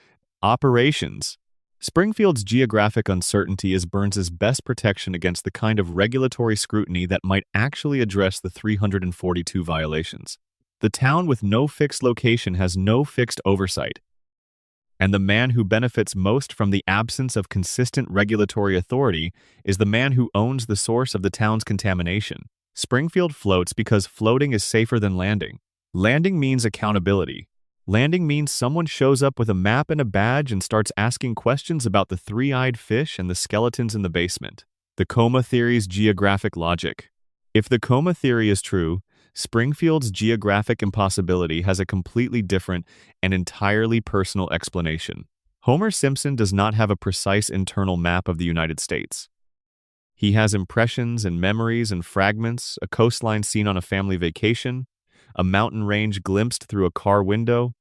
operations. Springfield's geographic uncertainty is Burns's best protection against the kind of regulatory scrutiny that might actually address the 342 violations. The town with no fixed location has no fixed oversight, and the man who benefits most from the absence of consistent regulatory authority is the man who owns the source of the town's contamination. Springfield floats because floating is safer than landing. Landing means accountability. Landing means someone shows up with a map and a badge and starts asking questions about the three-eyed fish and the skeletons in the basement. The coma theory's geographic logic. If the coma theory is true, Springfield's geographic impossibility has a completely different and entirely personal explanation. Homer Simpson does not have a precise internal map of the United States. He has impressions and memories and fragments, a coastline seen on a family vacation, a mountain range glimpsed through a car window,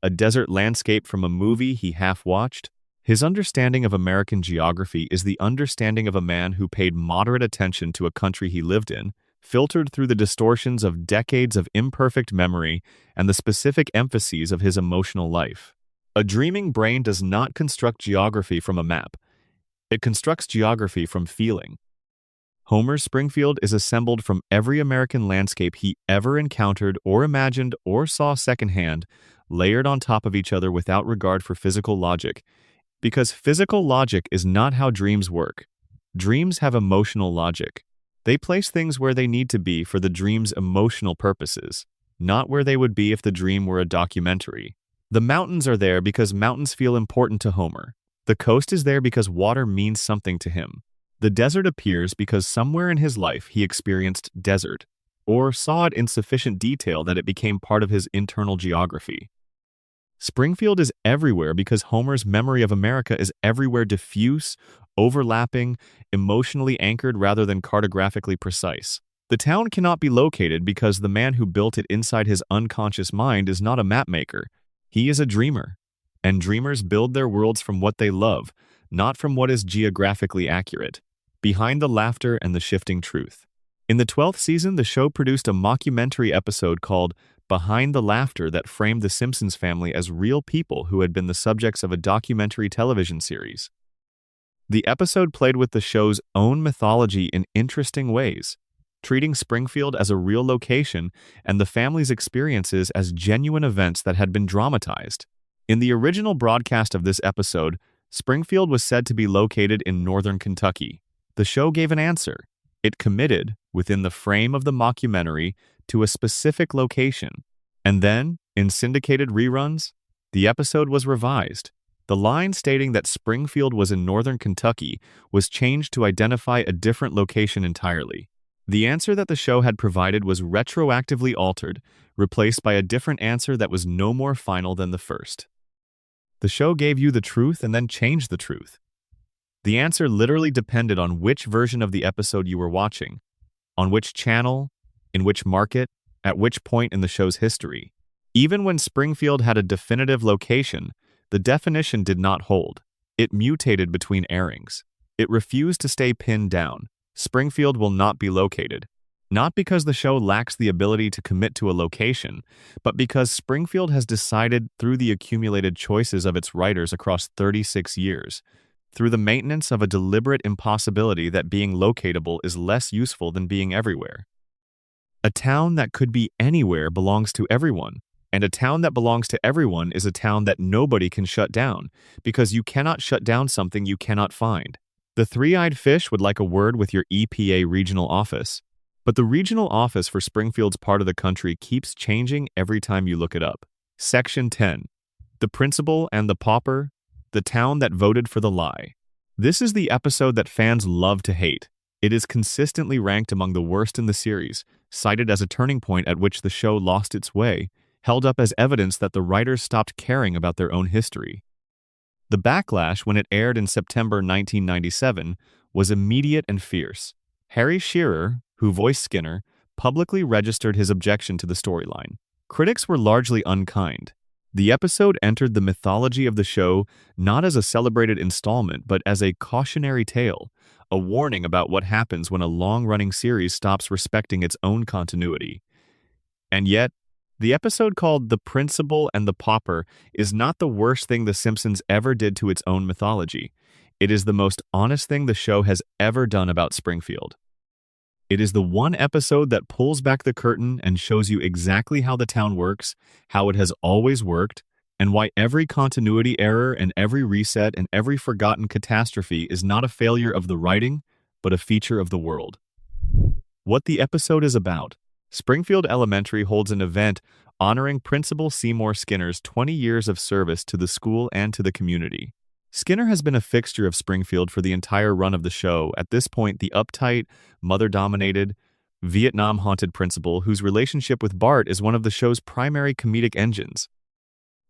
a desert landscape from a movie he half-watched. His understanding of American geography is the understanding of a man who paid moderate attention to a country he lived in, filtered through the distortions of decades of imperfect memory and the specific emphases of his emotional life. A dreaming brain does not construct geography from a map. It constructs geography from feeling. Homer's Springfield is assembled from every American landscape he ever encountered or imagined or saw secondhand, layered on top of each other without regard for physical logic. Because physical logic is not how dreams work. Dreams have emotional logic. They place things where they need to be for the dream's emotional purposes, not where they would be if the dream were a documentary. The mountains are there because mountains feel important to Homer. The coast is there because water means something to him. The desert appears because somewhere in his life he experienced desert, or saw it in sufficient detail that it became part of his internal geography. Springfield is everywhere because Homer's memory of America is everywhere diffuse, overlapping, emotionally anchored rather than cartographically precise. The town cannot be located because the man who built it inside his unconscious mind is not a mapmaker. He is a dreamer. And dreamers build their worlds from what they love, not from what is geographically accurate. Behind the laughter and the shifting truth. In the 12th season, the show produced a mockumentary episode called Behind the Laughter that framed the Simpsons family as real people who had been the subjects of a documentary television series. The episode played with the show's own mythology in interesting ways, treating Springfield as a real location and the family's experiences as genuine events that had been dramatized. In the original broadcast of this episode, Springfield was said to be located in northern Kentucky. The show gave an answer. It committed, within the frame of the mockumentary, to a specific location. And then, in syndicated reruns, the episode was revised. The line stating that Springfield was in northern Kentucky was changed to identify a different location entirely. The answer that the show had provided was retroactively altered, replaced by a different answer that was no more final than the first. The show gave you the truth and then changed the truth. The answer literally depended on which version of the episode you were watching, on which channel, in which market, at which point in the show's history. Even when Springfield had a definitive location, the definition did not hold. It mutated between airings. It refused to stay pinned down. Springfield will not be located. Not because the show lacks the ability to commit to a location, but because Springfield has decided through the accumulated choices of its writers across 36 years, through the maintenance of a deliberate impossibility that being locatable is less useful than being everywhere. A town that could be anywhere belongs to everyone, and a town that belongs to everyone is a town that nobody can shut down, because you cannot shut down something you cannot find. The three-eyed fish would like a word with your EPA regional office, but the regional office for Springfield's part of the country keeps changing every time you look it up. Section 10. The Principal and the Pauper, the town that voted for the lie. This is the episode that fans love to hate. It is consistently ranked among the worst in the series, cited as a turning point at which the show lost its way, held up as evidence that the writers stopped caring about their own history. The backlash when it aired in September 1997 was immediate and fierce. Harry Shearer, who voiced Skinner, publicly registered his objection to the storyline. Critics were largely unkind. The episode entered the mythology of the show not as a celebrated installment but as a cautionary tale, a warning about what happens when a long-running series stops respecting its own continuity. And yet, the episode called The Principal and the Pauper is not the worst thing The Simpsons ever did to its own mythology. It is the most honest thing the show has ever done about Springfield. It is the one episode that pulls back the curtain and shows you exactly how the town works, how it has always worked, and why every continuity error and every reset and every forgotten catastrophe is not a failure of the writing, but a feature of the world. What the episode is about. Springfield Elementary holds an event honoring Principal Seymour Skinner's 20 years of service to the school and to the community. Skinner has been a fixture of Springfield for the entire run of the show. At this point, the uptight, mother-dominated, Vietnam-haunted principal whose relationship with Bart is one of the show's primary comedic engines.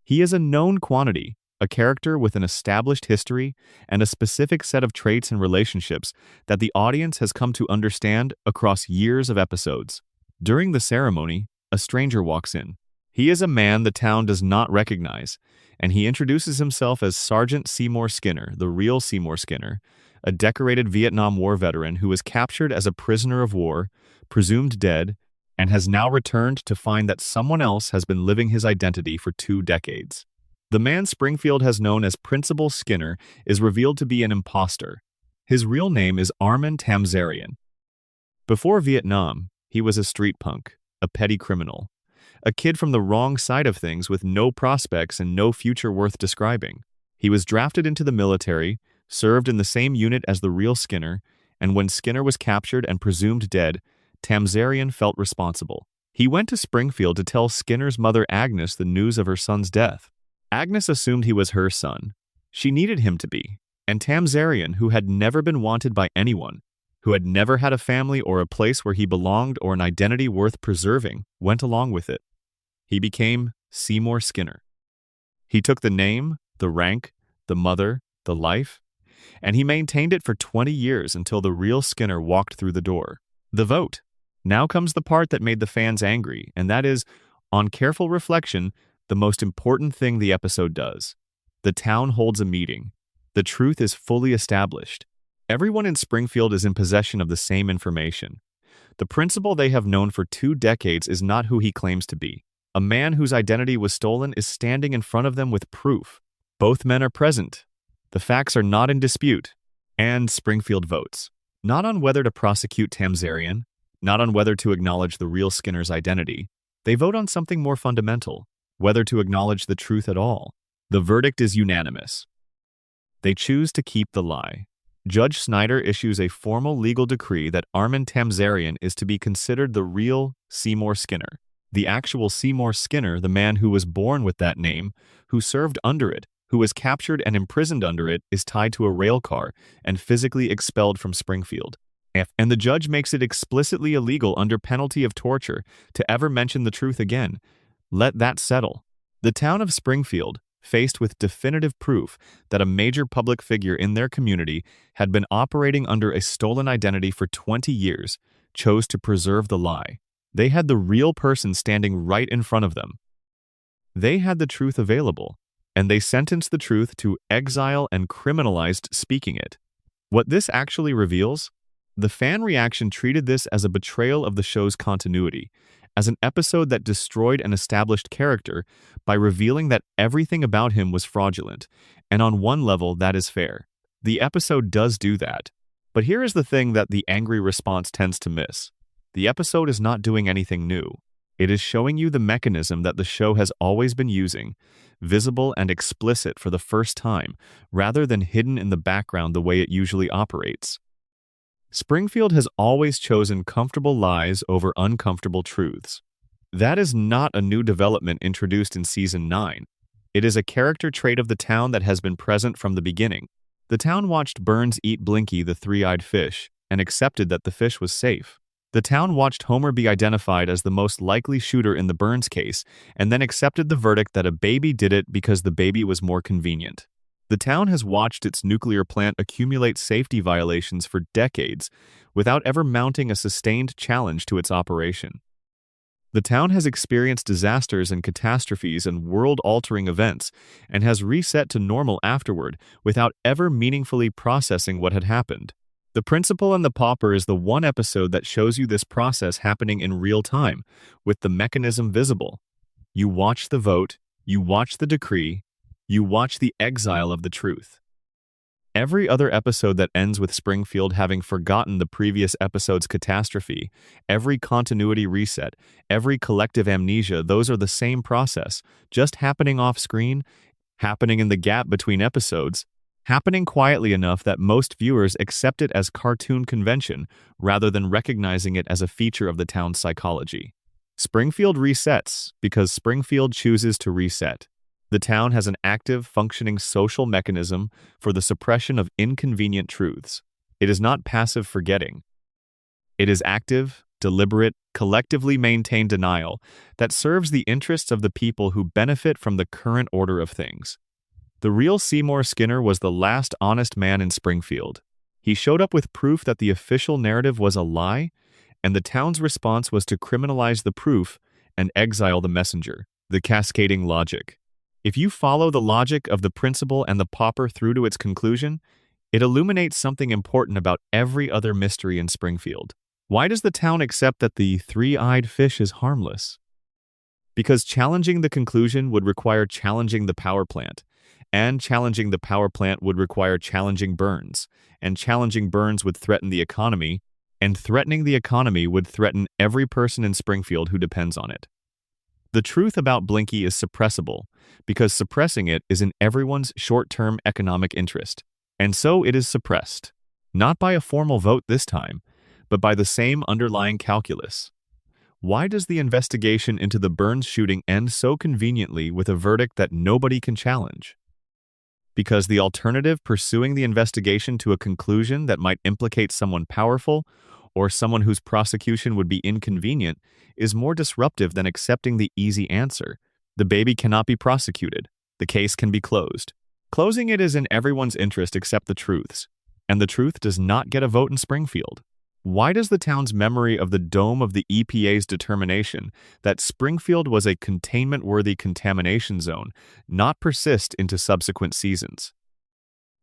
He is a known quantity, a character with an established history and a specific set of traits and relationships that the audience has come to understand across years of episodes. During the ceremony, a stranger walks in. He is a man the town does not recognize, and he introduces himself as Sergeant Seymour Skinner, the real Seymour Skinner, a decorated Vietnam War veteran who was captured as a prisoner of war, presumed dead, and has now returned to find that someone else has been living his identity for 2 decades. The man Springfield has known as Principal Skinner is revealed to be an imposter. His real name is Armin Tamzarian. Before Vietnam, he was a street punk, a petty criminal, a kid from the wrong side of things with no prospects and no future worth describing. He was drafted into the military, served in the same unit as the real Skinner, and when Skinner was captured and presumed dead, Tamzarian felt responsible. He went to Springfield to tell Skinner's mother Agnes the news of her son's death. Agnes assumed he was her son. She needed him to be, and Tamzarian, who had never been wanted by anyone, who had never had a family or a place where he belonged or an identity worth preserving, went along with it. He became Seymour Skinner. He took the name, the rank, the mother, the life, and he maintained it for 20 years until the real Skinner walked through the door. The vote. Now comes the part that made the fans angry, and that is, on careful reflection, the most important thing the episode does. The town holds a meeting. The truth is fully established. Everyone in Springfield is in possession of the same information. The principal they have known for 2 decades is not who he claims to be. A man whose identity was stolen is standing in front of them with proof. Both men are present. The facts are not in dispute. And Springfield votes. Not on whether to prosecute Tamzarian, not on whether to acknowledge the real Skinner's identity. They vote on something more fundamental, whether to acknowledge the truth at all. The verdict is unanimous. They choose to keep the lie. Judge Snyder issues a formal legal decree that Armin Tamzarian is to be considered the real Seymour Skinner. The actual Seymour Skinner, the man who was born with that name, who served under it, who was captured and imprisoned under it, is tied to a rail car and physically expelled from Springfield. And the judge makes it explicitly illegal under penalty of torture to ever mention the truth again. Let that settle. The town of Springfield, faced with definitive proof that a major public figure in their community had been operating under a stolen identity for 20 years, chose to preserve the lie. They had the real person standing right in front of them. They had the truth available, and they sentenced the truth to exile and criminalized speaking it. What this actually reveals? The fan reaction treated this as a betrayal of the show's continuity, as an episode that destroyed an established character by revealing that everything about him was fraudulent, and on one level that is fair. The episode does do that. But here is the thing that the angry response tends to miss. The episode is not doing anything new. It is showing you the mechanism that the show has always been using, visible and explicit for the first time, rather than hidden in the background the way it usually operates. Springfield has always chosen comfortable lies over uncomfortable truths. That is not a new development introduced in Season 9. It is a character trait of the town that has been present from the beginning. The town watched Burns eat Blinky the three-eyed fish and accepted that the fish was safe. The town watched Homer be identified as the most likely shooter in the Burns case and then accepted the verdict that a baby did it because the baby was more convenient. The town has watched its nuclear plant accumulate safety violations for decades without ever mounting a sustained challenge to its operation. The town has experienced disasters and catastrophes and world-altering events and has reset to normal afterward without ever meaningfully processing what had happened. The Principal and the Pauper is the one episode that shows you this process happening in real time, with the mechanism visible. You watch the vote, you watch the decree, you watch the exile of the truth. Every other episode that ends with Springfield having forgotten the previous episode's catastrophe, every continuity reset, every collective amnesia, those are the same process, just happening off-screen, happening in the gap between episodes, happening quietly enough that most viewers accept it as cartoon convention rather than recognizing it as a feature of the town's psychology. Springfield resets because Springfield chooses to reset. The town has an active, functioning social mechanism for the suppression of inconvenient truths. It is not passive forgetting. It is active, deliberate, collectively maintained denial that serves the interests of the people who benefit from the current order of things. The real Seymour Skinner was the last honest man in Springfield. He showed up with proof that the official narrative was a lie, and the town's response was to criminalize the proof and exile the messenger. The cascading logic. If you follow the logic of the principal and the pauper through to its conclusion, it illuminates something important about every other mystery in Springfield. Why does the town accept that the three-eyed fish is harmless? Because challenging the conclusion would require challenging the power plant, and challenging the power plant would require challenging Burns, and challenging Burns would threaten the economy, and threatening the economy would threaten every person in Springfield who depends on it. The truth about Blinky is suppressible, because suppressing it is in everyone's short-term economic interest, and so it is suppressed, not by a formal vote this time, but by the same underlying calculus. Why does the investigation into the Burns shooting end so conveniently with a verdict that nobody can challenge? Because the alternative pursuing the investigation to a conclusion that might implicate someone powerful or someone whose prosecution would be inconvenient is more disruptive than accepting the easy answer. The baby cannot be prosecuted. The case can be closed. Closing it is in everyone's interest except the truth's, and the truth does not get a vote in Springfield. Why does the town's memory of the dome of the EPA's determination that Springfield was a containment-worthy contamination zone not persist into subsequent seasons?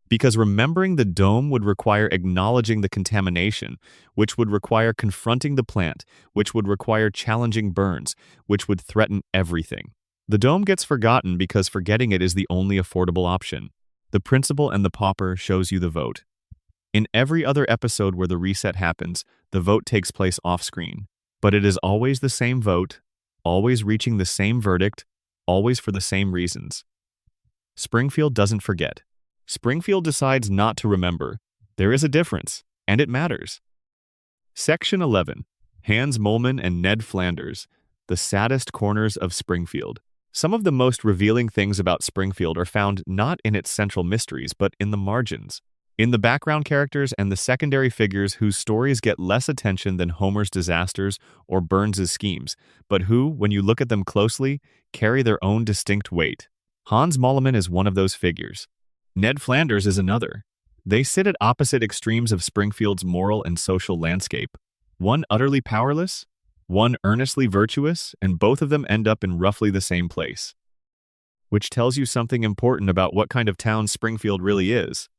Because remembering the dome would require acknowledging the contamination, which would require confronting the plant, which would require challenging Burns, which would threaten everything. The dome gets forgotten because forgetting it is the only affordable option. The principal and the pauper shows you the vote. In every other episode where the reset happens, the vote takes place off-screen. But it is always the same vote, always reaching the same verdict, always for the same reasons. Springfield doesn't forget. Springfield decides not to remember. There is a difference, and it matters. Section 11. Hans Moleman and Ned Flanders, the saddest corners of Springfield. Some of the most revealing things about Springfield are found not in its central mysteries, but in the margins. In the background characters and the secondary figures whose stories get less attention than Homer's disasters or Burns's schemes, but who, when you look at them closely, carry their own distinct weight. Hans Moleman is one of those figures. Ned Flanders is another. They sit at opposite extremes of Springfield's moral and social landscape. One utterly powerless, one earnestly virtuous, and both of them end up in roughly the same place. Which tells you something important about what kind of town Springfield really is.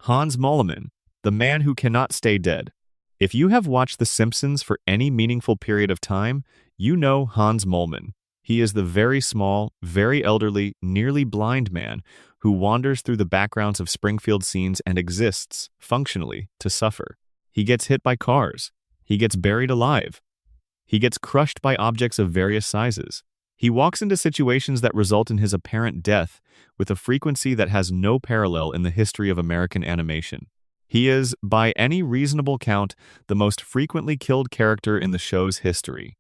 Hans Moleman, the man who cannot stay dead. If you have watched The Simpsons for any meaningful period of time, you know Hans Moleman. He is the very small, very elderly, nearly blind man who wanders through the backgrounds of Springfield scenes and exists, functionally, to suffer. He gets hit by cars. He gets buried alive. He gets crushed by objects of various sizes. He walks into situations that result in his apparent death with a frequency that has no parallel in the history of American animation. He is, by any reasonable count, the most frequently killed character in the show's history.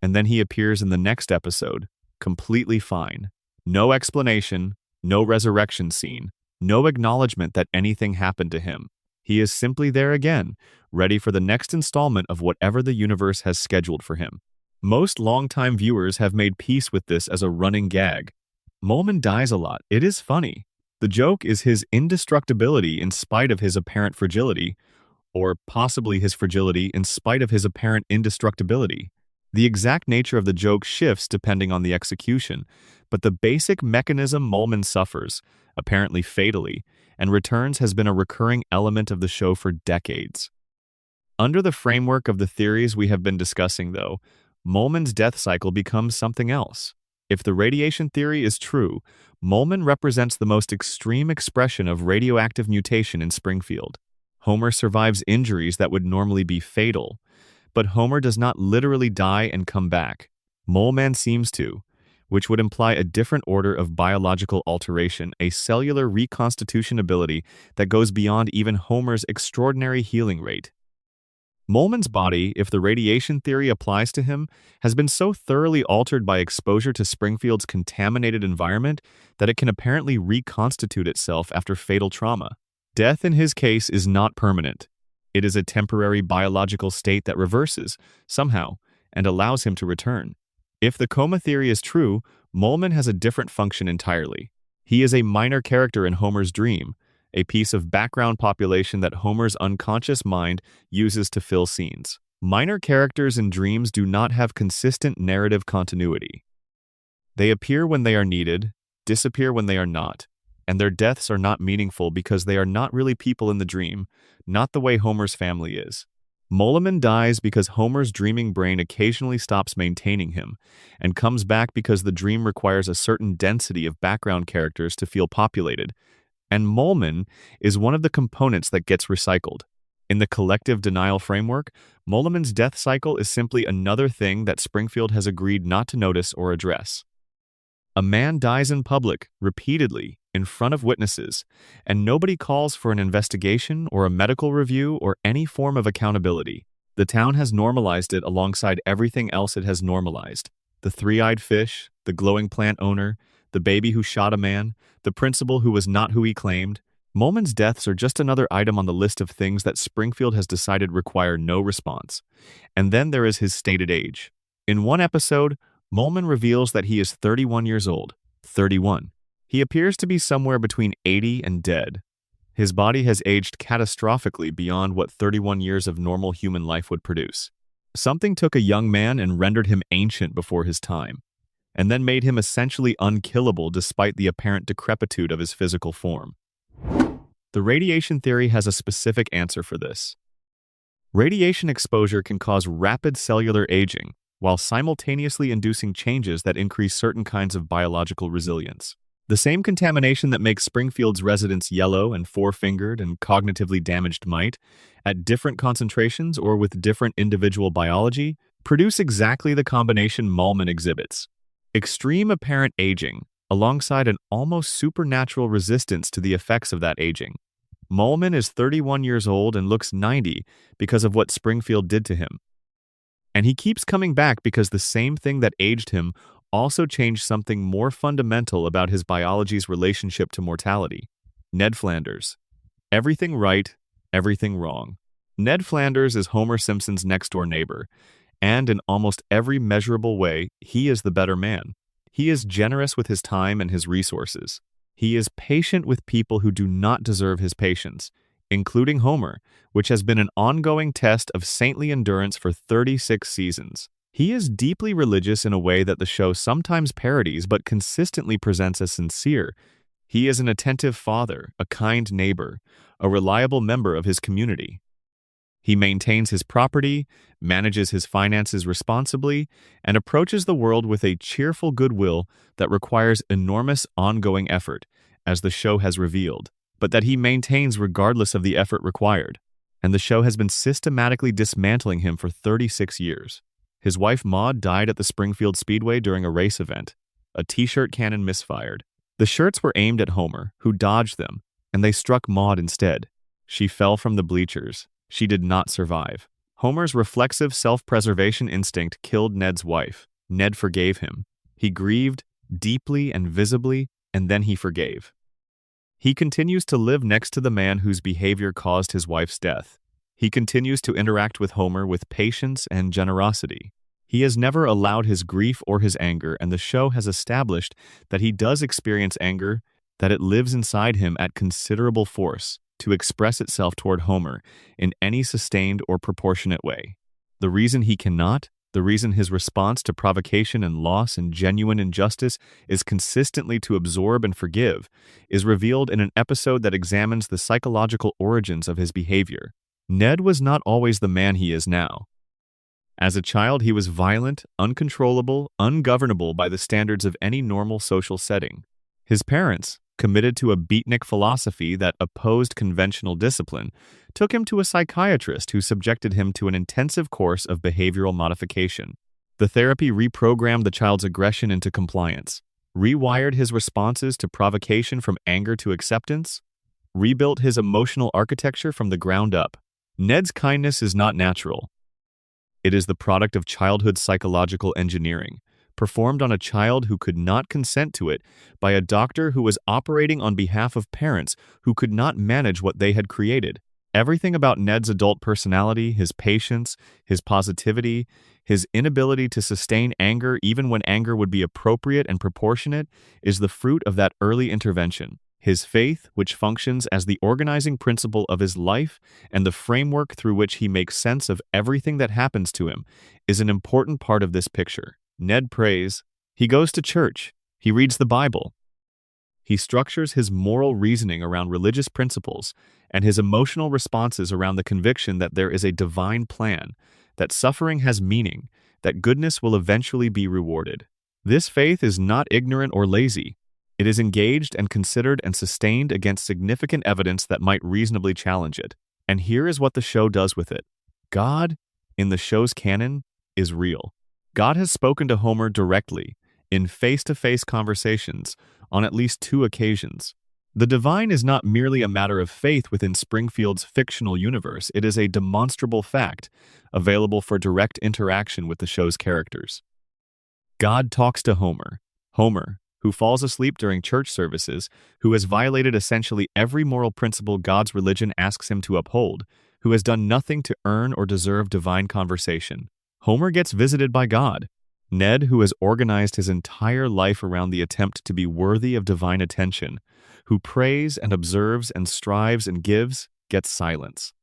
And then he appears in the next episode, completely fine. No explanation, no resurrection scene, no acknowledgement that anything happened to him. He is simply there again, ready for the next installment of whatever the universe has scheduled for him. Most longtime viewers have made peace with this as a running gag. Moleman dies a lot. It is funny. The joke is his indestructibility in spite of his apparent fragility, or possibly his fragility in spite of his apparent indestructibility. The exact nature of the joke shifts depending on the execution, but the basic mechanism Moleman suffers, apparently fatally, and returns has been a recurring element of the show for decades. Under the framework of the theories we have been discussing, though, Moleman's death cycle becomes something else. If the radiation theory is true, Moleman represents the most extreme expression of radioactive mutation in Springfield. Homer survives injuries that would normally be fatal, but Homer does not literally die and come back. Moleman seems to, which would imply a different order of biological alteration, a cellular reconstitution ability that goes beyond even Homer's extraordinary healing rate. Moleman's body, if the radiation theory applies to him, has been so thoroughly altered by exposure to Springfield's contaminated environment that it can apparently reconstitute itself after fatal trauma. Death in his case is not permanent. It is a temporary biological state that reverses, somehow, and allows him to return. If the coma theory is true, Molman has a different function entirely. He is a minor character in Homer's dream, a piece of background population that Homer's unconscious mind uses to fill scenes. Minor characters in dreams do not have consistent narrative continuity. They appear when they are needed, disappear when they are not, and their deaths are not meaningful because they are not really people in the dream, not the way Homer's family is. Molman dies because Homer's dreaming brain occasionally stops maintaining him, and comes back because the dream requires a certain density of background characters to feel populated, and Molman is one of the components that gets recycled. In the collective denial framework, Molman's death cycle is simply another thing that Springfield has agreed not to notice or address. A man dies in public, repeatedly, in front of witnesses, and nobody calls for an investigation or a medical review or any form of accountability. The town has normalized it alongside everything else it has normalized. The three-eyed fish, the glowing plant owner, the baby who shot a man, the principal who was not who he claimed. Molman's deaths are just another item on the list of things that Springfield has decided require no response. And then there is his stated age. In one episode, Molman reveals that he is 31 years old. 31. He appears to be somewhere between 80 and dead. His body has aged catastrophically beyond what 31 years of normal human life would produce. Something took a young man and rendered him ancient before his time, and then made him essentially unkillable despite the apparent decrepitude of his physical form. The radiation theory has a specific answer for this. Radiation exposure can cause rapid cellular aging, while simultaneously inducing changes that increase certain kinds of biological resilience. The same contamination that makes Springfield's residents yellow and four-fingered and cognitively damaged might, at different concentrations or with different individual biology, produce exactly the combination Molman exhibits. Extreme apparent aging, alongside an almost supernatural resistance to the effects of that aging. Molman is 31 years old and looks 90 because of what Springfield did to him. And he keeps coming back because the same thing that aged him also changed something more fundamental about his biology's relationship to mortality. Ned Flanders. Everything right, everything wrong. Ned Flanders is Homer Simpson's next-door neighbor, and in almost every measurable way, he is the better man. He is generous with his time and his resources. He is patient with people who do not deserve his patience, including Homer, which has been an ongoing test of saintly endurance for 36 seasons. He is deeply religious in a way that the show sometimes parodies but consistently presents as sincere. He is an attentive father, a kind neighbor, a reliable member of his community. He maintains his property, manages his finances responsibly, and approaches the world with a cheerful goodwill that requires enormous ongoing effort, as the show has revealed, but that he maintains regardless of the effort required. And the show has been systematically dismantling him for 36 years. His wife Maud died at the Springfield Speedway during a race event. A t-shirt cannon misfired. The shirts were aimed at Homer, who dodged them, and they struck Maud instead. She fell from the bleachers. She did not survive. Homer's reflexive self-preservation instinct killed Ned's wife. Ned forgave him. He grieved, deeply and visibly, and then he forgave. He continues to live next to the man whose behavior caused his wife's death. He continues to interact with Homer with patience and generosity. He has never allowed his grief or his anger, and the show has established that he does experience anger, that it lives inside him at considerable force to express itself toward Homer in any sustained or proportionate way. The reason he cannot, the reason his response to provocation and loss and genuine injustice is consistently to absorb and forgive, is revealed in an episode that examines the psychological origins of his behavior. Ned was not always the man he is now. As a child, he was violent, uncontrollable, ungovernable by the standards of any normal social setting. His parents, committed to a beatnik philosophy that opposed conventional discipline, took him to a psychiatrist who subjected him to an intensive course of behavioral modification. The therapy reprogrammed the child's aggression into compliance, rewired his responses to provocation from anger to acceptance, rebuilt his emotional architecture from the ground up. Ned's kindness is not natural. It is the product of childhood psychological engineering, performed on a child who could not consent to it by a doctor who was operating on behalf of parents who could not manage what they had created. Everything about Ned's adult personality, his patience, his positivity, his inability to sustain anger even when anger would be appropriate and proportionate, is the fruit of that early intervention. His faith, which functions as the organizing principle of his life and the framework through which he makes sense of everything that happens to him, is an important part of this picture. Ned prays, he goes to church, he reads the Bible. He structures his moral reasoning around religious principles and his emotional responses around the conviction that there is a divine plan, that suffering has meaning, that goodness will eventually be rewarded. This faith is not ignorant or lazy. It is engaged and considered and sustained against significant evidence that might reasonably challenge it. And here is what the show does with it. God, in the show's canon, is real. God has spoken to Homer directly, in face-to-face conversations, on at least 2 occasions. The divine is not merely a matter of faith within Springfield's fictional universe, it is a demonstrable fact, available for direct interaction with the show's characters. God talks to Homer. Homer, who falls asleep during church services, who has violated essentially every moral principle God's religion asks him to uphold, who has done nothing to earn or deserve divine conversation. Homer gets visited by God. Ned, who has organized his entire life around the attempt to be worthy of divine attention, who prays and observes and strives and gives, gets silence.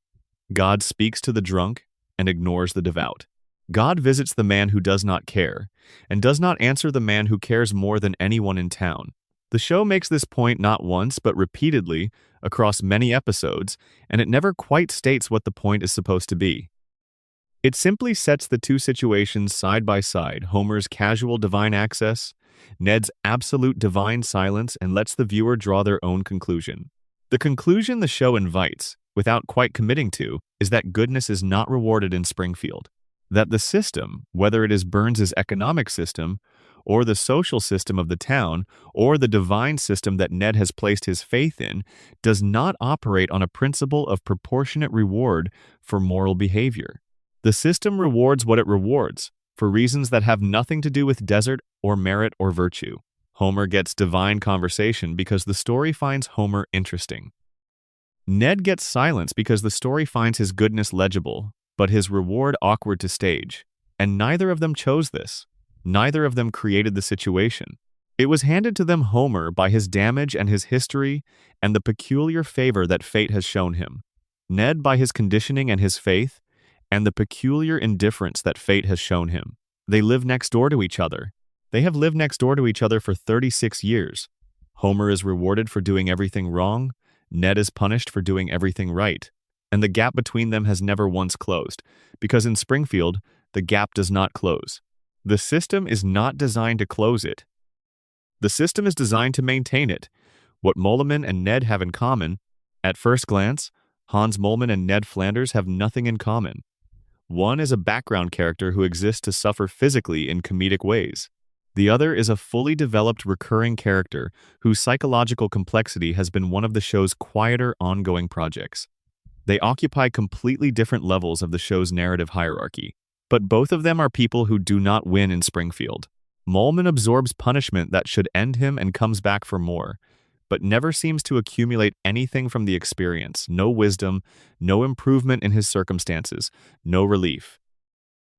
God speaks to the drunk and ignores the devout. God visits the man who does not care, and does not answer the man who cares more than anyone in town. The show makes this point not once but repeatedly across many episodes, and it never quite states what the point is supposed to be. It simply sets the 2 situations side by side, Homer's casual divine access, Ned's absolute divine silence, and lets the viewer draw their own conclusion. The conclusion the show invites, without quite committing to, is that goodness is not rewarded in Springfield. That the system, whether it is Burns's economic system, or the social system of the town, or the divine system that Ned has placed his faith in, does not operate on a principle of proportionate reward for moral behavior. The system rewards what it rewards, for reasons that have nothing to do with desert or merit or virtue. Homer gets divine conversation because the story finds Homer interesting. Ned gets silence because the story finds his goodness legible, but his reward awkward to stage. And neither of them chose this. Neither of them created the situation. It was handed to them Homer by his damage and his history and the peculiar favor that fate has shown him. Ned by his conditioning and his faith, and the peculiar indifference that fate has shown him. They live next door to each other. They have lived next door to each other for 36 years. Homer is rewarded for doing everything wrong. Ned is punished for doing everything right. And the gap between them has never once closed, because in Springfield, the gap does not close. The system is not designed to close it. The system is designed to maintain it. What Moleman and Ned have in common, at first glance, Hans Moleman and Ned Flanders have nothing in common. One is a background character who exists to suffer physically in comedic ways. The other is a fully developed recurring character whose psychological complexity has been one of the show's quieter ongoing projects. They occupy completely different levels of the show's narrative hierarchy, but both of them are people who do not win in Springfield. Moleman absorbs punishment that should end him and comes back for more, but never seems to accumulate anything from the experience, no wisdom, no improvement in his circumstances, no relief.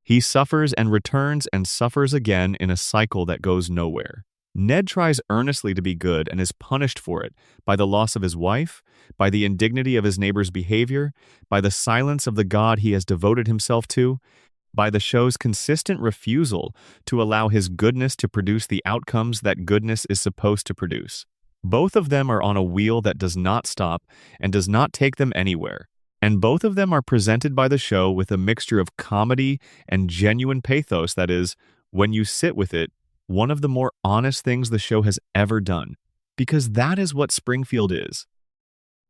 He suffers and returns and suffers again in a cycle that goes nowhere. Ned tries earnestly to be good and is punished for it by the loss of his wife, by the indignity of his neighbor's behavior, by the silence of the God he has devoted himself to, by the show's consistent refusal to allow his goodness to produce the outcomes that goodness is supposed to produce. Both of them are on a wheel that does not stop and does not take them anywhere. And both of them are presented by the show with a mixture of comedy and genuine pathos that is, when you sit with it, one of the more honest things the show has ever done. Because that is what Springfield is.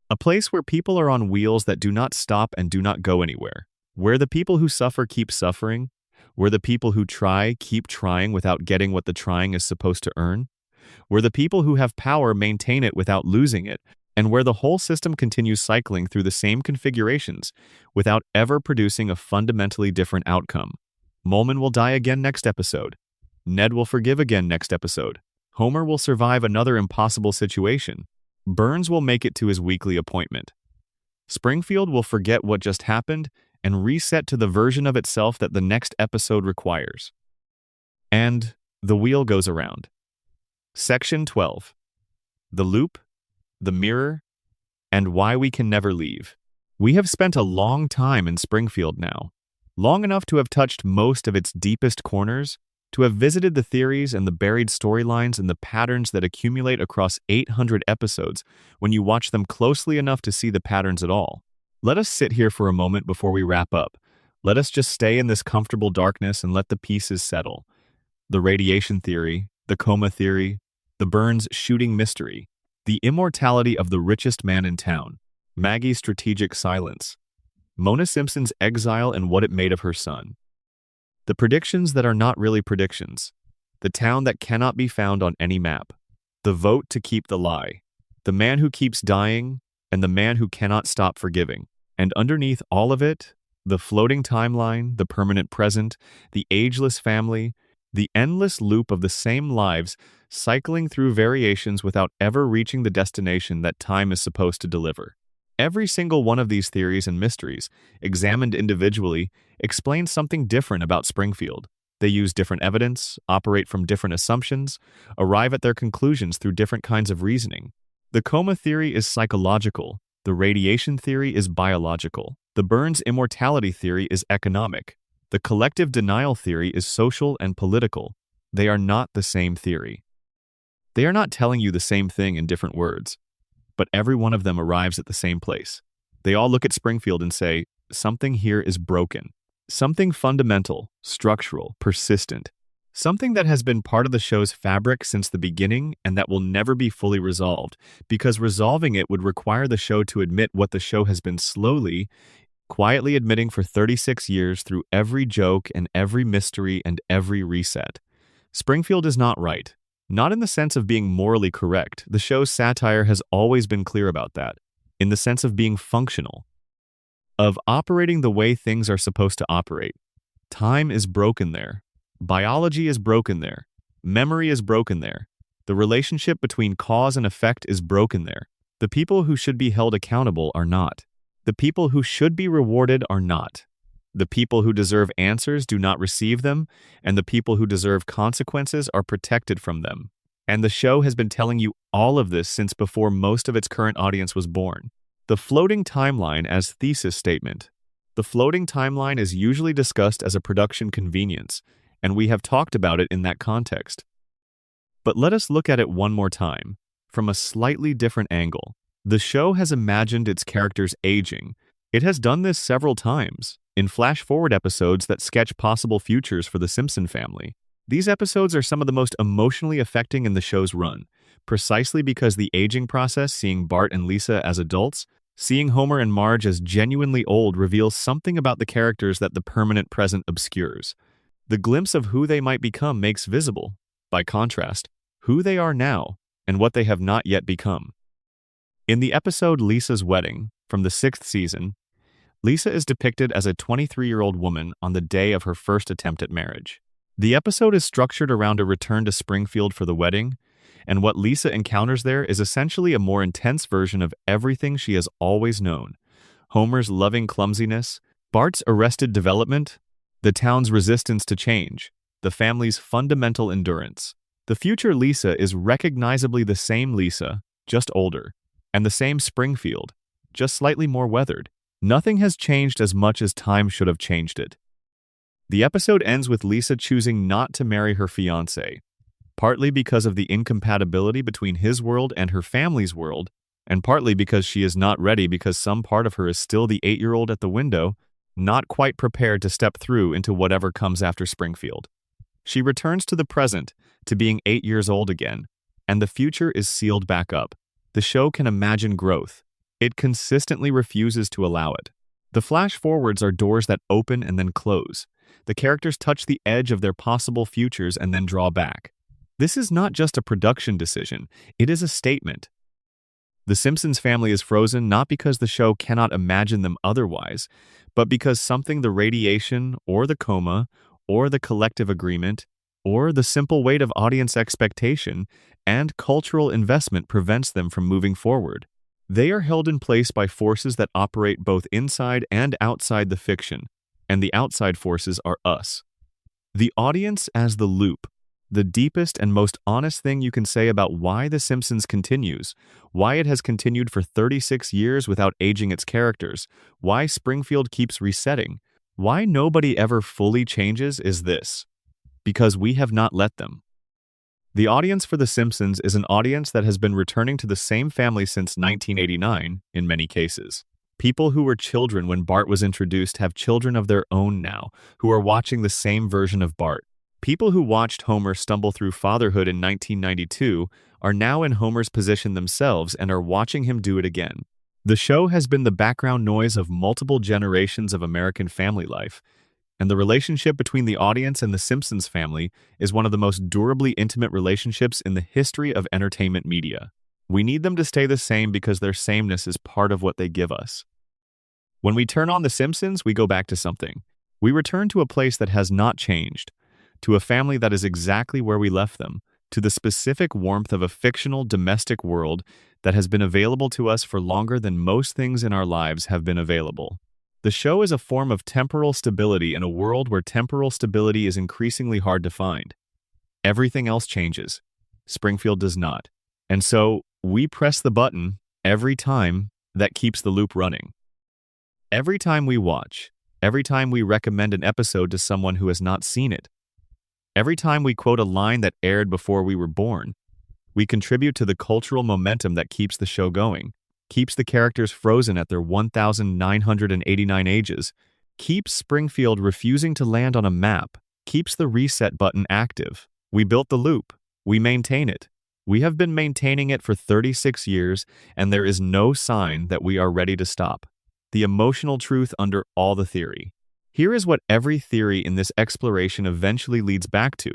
A place where people are on wheels that do not stop and do not go anywhere. Where the people who suffer keep suffering. Where the people who try keep trying without getting what the trying is supposed to earn. Where the people who have power maintain it without losing it, and where the whole system continues cycling through the same configurations without ever producing a fundamentally different outcome. Moleman will die again next episode. Ned will forgive again next episode. Homer will survive another impossible situation. Burns will make it to his weekly appointment. Springfield will forget what just happened and reset to the version of itself that the next episode requires. And the wheel goes around. Section 12. The Loop, the Mirror, and Why We Can Never Leave. We have spent a long time in Springfield now, long enough to have touched most of its deepest corners, to have visited the theories and the buried storylines and the patterns that accumulate across 800 episodes when you watch them closely enough to see the patterns at all. Let us sit here for a moment before we wrap up. Let us just stay in this comfortable darkness and let the pieces settle. The radiation theory, the coma theory, the Burns shooting mystery, the immortality of the richest man in town, Maggie's strategic silence, Mona Simpson's exile and what it made of her son. The predictions that are not really predictions, the town that cannot be found on any map, the vote to keep the lie, the man who keeps dying, and the man who cannot stop forgiving. And underneath all of it, the floating timeline, the permanent present, the ageless family, the endless loop of the same lives cycling through variations without ever reaching the destination that time is supposed to deliver. Every single one of these theories and mysteries, examined individually, explains something different about Springfield. They use different evidence, operate from different assumptions, arrive at their conclusions through different kinds of reasoning. The coma theory is psychological. The radiation theory is biological. The Burns immortality theory is economic. The collective denial theory is social and political. They are not the same theory. They are not telling you the same thing in different words, but every one of them arrives at the same place. They all look at Springfield and say, something here is broken. Something fundamental, structural, persistent. Something that has been part of the show's fabric since the beginning and that will never be fully resolved, because resolving it would require the show to admit what the show has been slowly, quietly admitting for 36 years through every joke and every mystery and every reset. Springfield is not right. Not in the sense of being morally correct. The show's satire has always been clear about that. In the sense of being functional. Of operating the way things are supposed to operate. Time is broken there. Biology is broken there. Memory is broken there. The relationship between cause and effect is broken there. The people who should be held accountable are not. The people who should be rewarded are not. The people who deserve answers do not receive them, and the people who deserve consequences are protected from them. And the show has been telling you all of this since before most of its current audience was born. The floating timeline as thesis statement. The floating timeline is usually discussed as a production convenience, and we have talked about it in that context. But let us look at it one more time, from a slightly different angle. The show has imagined its characters aging. It has done this several times, in flash-forward episodes that sketch possible futures for the Simpson family. These episodes are some of the most emotionally affecting in the show's run, precisely because the aging process, seeing Bart and Lisa as adults, seeing Homer and Marge as genuinely old, reveals something about the characters that the permanent present obscures. The glimpse of who they might become makes visible, by contrast, who they are now and what they have not yet become. In the episode Lisa's Wedding, from the 6th season, Lisa is depicted as a 23-year-old woman on the day of her first attempt at marriage. The episode is structured around a return to Springfield for the wedding, and what Lisa encounters there is essentially a more intense version of everything she has always known. Homer's loving clumsiness, Bart's arrested development, the town's resistance to change, the family's fundamental endurance. The future Lisa is recognizably the same Lisa, just older, and the same Springfield, just slightly more weathered. Nothing has changed as much as time should have changed it. The episode ends with Lisa choosing not to marry her fiancé, partly because of the incompatibility between his world and her family's world, and partly because she is not ready because some part of her is still the 8-year-old at the window, not quite prepared to step through into whatever comes after Springfield. She returns to the present, to being 8 years old again, and the future is sealed back up. The show can imagine growth. It consistently refuses to allow it. The flash-forwards are doors that open and then close. The characters touch the edge of their possible futures and then draw back. This is not just a production decision, it is a statement. The Simpsons family is frozen not because the show cannot imagine them otherwise, but because something the radiation, or the coma, or the collective agreement, or the simple weight of audience expectation and cultural investment prevents them from moving forward. They are held in place by forces that operate both inside and outside the fiction, and the outside forces are us. The audience as the loop. The deepest and most honest thing you can say about why The Simpsons continues, why it has continued for 36 years without aging its characters, why Springfield keeps resetting, why nobody ever fully changes is this: because we have not let them. The audience for The Simpsons is an audience that has been returning to the same family since 1989, in many cases. People who were children when Bart was introduced have children of their own now, who are watching the same version of Bart. People who watched Homer stumble through fatherhood in 1992 are now in Homer's position themselves and are watching him do it again. The show has been the background noise of multiple generations of American family life, and the relationship between the audience and the Simpsons family is one of the most durably intimate relationships in the history of entertainment media. We need them to stay the same because their sameness is part of what they give us. When we turn on The Simpsons, we go back to something. We return to a place that has not changed, to a family that is exactly where we left them, to the specific warmth of a fictional domestic world that has been available to us for longer than most things in our lives have been available. The show is a form of temporal stability in a world where temporal stability is increasingly hard to find. Everything else changes. Springfield does not. And so, we press the button every time that keeps the loop running. Every time we watch, every time we recommend an episode to someone who has not seen it, every time we quote a line that aired before we were born, we contribute to the cultural momentum that keeps the show going, keeps the characters frozen at their 1,989 ages, keeps Springfield refusing to land on a map, keeps the reset button active. We built the loop. We maintain it. We have been maintaining it for 36 years, and there is no sign that we are ready to stop. The emotional truth under all the theory. Here is what every theory in this exploration eventually leads back to,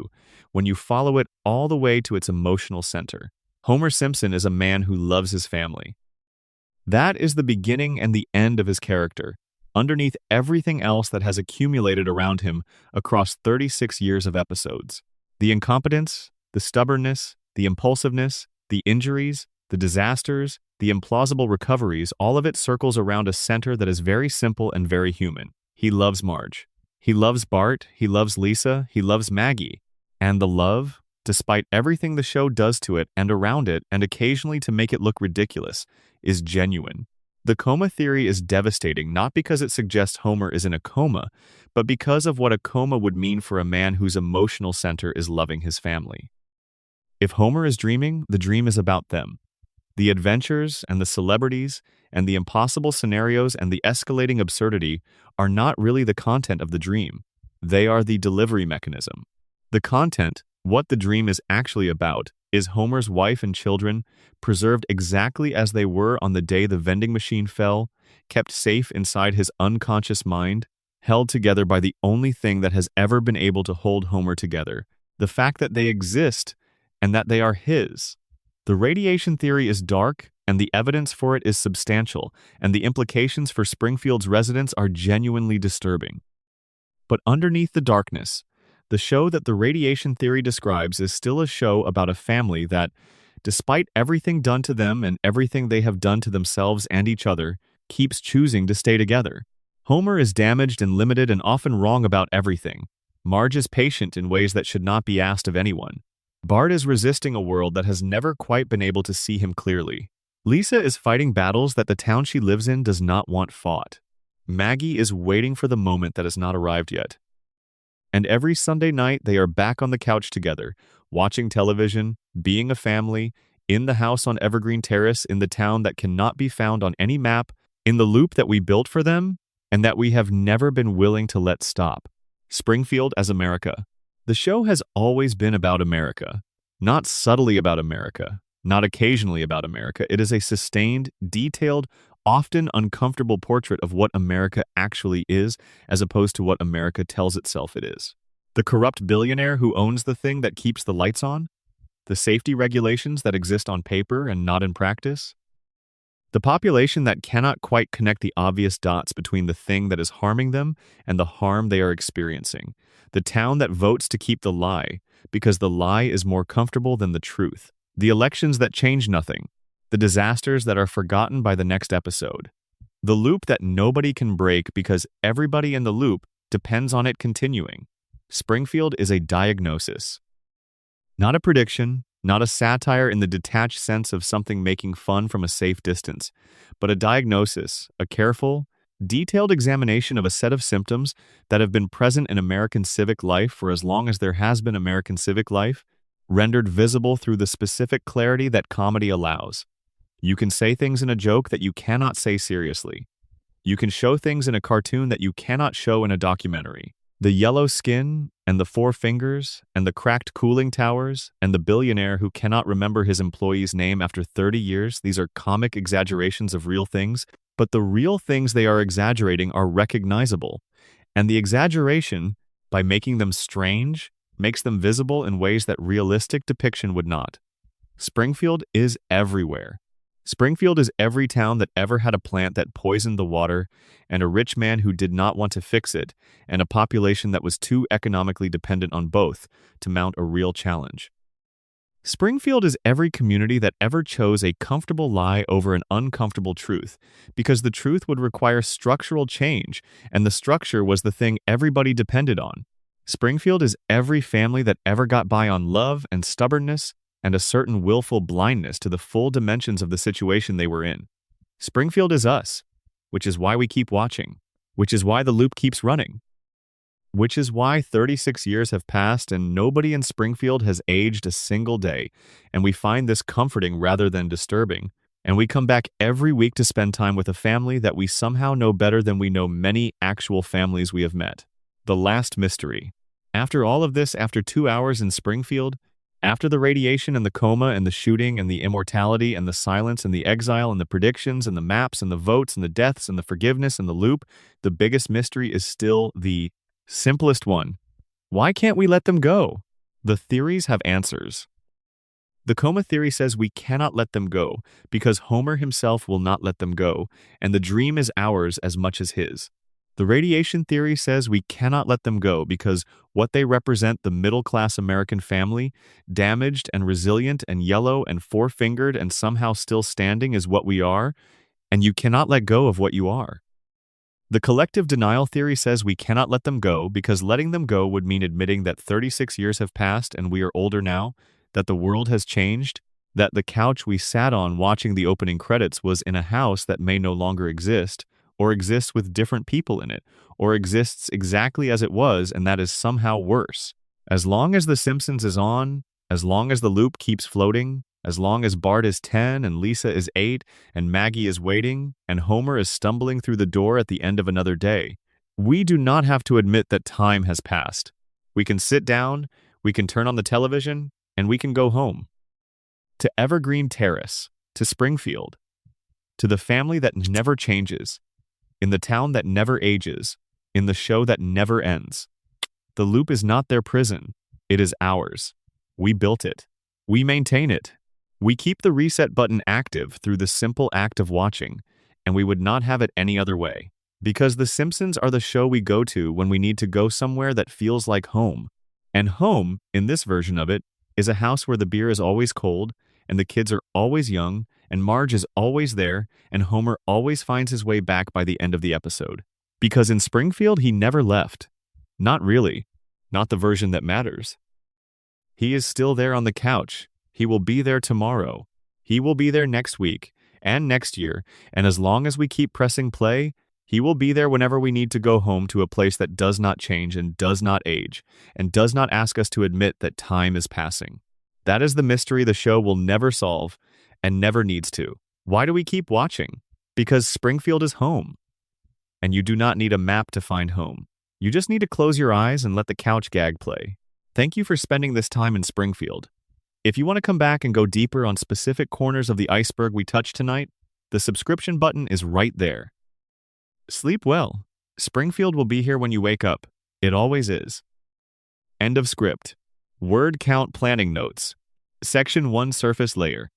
when you follow it all the way to its emotional center. Homer Simpson is a man who loves his family. That is the beginning and the end of his character, underneath everything else that has accumulated around him across 36 years of episodes. The incompetence, the stubbornness, the impulsiveness, the injuries, the disasters, the implausible recoveries, all of it circles around a center that is very simple and very human. He loves Marge. He loves Bart. He loves Lisa. He loves Maggie. And the love, despite everything the show does to it and around it, and occasionally to make it look ridiculous, is genuine. The coma theory is devastating not because it suggests Homer is in a coma, but because of what a coma would mean for a man whose emotional center is loving his family. If Homer is dreaming, the dream is about them. The adventures and the celebrities and the impossible scenarios and the escalating absurdity are not really the content of the dream. They are the delivery mechanism. The content, what the dream is actually about, is Homer's wife and children, preserved exactly as they were on the day the vending machine fell, kept safe inside his unconscious mind, held together by the only thing that has ever been able to hold Homer together, the fact that they exist and that they are his. The radiation theory is dark, and the evidence for it is substantial, and the implications for Springfield's residents are genuinely disturbing. But underneath the darkness, the show that the radiation theory describes is still a show about a family that, despite everything done to them and everything they have done to themselves and each other, keeps choosing to stay together. Homer is damaged and limited and often wrong about everything. Marge is patient in ways that should not be asked of anyone. Bart is resisting a world that has never quite been able to see him clearly. Lisa is fighting battles that the town she lives in does not want fought. Maggie is waiting for the moment that has not arrived yet. And every Sunday night they are back on the couch together, watching television, being a family, in the house on Evergreen Terrace in the town that cannot be found on any map, in the loop that we built for them, and that we have never been willing to let stop. Springfield as America. The show has always been about America. Not subtly about America, not occasionally about America. It is a sustained, detailed, often uncomfortable portrait of what America actually is, as opposed to what America tells itself it is. The corrupt billionaire who owns the thing that keeps the lights on? The safety regulations that exist on paper and not in practice? The population that cannot quite connect the obvious dots between the thing that is harming them and the harm they are experiencing. The town that votes to keep the lie, because the lie is more comfortable than the truth. The elections that change nothing. The disasters that are forgotten by the next episode. The loop that nobody can break because everybody in the loop depends on it continuing. Springfield is a diagnosis. Not a prediction, not a satire in the detached sense of something making fun from a safe distance, but a diagnosis, a careful, detailed examination of a set of symptoms that have been present in American civic life for as long as there has been American civic life, rendered visible through the specific clarity that comedy allows. You can say things in a joke that you cannot say seriously. You can show things in a cartoon that you cannot show in a documentary. The yellow skin, and the four fingers, and the cracked cooling towers, and the billionaire who cannot remember his employee's name after 30 years, these are comic exaggerations of real things, but the real things they are exaggerating are recognizable. And the exaggeration, by making them strange, makes them visible in ways that realistic depiction would not. Springfield is everywhere. Springfield is every town that ever had a plant that poisoned the water, and a rich man who did not want to fix it, and a population that was too economically dependent on both to mount a real challenge. Springfield is every community that ever chose a comfortable lie over an uncomfortable truth, because the truth would require structural change, and the structure was the thing everybody depended on. Springfield is every family that ever got by on love and stubbornness, and a certain willful blindness to the full dimensions of the situation they were in. Springfield is us, which is why we keep watching, which is why the loop keeps running, which is why 36 years have passed and nobody in Springfield has aged a single day, and we find this comforting rather than disturbing, and we come back every week to spend time with a family that we somehow know better than we know many actual families we have met. The last mystery. After all of this, after 2 hours in Springfield, after the radiation and the coma and the shooting and the immortality and the silence and the exile and the predictions and the maps and the votes and the deaths and the forgiveness and the loop, the biggest mystery is still the simplest one. Why can't we let them go? The theories have answers. The coma theory says we cannot let them go because Homer himself will not let them go, and the dream is ours as much as his. The radiation theory says we cannot let them go because what they represent, the middle-class American family, damaged and resilient and yellow and four-fingered and somehow still standing, is what we are, and you cannot let go of what you are. The collective denial theory says we cannot let them go because letting them go would mean admitting that 36 years have passed and we are older now, that the world has changed, that the couch we sat on watching the opening credits was in a house that may no longer exist, or exists with different people in it, or exists exactly as it was, and that is somehow worse. As long as The Simpsons is on, as long as the loop keeps floating, as long as Bart is 10 and Lisa is 8 and Maggie is waiting and Homer is stumbling through the door at the end of another day, we do not have to admit that time has passed. We can sit down, we can turn on the television, and we can go home. To Evergreen Terrace, to Springfield, to the family that never changes, in the town that never ages, in the show that never ends. The loop is not their prison. It is ours. We built it. We maintain it. We keep the reset button active through the simple act of watching, and we would not have it any other way. Because The Simpsons are the show we go to when we need to go somewhere that feels like home. And home, in this version of it, is a house where the beer is always cold, and the kids are always young, and Marge is always there, and Homer always finds his way back by the end of the episode. Because in Springfield, he never left. Not really. Not the version that matters. He is still there on the couch. He will be there tomorrow. He will be there next week, and next year, and as long as we keep pressing play, he will be there whenever we need to go home to a place that does not change and does not age, and does not ask us to admit that time is passing. That is the mystery the show will never solve, and never needs to. Why do we keep watching? Because Springfield is home. And you do not need a map to find home. You just need to close your eyes and let the couch gag play. Thank you for spending this time in Springfield. If you want to come back and go deeper on specific corners of the iceberg we touched tonight, the subscription button is right there. Sleep well. Springfield will be here when you wake up. It always is. End of script. Word count planning notes. Section 1 surface layer.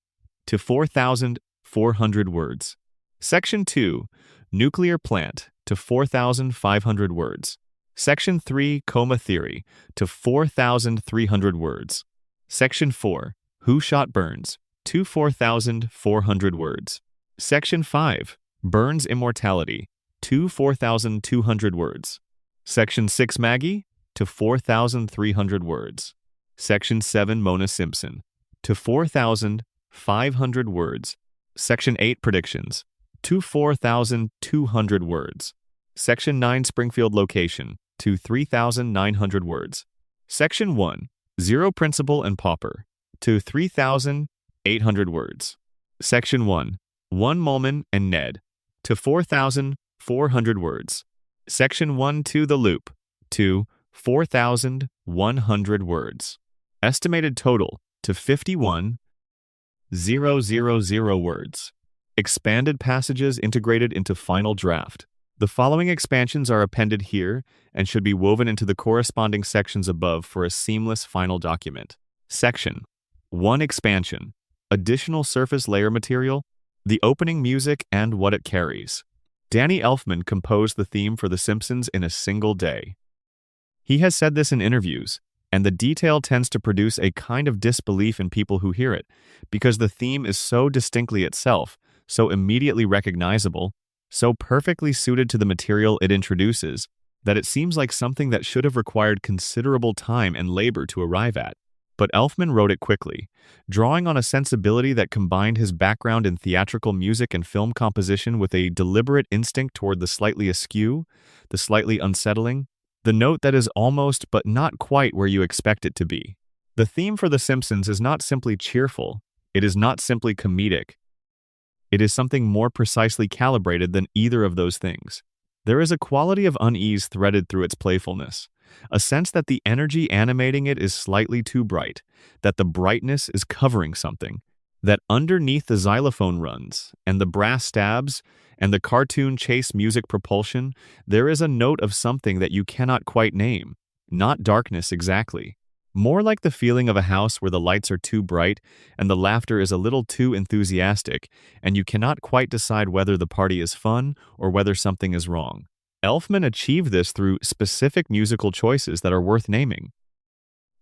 To 4,400 words. Section 2, nuclear plant, to 4,500 words. Section 3, coma theory, to 4,300 words. Section 4, who shot Burns, to 4,400 words. Section 5. Burns immortality, to 4,200 words. Section 6. Maggie, to 4,300 words. Section 7. Mona Simpson, to 4,500 words. Section 8. Predictions, to 4,200 words. Section 9. Springfield location, to 3,900 words. Section 1. Zero Principal and Pauper, to 3,800 words. Section 1. One Mulman and Ned, to 4,400 words. Section 1-2 The Loop, to 4,100 words. Estimated total to 51,000 words. Expanded passages integrated into final draft. The following expansions are appended here and should be woven into the corresponding sections above for a seamless final document. Section 1. Expansion. Additional surface layer material, the opening music and what it carries. Danny Elfman composed the theme for The Simpsons in a single day. He has said this in interviews, and the detail tends to produce a kind of disbelief in people who hear it, because the theme is so distinctly itself, so immediately recognizable, so perfectly suited to the material it introduces, that it seems like something that should have required considerable time and labor to arrive at. But Elfman wrote it quickly, drawing on a sensibility that combined his background in theatrical music and film composition with a deliberate instinct toward the slightly askew, the slightly unsettling, the note that is almost but not quite where you expect it to be. The theme for The Simpsons is not simply cheerful, it is not simply comedic. It is something more precisely calibrated than either of those things. There is a quality of unease threaded through its playfulness, a sense that the energy animating it is slightly too bright, that the brightness is covering something, that underneath the xylophone runs, and the brass stabs, and the cartoon chase music propulsion, there is a note of something that you cannot quite name, not darkness exactly. More like the feeling of a house where the lights are too bright and the laughter is a little too enthusiastic, and you cannot quite decide whether the party is fun or whether something is wrong. Elfman achieved this through specific musical choices that are worth naming.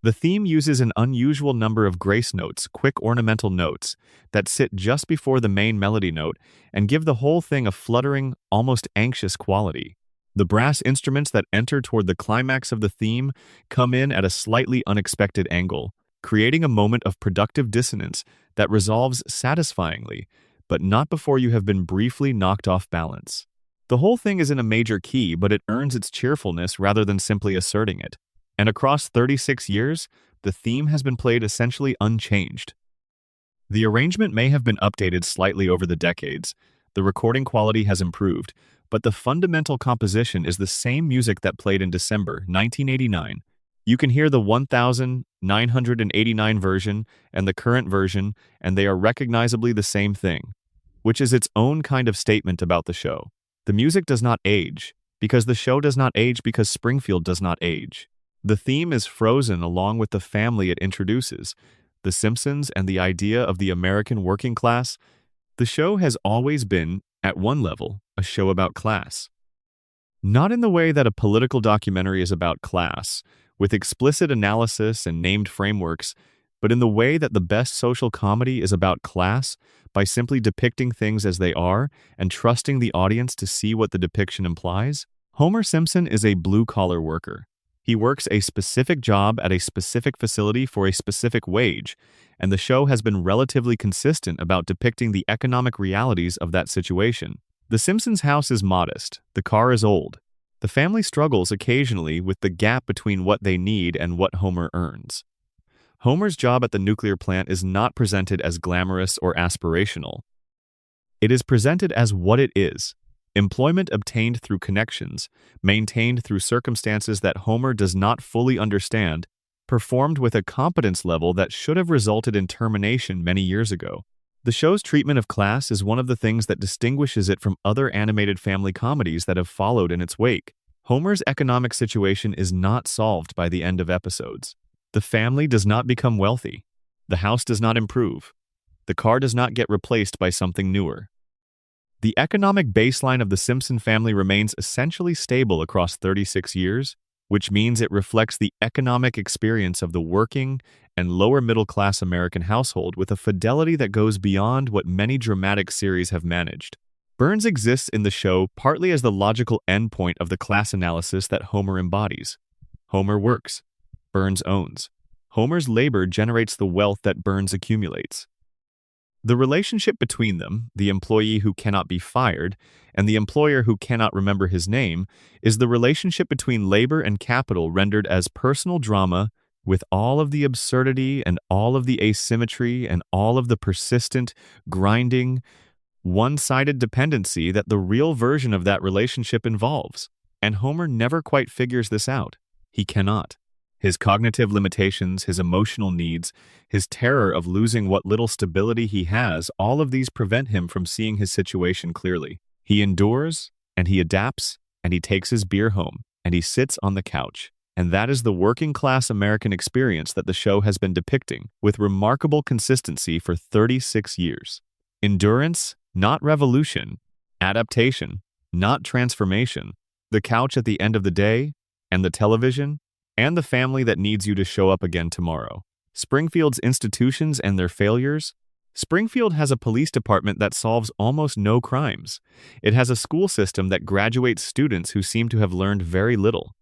The theme uses an unusual number of grace notes, quick ornamental notes, that sit just before the main melody note and give the whole thing a fluttering, almost anxious quality. The brass instruments that enter toward the climax of the theme come in at a slightly unexpected angle, creating a moment of productive dissonance that resolves satisfyingly, but not before you have been briefly knocked off balance. The whole thing is in a major key, but it earns its cheerfulness rather than simply asserting it. And across 36 years, the theme has been played essentially unchanged. The arrangement may have been updated slightly over the decades, the recording quality has improved, but the fundamental composition is the same music that played in December 1989. You can hear the 1989 version and the current version, and they are recognizably the same thing, which is its own kind of statement about the show. The music does not age, because the show does not age because Springfield does not age. The theme is frozen along with the family it introduces, The Simpsons and the idea of the American working class. The show has always been, at one level, a show about class. Not in the way that a political documentary is about class, with explicit analysis and named frameworks, but in the way that the best social comedy is about class by simply depicting things as they are and trusting the audience to see what the depiction implies. Homer Simpson is a blue-collar worker. He works a specific job at a specific facility for a specific wage, and the show has been relatively consistent about depicting the economic realities of that situation. The Simpsons' house is modest, the car is old. The family struggles occasionally with the gap between what they need and what Homer earns. Homer's job at the nuclear plant is not presented as glamorous or aspirational. It is presented as what it is: employment obtained through connections, maintained through circumstances that Homer does not fully understand, performed with a competence level that should have resulted in termination many years ago. The show's treatment of class is one of the things that distinguishes it from other animated family comedies that have followed in its wake. Homer's economic situation is not solved by the end of episodes. The family does not become wealthy. The house does not improve. The car does not get replaced by something newer. The economic baseline of the Simpson family remains essentially stable across 36 years, which means it reflects the economic experience of the working and lower middle class American household with a fidelity that goes beyond what many dramatic series have managed. Burns exists in the show partly as the logical endpoint of the class analysis that Homer embodies. Homer works. Burns owns. Homer's labor generates the wealth that Burns accumulates. The relationship between them, the employee who cannot be fired and the employer who cannot remember his name, is the relationship between labor and capital rendered as personal drama with all of the absurdity and all of the asymmetry and all of the persistent, grinding, one-sided dependency that the real version of that relationship involves. And Homer never quite figures this out. He cannot. His cognitive limitations, his emotional needs, his terror of losing what little stability he has, all of these prevent him from seeing his situation clearly. He endures, and he adapts, and he takes his beer home, and he sits on the couch. And that is the working-class American experience that the show has been depicting with remarkable consistency for 36 years. Endurance, not revolution. Adaptation, not transformation. The couch at the end of the day, and the television, and the family that needs you to show up again tomorrow. Springfield's institutions and their failures. Springfield has a police department that solves almost no crimes. It has a school system that graduates students who seem to have learned very little.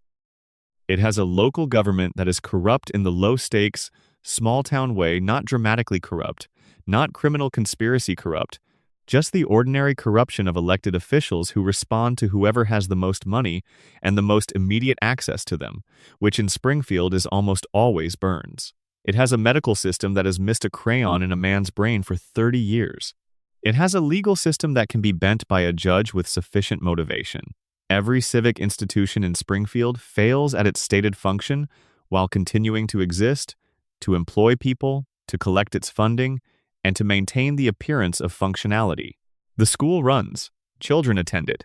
It has a local government that is corrupt in the low-stakes, small-town way, not dramatically corrupt, not criminal conspiracy corrupt, just the ordinary corruption of elected officials who respond to whoever has the most money and the most immediate access to them, which in Springfield is almost always Burns. It has a medical system that has missed a crayon in a man's brain for 30 years. It has a legal system that can be bent by a judge with sufficient motivation. Every civic institution in Springfield fails at its stated function while continuing to exist, to employ people, to collect its funding, and to maintain the appearance of functionality. The school runs, children attend it.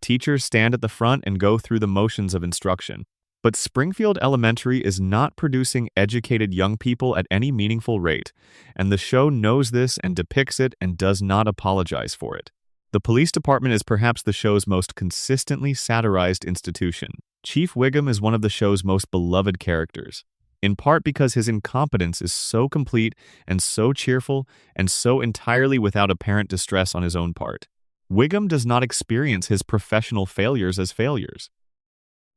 Teachers stand at the front and go through the motions of instruction. But Springfield Elementary is not producing educated young people at any meaningful rate, and the show knows this and depicts it and does not apologize for it. The police department is perhaps the show's most consistently satirized institution. Chief Wiggum is one of the show's most beloved characters, in part because his incompetence is so complete and so cheerful and so entirely without apparent distress on his own part. Wiggum does not experience his professional failures as failures.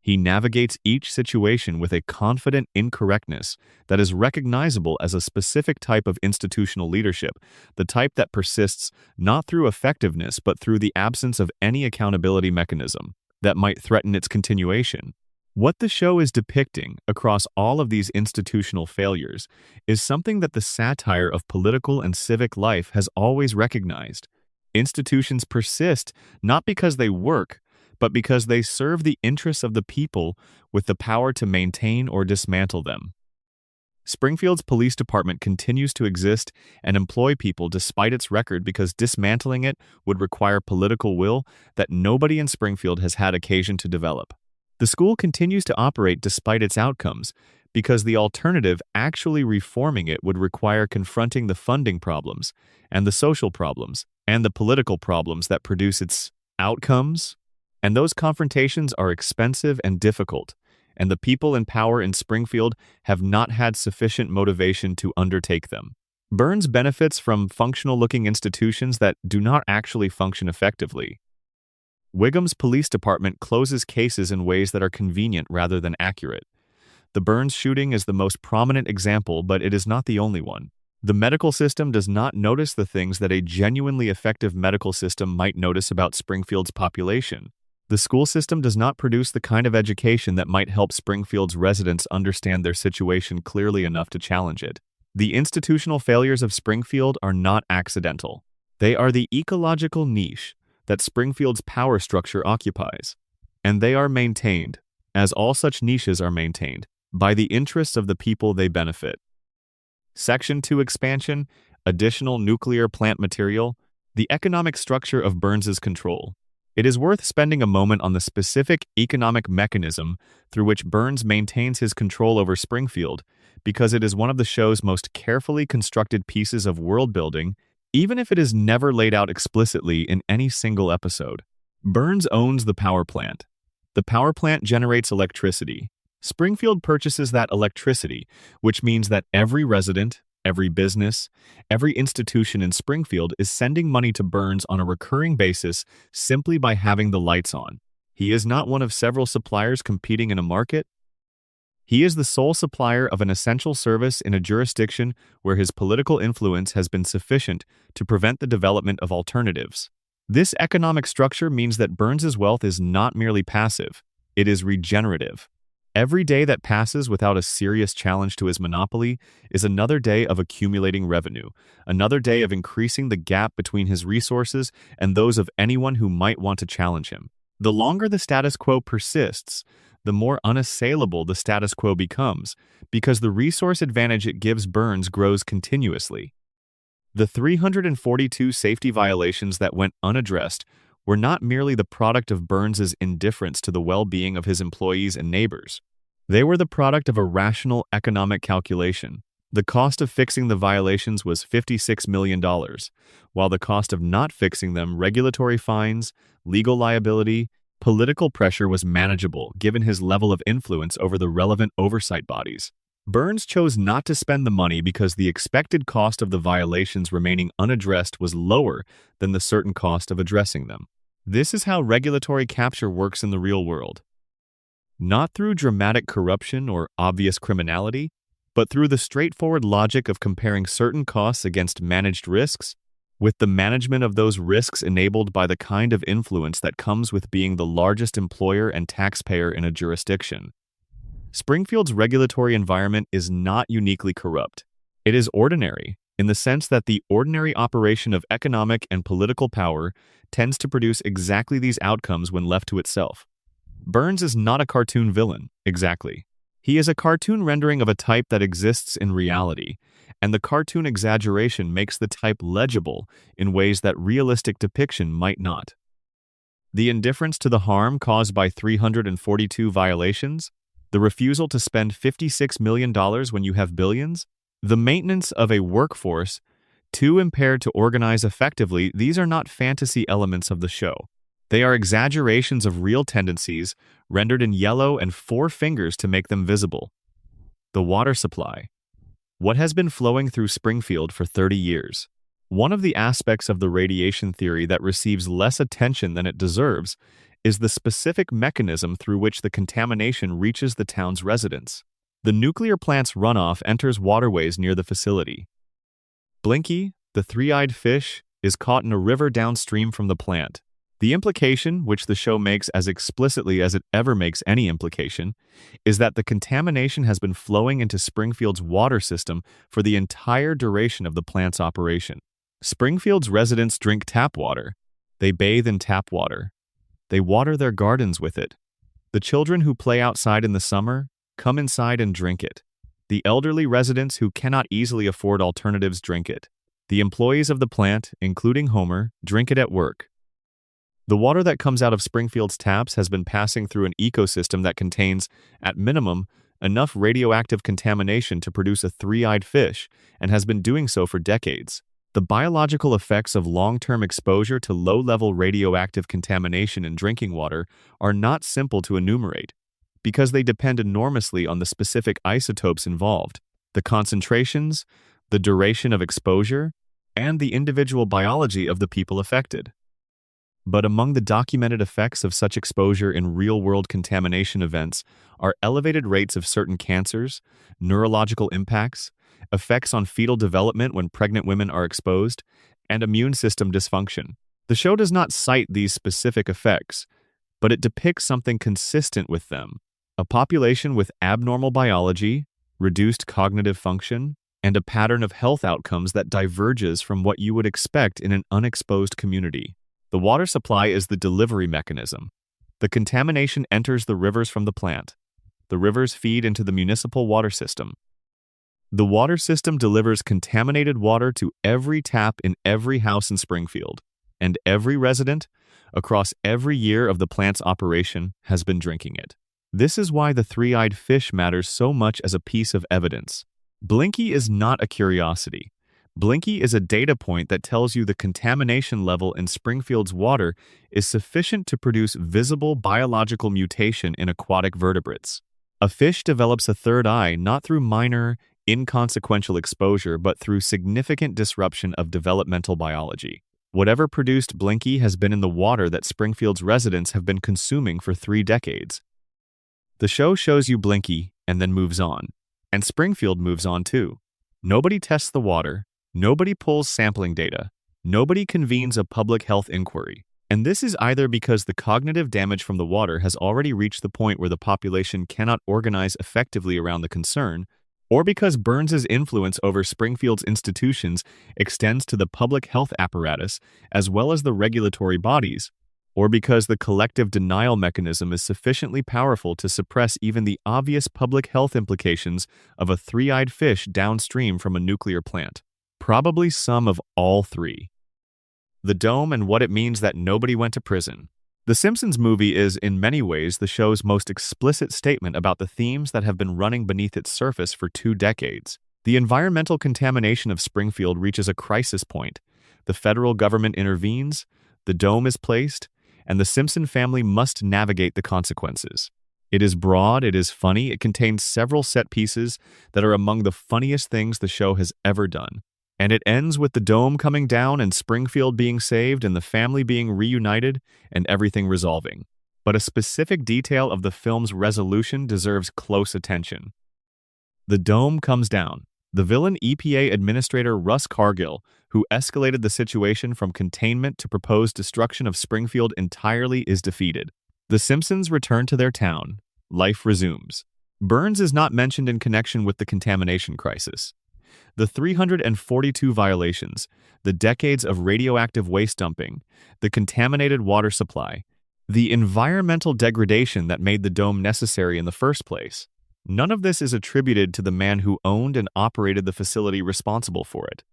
He navigates each situation with a confident incorrectness that is recognizable as a specific type of institutional leadership, the type that persists not through effectiveness but through the absence of any accountability mechanism that might threaten its continuation. What the show is depicting across all of these institutional failures is something that the satire of political and civic life has always recognized. Institutions persist not because they work, but because they serve the interests of the people with the power to maintain or dismantle them. Springfield's police department continues to exist and employ people despite its record because dismantling it would require political will that nobody in Springfield has had occasion to develop. The school continues to operate despite its outcomes because the alternative, actually reforming it, would require confronting the funding problems and the social problems and the political problems that produce its outcomes. And those confrontations are expensive and difficult, and the people in power in Springfield have not had sufficient motivation to undertake them. Burns benefits from functional-looking institutions that do not actually function effectively. Wiggum's police department closes cases in ways that are convenient rather than accurate. The Burns shooting is the most prominent example, but it is not the only one. The medical system does not notice the things that a genuinely effective medical system might notice about Springfield's population. The school system does not produce the kind of education that might help Springfield's residents understand their situation clearly enough to challenge it. The institutional failures of Springfield are not accidental. They are the ecological niche that Springfield's power structure occupies, and they are maintained, as all such niches are maintained, by the interests of the people they benefit. Section 2 expansion, additional nuclear plant material, the economic structure of Burns's control. It is worth spending a moment on the specific economic mechanism through which Burns maintains his control over Springfield, because it is one of the show's most carefully constructed pieces of world building, even if it is never laid out explicitly in any single episode. Burns owns the power plant. The power plant generates electricity. Springfield purchases that electricity, which means that every resident, every business, every institution in Springfield is sending money to Burns on a recurring basis simply by having the lights on. He is not one of several suppliers competing in a market. He is the sole supplier of an essential service in a jurisdiction where his political influence has been sufficient to prevent the development of alternatives. This economic structure means that Burns's wealth is not merely passive, it is regenerative. Every day that passes without a serious challenge to his monopoly is another day of accumulating revenue, another day of increasing the gap between his resources and those of anyone who might want to challenge him. The longer the status quo persists, the more unassailable the status quo becomes, because the resource advantage it gives Burns grows continuously. The 342 safety violations that went unaddressed were not merely the product of Burns's indifference to the well-being of his employees and neighbors. They were the product of a rational economic calculation. The cost of fixing the violations was $56 million, while the cost of not fixing them, regulatory fines, legal liability, political pressure, was manageable given his level of influence over the relevant oversight bodies. Burns chose not to spend the money because the expected cost of the violations remaining unaddressed was lower than the certain cost of addressing them. This is how regulatory capture works in the real world. Not through dramatic corruption or obvious criminality, but through the straightforward logic of comparing certain costs against managed risks, with the management of those risks enabled by the kind of influence that comes with being the largest employer and taxpayer in a jurisdiction. Springfield's regulatory environment is not uniquely corrupt. It is ordinary, in the sense that the ordinary operation of economic and political power tends to produce exactly these outcomes when left to itself. Burns is not a cartoon villain, exactly. He is a cartoon rendering of a type that exists in reality, and the cartoon exaggeration makes the type legible in ways that realistic depiction might not. The indifference to the harm caused by 342 violations, the refusal to spend $56 million when you have billions, the maintenance of a workforce too impaired to organize effectively, these are not fantasy elements of the show. They are exaggerations of real tendencies, rendered in yellow and four fingers to make them visible. The water supply. What has been flowing through Springfield for 30 years? One of the aspects of the radiation theory that receives less attention than it deserves is the specific mechanism through which the contamination reaches the town's residents. The nuclear plant's runoff enters waterways near the facility. Blinky, the three-eyed fish, is caught in a river downstream from the plant. The implication, which the show makes as explicitly as it ever makes any implication, is that the contamination has been flowing into Springfield's water system for the entire duration of the plant's operation. Springfield's residents drink tap water. They bathe in tap water. They water their gardens with it. The children who play outside in the summer come inside and drink it. The elderly residents who cannot easily afford alternatives drink it. The employees of the plant, including Homer, drink it at work. The water that comes out of Springfield's taps has been passing through an ecosystem that contains, at minimum, enough radioactive contamination to produce a three-eyed fish, and has been doing so for decades. The biological effects of long-term exposure to low-level radioactive contamination in drinking water are not simple to enumerate, because they depend enormously on the specific isotopes involved, the concentrations, the duration of exposure, and the individual biology of the people affected. But among the documented effects of such exposure in real-world contamination events are elevated rates of certain cancers, neurological impacts, effects on fetal development when pregnant women are exposed, and immune system dysfunction. The show does not cite these specific effects, but it depicts something consistent with them: a population with abnormal biology, reduced cognitive function, and a pattern of health outcomes that diverges from what you would expect in an unexposed community. The water supply is the delivery mechanism. The contamination enters the rivers from the plant. The rivers feed into the municipal water system. The water system delivers contaminated water to every tap in every house in Springfield, and every resident, across every year of the plant's operation, has been drinking it. This is why the three-eyed fish matters so much as a piece of evidence. Blinky is not a curiosity. Blinky is a data point that tells you the contamination level in Springfield's water is sufficient to produce visible biological mutation in aquatic vertebrates. A fish develops a third eye not through minor, inconsequential exposure but through significant disruption of developmental biology. Whatever produced Blinky has been in the water that Springfield's residents have been consuming for 3 decades. The show shows you Blinky and then moves on. And Springfield moves on too. Nobody tests the water. Nobody pulls sampling data. Nobody convenes a public health inquiry. And this is either because the cognitive damage from the water has already reached the point where the population cannot organize effectively around the concern, or because Burns's influence over Springfield's institutions extends to the public health apparatus as well as the regulatory bodies, or because the collective denial mechanism is sufficiently powerful to suppress even the obvious public health implications of a three-eyed fish downstream from a nuclear plant. Probably some of all three. The dome and what it means that nobody went to prison. The Simpsons movie is, in many ways, the show's most explicit statement about the themes that have been running beneath its surface for 2 decades. The environmental contamination of Springfield reaches a crisis point. The federal government intervenes, the dome is placed, and the Simpson family must navigate the consequences. It is broad, it is funny, it contains several set pieces that are among the funniest things the show has ever done. And it ends with the dome coming down and Springfield being saved and the family being reunited and everything resolving. But a specific detail of the film's resolution deserves close attention. The dome comes down. The villain EPA Administrator Russ Cargill, who escalated the situation from containment to proposed destruction of Springfield entirely, is defeated. The Simpsons return to their town. Life resumes. Burns is not mentioned in connection with the contamination crisis. The 342 violations, the decades of radioactive waste dumping, the contaminated water supply, the environmental degradation that made the dome necessary in the first place. None of this is attributed to the man who owned and operated the facility responsible for it.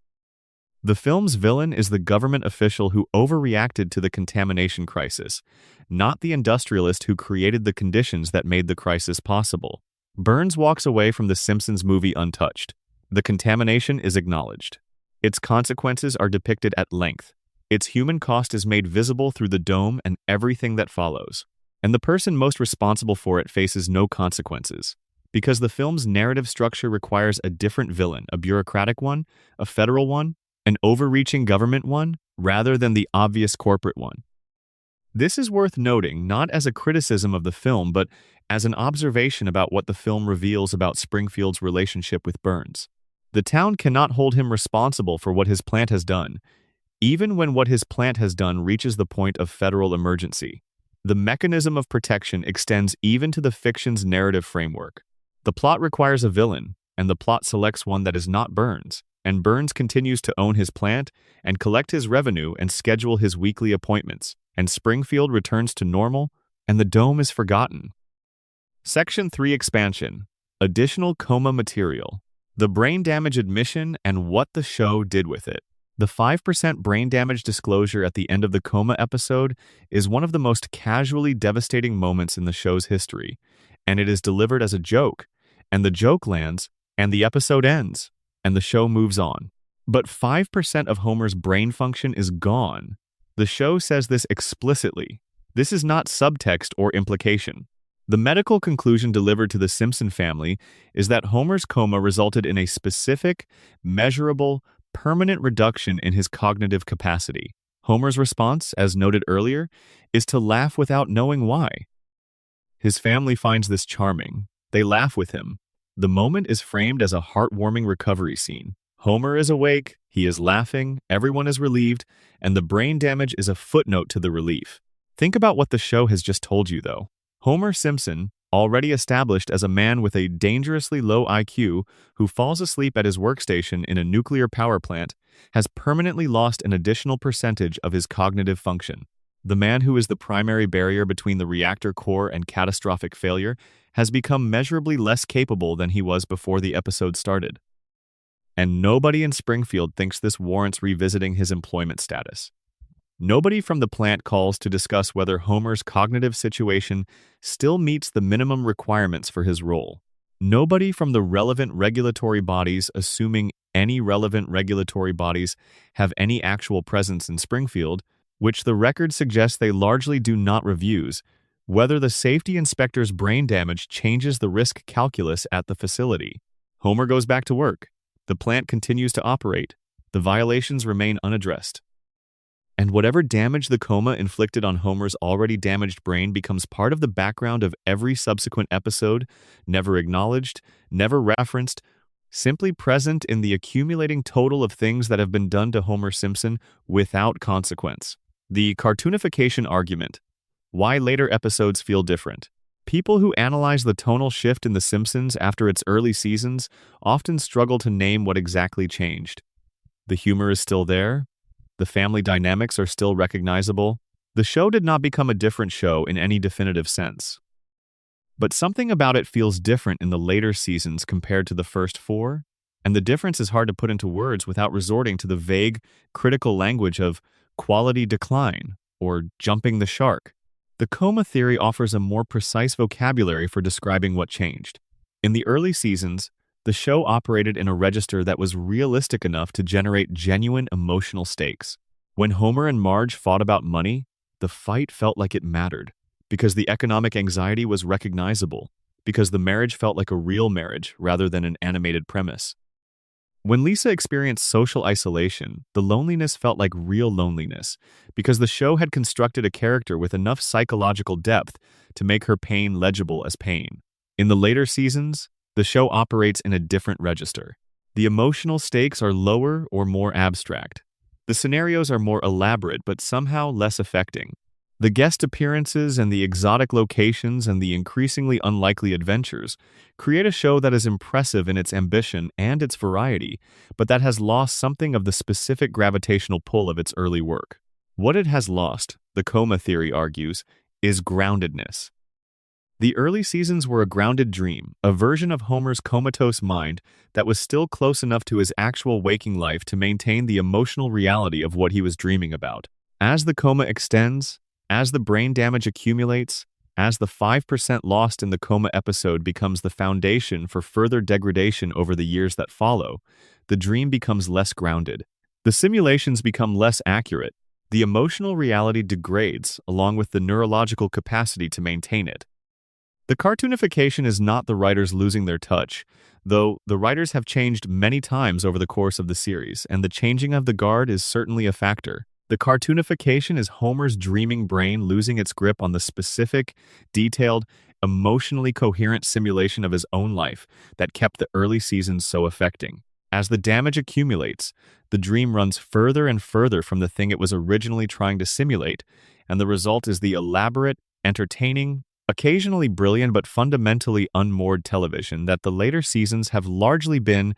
The film's villain is the government official who overreacted to the contamination crisis, not the industrialist who created the conditions that made the crisis possible. Burns walks away from the Simpsons movie untouched. The contamination is acknowledged. Its consequences are depicted at length. Its human cost is made visible through the dome and everything that follows. And the person most responsible for it faces no consequences. Because the film's narrative structure requires a different villain, a bureaucratic one, a federal one, an overreaching government one, rather than the obvious corporate one. This is worth noting not as a criticism of the film, but as an observation about what the film reveals about Springfield's relationship with Burns. The town cannot hold him responsible for what his plant has done, even when what his plant has done reaches the point of federal emergency. The mechanism of protection extends even to the fiction's narrative framework. The plot requires a villain, and the plot selects one that is not Burns, and Burns continues to own his plant and collect his revenue and schedule his weekly appointments, and Springfield returns to normal, and the dome is forgotten. Section 3 Expansion. Additional coma material. The brain damage admission and what the show did with it. The 5% brain damage disclosure at the end of the coma episode is one of the most casually devastating moments in the show's history, and it is delivered as a joke, and the joke lands, and the episode ends, and the show moves on. But 5% of Homer's brain function is gone. The show says this explicitly. This is not subtext or implication. The medical conclusion delivered to the Simpson family is that Homer's coma resulted in a specific, measurable, permanent reduction in his cognitive capacity. Homer's response, as noted earlier, is to laugh without knowing why. His family finds this charming. They laugh with him. The moment is framed as a heartwarming recovery scene. Homer is awake, he is laughing, everyone is relieved, and the brain damage is a footnote to the relief. Think about what the show has just told you, though. Homer Simpson, already established as a man with a dangerously low IQ who falls asleep at his workstation in a nuclear power plant, has permanently lost an additional percentage of his cognitive function. The man who is the primary barrier between the reactor core and catastrophic failure has become measurably less capable than he was before the episode started. And nobody in Springfield thinks this warrants revisiting his employment status. Nobody from the plant calls to discuss whether Homer's cognitive situation still meets the minimum requirements for his role. Nobody from the relevant regulatory bodies assuming any relevant regulatory bodies have any actual presence in Springfield, which the record suggests they largely do not reviews, whether the safety inspector's brain damage changes the risk calculus at the facility. Homer goes back to work. The plant continues to operate. The violations remain unaddressed. And whatever damage the coma inflicted on Homer's already damaged brain becomes part of the background of every subsequent episode, never acknowledged, never referenced, simply present in the accumulating total of things that have been done to Homer Simpson without consequence. The cartoonification argument. Why later episodes feel different. People who analyze the tonal shift in The Simpsons after its early seasons often struggle to name what exactly changed. The humor is still there. The family dynamics are still recognizable. The show did not become a different show in any definitive sense. But something about it feels different in the later seasons compared to the first four, and the difference is hard to put into words without resorting to the vague, critical language of quality decline or jumping the shark. The coma theory offers a more precise vocabulary for describing what changed. In the early seasons, the show operated in a register that was realistic enough to generate genuine emotional stakes. When Homer and Marge fought about money, the fight felt like it mattered, because the economic anxiety was recognizable, because the marriage felt like a real marriage rather than an animated premise. When Lisa experienced social isolation, the loneliness felt like real loneliness, because the show had constructed a character with enough psychological depth to make her pain legible as pain. In the later seasons, the show operates in a different register. The emotional stakes are lower or more abstract. The scenarios are more elaborate but somehow less affecting. The guest appearances and the exotic locations and the increasingly unlikely adventures create a show that is impressive in its ambition and its variety, but that has lost something of the specific gravitational pull of its early work. What it has lost, the coma theory argues, is groundedness. The early seasons were a grounded dream, a version of Homer's comatose mind that was still close enough to his actual waking life to maintain the emotional reality of what he was dreaming about. As the coma extends, as the brain damage accumulates, as the 5% lost in the coma episode becomes the foundation for further degradation over the years that follow, the dream becomes less grounded. The simulations become less accurate. The emotional reality degrades along with the neurological capacity to maintain it. The cartoonification is not the writers losing their touch, though the writers have changed many times over the course of the series, and the changing of the guard is certainly a factor. The cartoonification is Homer's dreaming brain losing its grip on the specific, detailed, emotionally coherent simulation of his own life that kept the early seasons so affecting. As the damage accumulates, the dream runs further and further from the thing it was originally trying to simulate, and the result is the elaborate, entertaining, occasionally brilliant but fundamentally unmoored television that the later seasons have largely been.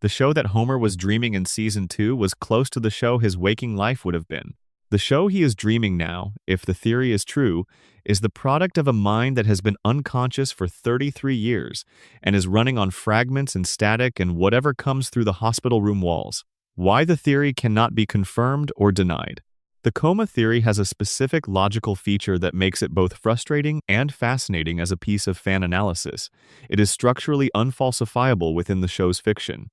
The show that Homer was dreaming in Season 2 was close to the show his waking life would have been. The show he is dreaming now, if the theory is true, is the product of a mind that has been unconscious for 33 years and is running on fragments and static and whatever comes through the hospital room walls. Why the theory cannot be confirmed or denied. The coma theory has a specific logical feature that makes it both frustrating and fascinating as a piece of fan analysis. It is structurally unfalsifiable within the show's fiction.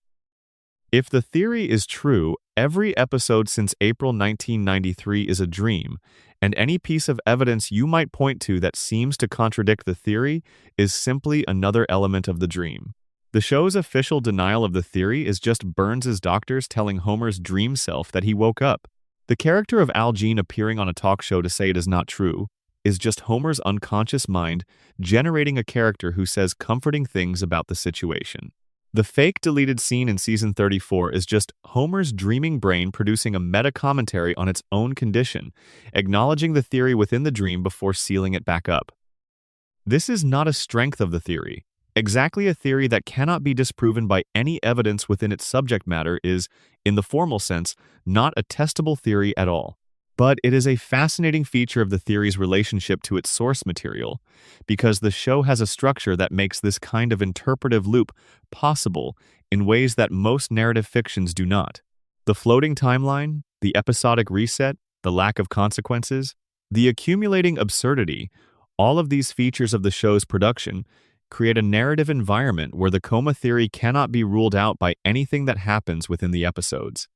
If the theory is true, every episode since April 1993 is a dream, and any piece of evidence you might point to that seems to contradict the theory is simply another element of the dream. The show's official denial of the theory is just Burns' doctors telling Homer's dream self that he woke up. The character of Al Jean appearing on a talk show to say it is not true is just Homer's unconscious mind generating a character who says comforting things about the situation. The fake deleted scene in Season 34 is just Homer's dreaming brain producing a meta-commentary on its own condition, acknowledging the theory within the dream before sealing it back up. This is not a strength of the theory. Exactly a theory that cannot be disproven by any evidence within its subject matter is, in the formal sense, not a testable theory at all. But it is a fascinating feature of the theory's relationship to its source material, because the show has a structure that makes this kind of interpretive loop possible in ways that most narrative fictions do not. The floating timeline, the episodic reset, the lack of consequences, the accumulating absurdity, all of these features of the show's production create a narrative environment where the coma theory cannot be ruled out by anything that happens within the episodes.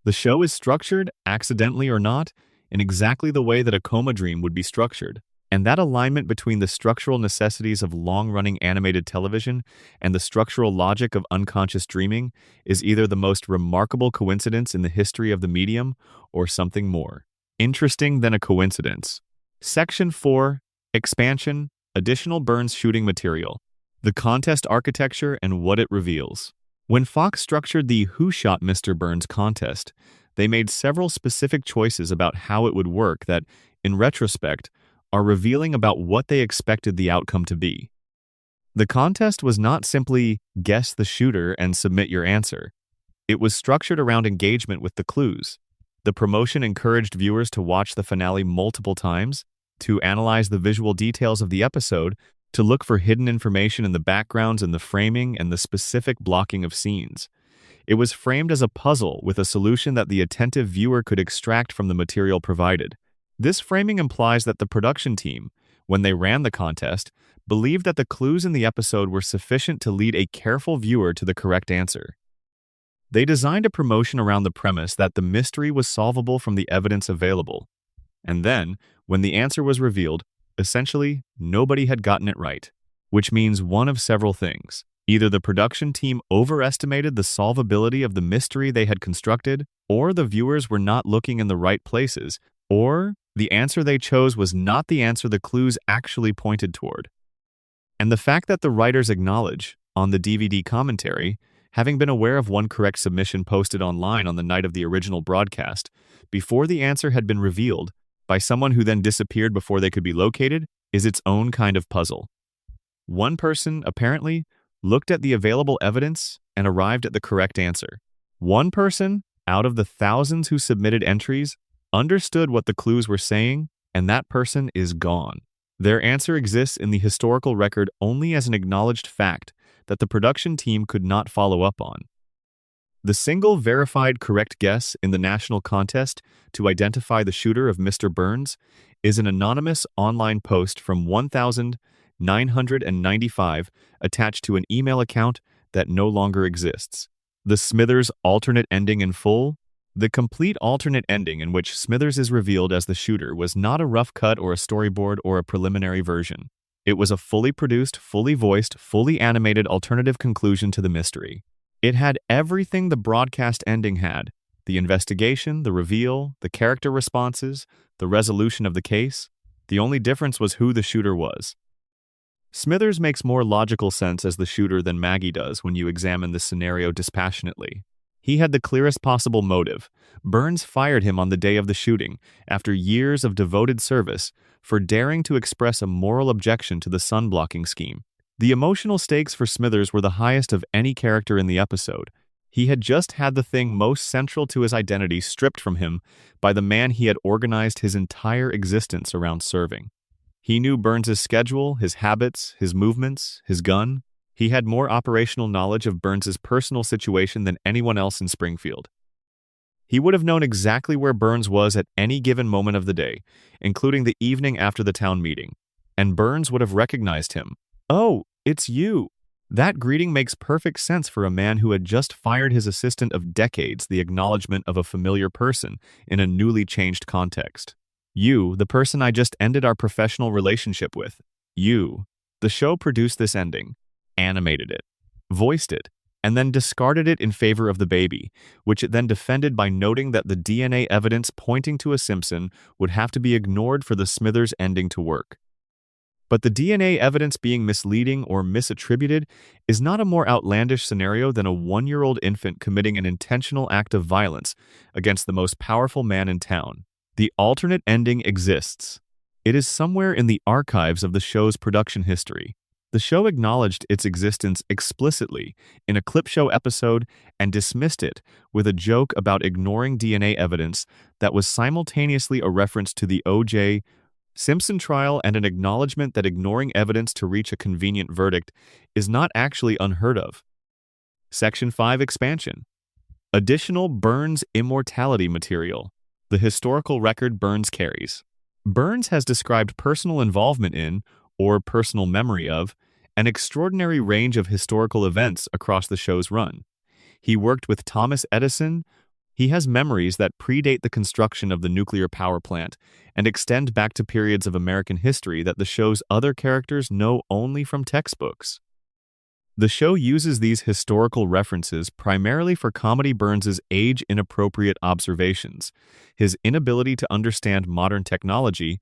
The show is structured, accidentally or not, in exactly the way that a coma dream would be structured. And that alignment between the structural necessities of long-running animated television and the structural logic of unconscious dreaming is either the most remarkable coincidence in the history of the medium or something more interesting than a coincidence. Section 4. Expansion. Additional Burns shooting material. The contest architecture and what it reveals. When Fox structured the Who Shot Mr. Burns contest, they made several specific choices about how it would work that, in retrospect, are revealing about what they expected the outcome to be. The contest was not simply guess the shooter and submit your answer. It was structured around engagement with the clues. The promotion encouraged viewers to watch the finale multiple times, to analyze the visual details of the episode, to look for hidden information in the backgrounds and the framing and the specific blocking of scenes. It was framed as a puzzle with a solution that the attentive viewer could extract from the material provided. This framing implies that the production team, when they ran the contest, believed that the clues in the episode were sufficient to lead a careful viewer to the correct answer. They designed a promotion around the premise that the mystery was solvable from the evidence available. And then, when the answer was revealed, essentially, nobody had gotten it right, which means one of several things. Either the production team overestimated the solvability of the mystery they had constructed, or the viewers were not looking in the right places, or the answer they chose was not the answer the clues actually pointed toward. And the fact that the writers acknowledge, on the DVD commentary, having been aware of one correct submission posted online on the night of the original broadcast, before the answer had been revealed, by someone who then disappeared before they could be located, is its own kind of puzzle. One person, apparently, looked at the available evidence and arrived at the correct answer. One person, out of the thousands who submitted entries, understood what the clues were saying, and that person is gone. Their answer exists in the historical record only as an acknowledged fact that the production team could not follow up on. The single verified correct guess in the national contest to identify the shooter of Mr. Burns is an anonymous online post from 1995 attached to an email account that no longer exists. The Smithers alternate ending in full. The complete alternate ending in which Smithers is revealed as the shooter was not a rough cut or a storyboard or a preliminary version. It was a fully produced, fully voiced, fully animated alternative conclusion to the mystery. It had everything the broadcast ending had: the investigation, the reveal, the character responses, the resolution of the case. The only difference was who the shooter was. Smithers makes more logical sense as the shooter than Maggie does when you examine this scenario dispassionately. He had the clearest possible motive. Burns fired him on the day of the shooting, after years of devoted service, for daring to express a moral objection to the sun-blocking scheme. The emotional stakes for Smithers were the highest of any character in the episode. He had just had the thing most central to his identity stripped from him by the man he had organized his entire existence around serving. He knew Burns's schedule, his habits, his movements, his gun. He had more operational knowledge of Burns's personal situation than anyone else in Springfield. He would have known exactly where Burns was at any given moment of the day, including the evening after the town meeting, and Burns would have recognized him. "Oh, it's you." That greeting makes perfect sense for a man who had just fired his assistant of decades, the acknowledgement of a familiar person in a newly changed context. You, the person I just ended our professional relationship with. You. The show produced this ending, animated it, voiced it, and then discarded it in favor of the baby, which it then defended by noting that the DNA evidence pointing to a Simpson would have to be ignored for the Smithers ending to work. But the DNA evidence being misleading or misattributed is not a more outlandish scenario than a 1-year-old infant committing an intentional act of violence against the most powerful man in town. The alternate ending exists. It is somewhere in the archives of the show's production history. The show acknowledged its existence explicitly in a clip show episode and dismissed it with a joke about ignoring DNA evidence that was simultaneously a reference to the O.J. Simpson trial and an acknowledgement that ignoring evidence to reach a convenient verdict is not actually unheard of. Section 5 Expansion. Additional Burns immortality material. The historical record Burns carries. Burns has described personal involvement in, or personal memory of, an extraordinary range of historical events across the show's run. He worked with Thomas Edison. He has memories that predate the construction of the nuclear power plant and extend back to periods of American history that the show's other characters know only from textbooks. The show uses these historical references primarily for Comedy Burns' age-inappropriate observations, his inability to understand modern technology,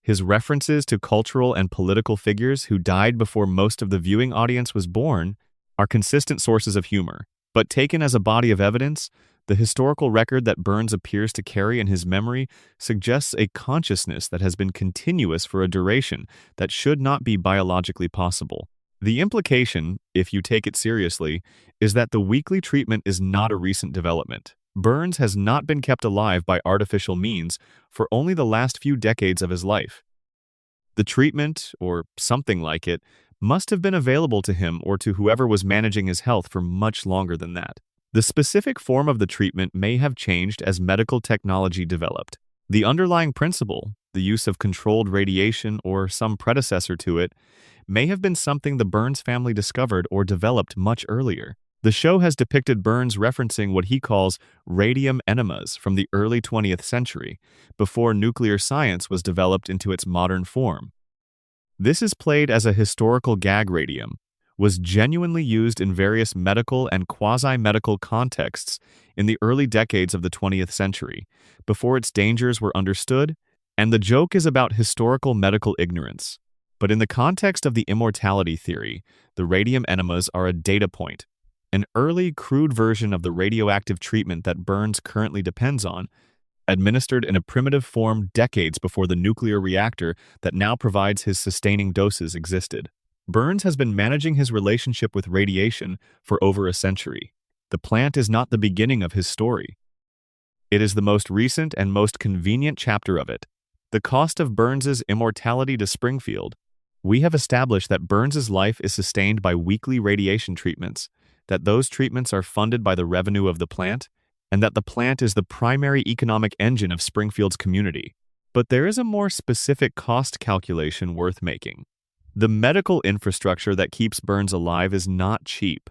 his references to cultural and political figures who died before most of the viewing audience was born, are consistent sources of humor. But taken as a body of evidence, the historical record that Burns appears to carry in his memory suggests a consciousness that has been continuous for a duration that should not be biologically possible. The implication, if you take it seriously, is that the weekly treatment is not a recent development. Burns has not been kept alive by artificial means for only the last few decades of his life. The treatment, or something like it, must have been available to him or to whoever was managing his health for much longer than that. The specific form of the treatment may have changed as medical technology developed. The underlying principle, the use of controlled radiation or some predecessor to it, may have been something the Burns family discovered or developed much earlier. The show has depicted Burns referencing what he calls radium enemas from the early 20th century, before nuclear science was developed into its modern form. This is played as a historical gag. Radium was genuinely used in various medical and quasi-medical contexts in the early decades of the 20th century, before its dangers were understood, and the joke is about historical medical ignorance. But in the context of the immortality theory, the radium enemas are a data point, an early, crude version of the radioactive treatment that Burns currently depends on, administered in a primitive form decades before the nuclear reactor that now provides his sustaining doses existed. Burns has been managing his relationship with radiation for over a century. The plant is not the beginning of his story. It is the most recent and most convenient chapter of it. The cost of Burns's immortality to Springfield. We have established that Burns's life is sustained by weekly radiation treatments, that those treatments are funded by the revenue of the plant, and that the plant is the primary economic engine of Springfield's community. But there is a more specific cost calculation worth making. The medical infrastructure that keeps Burns alive is not cheap.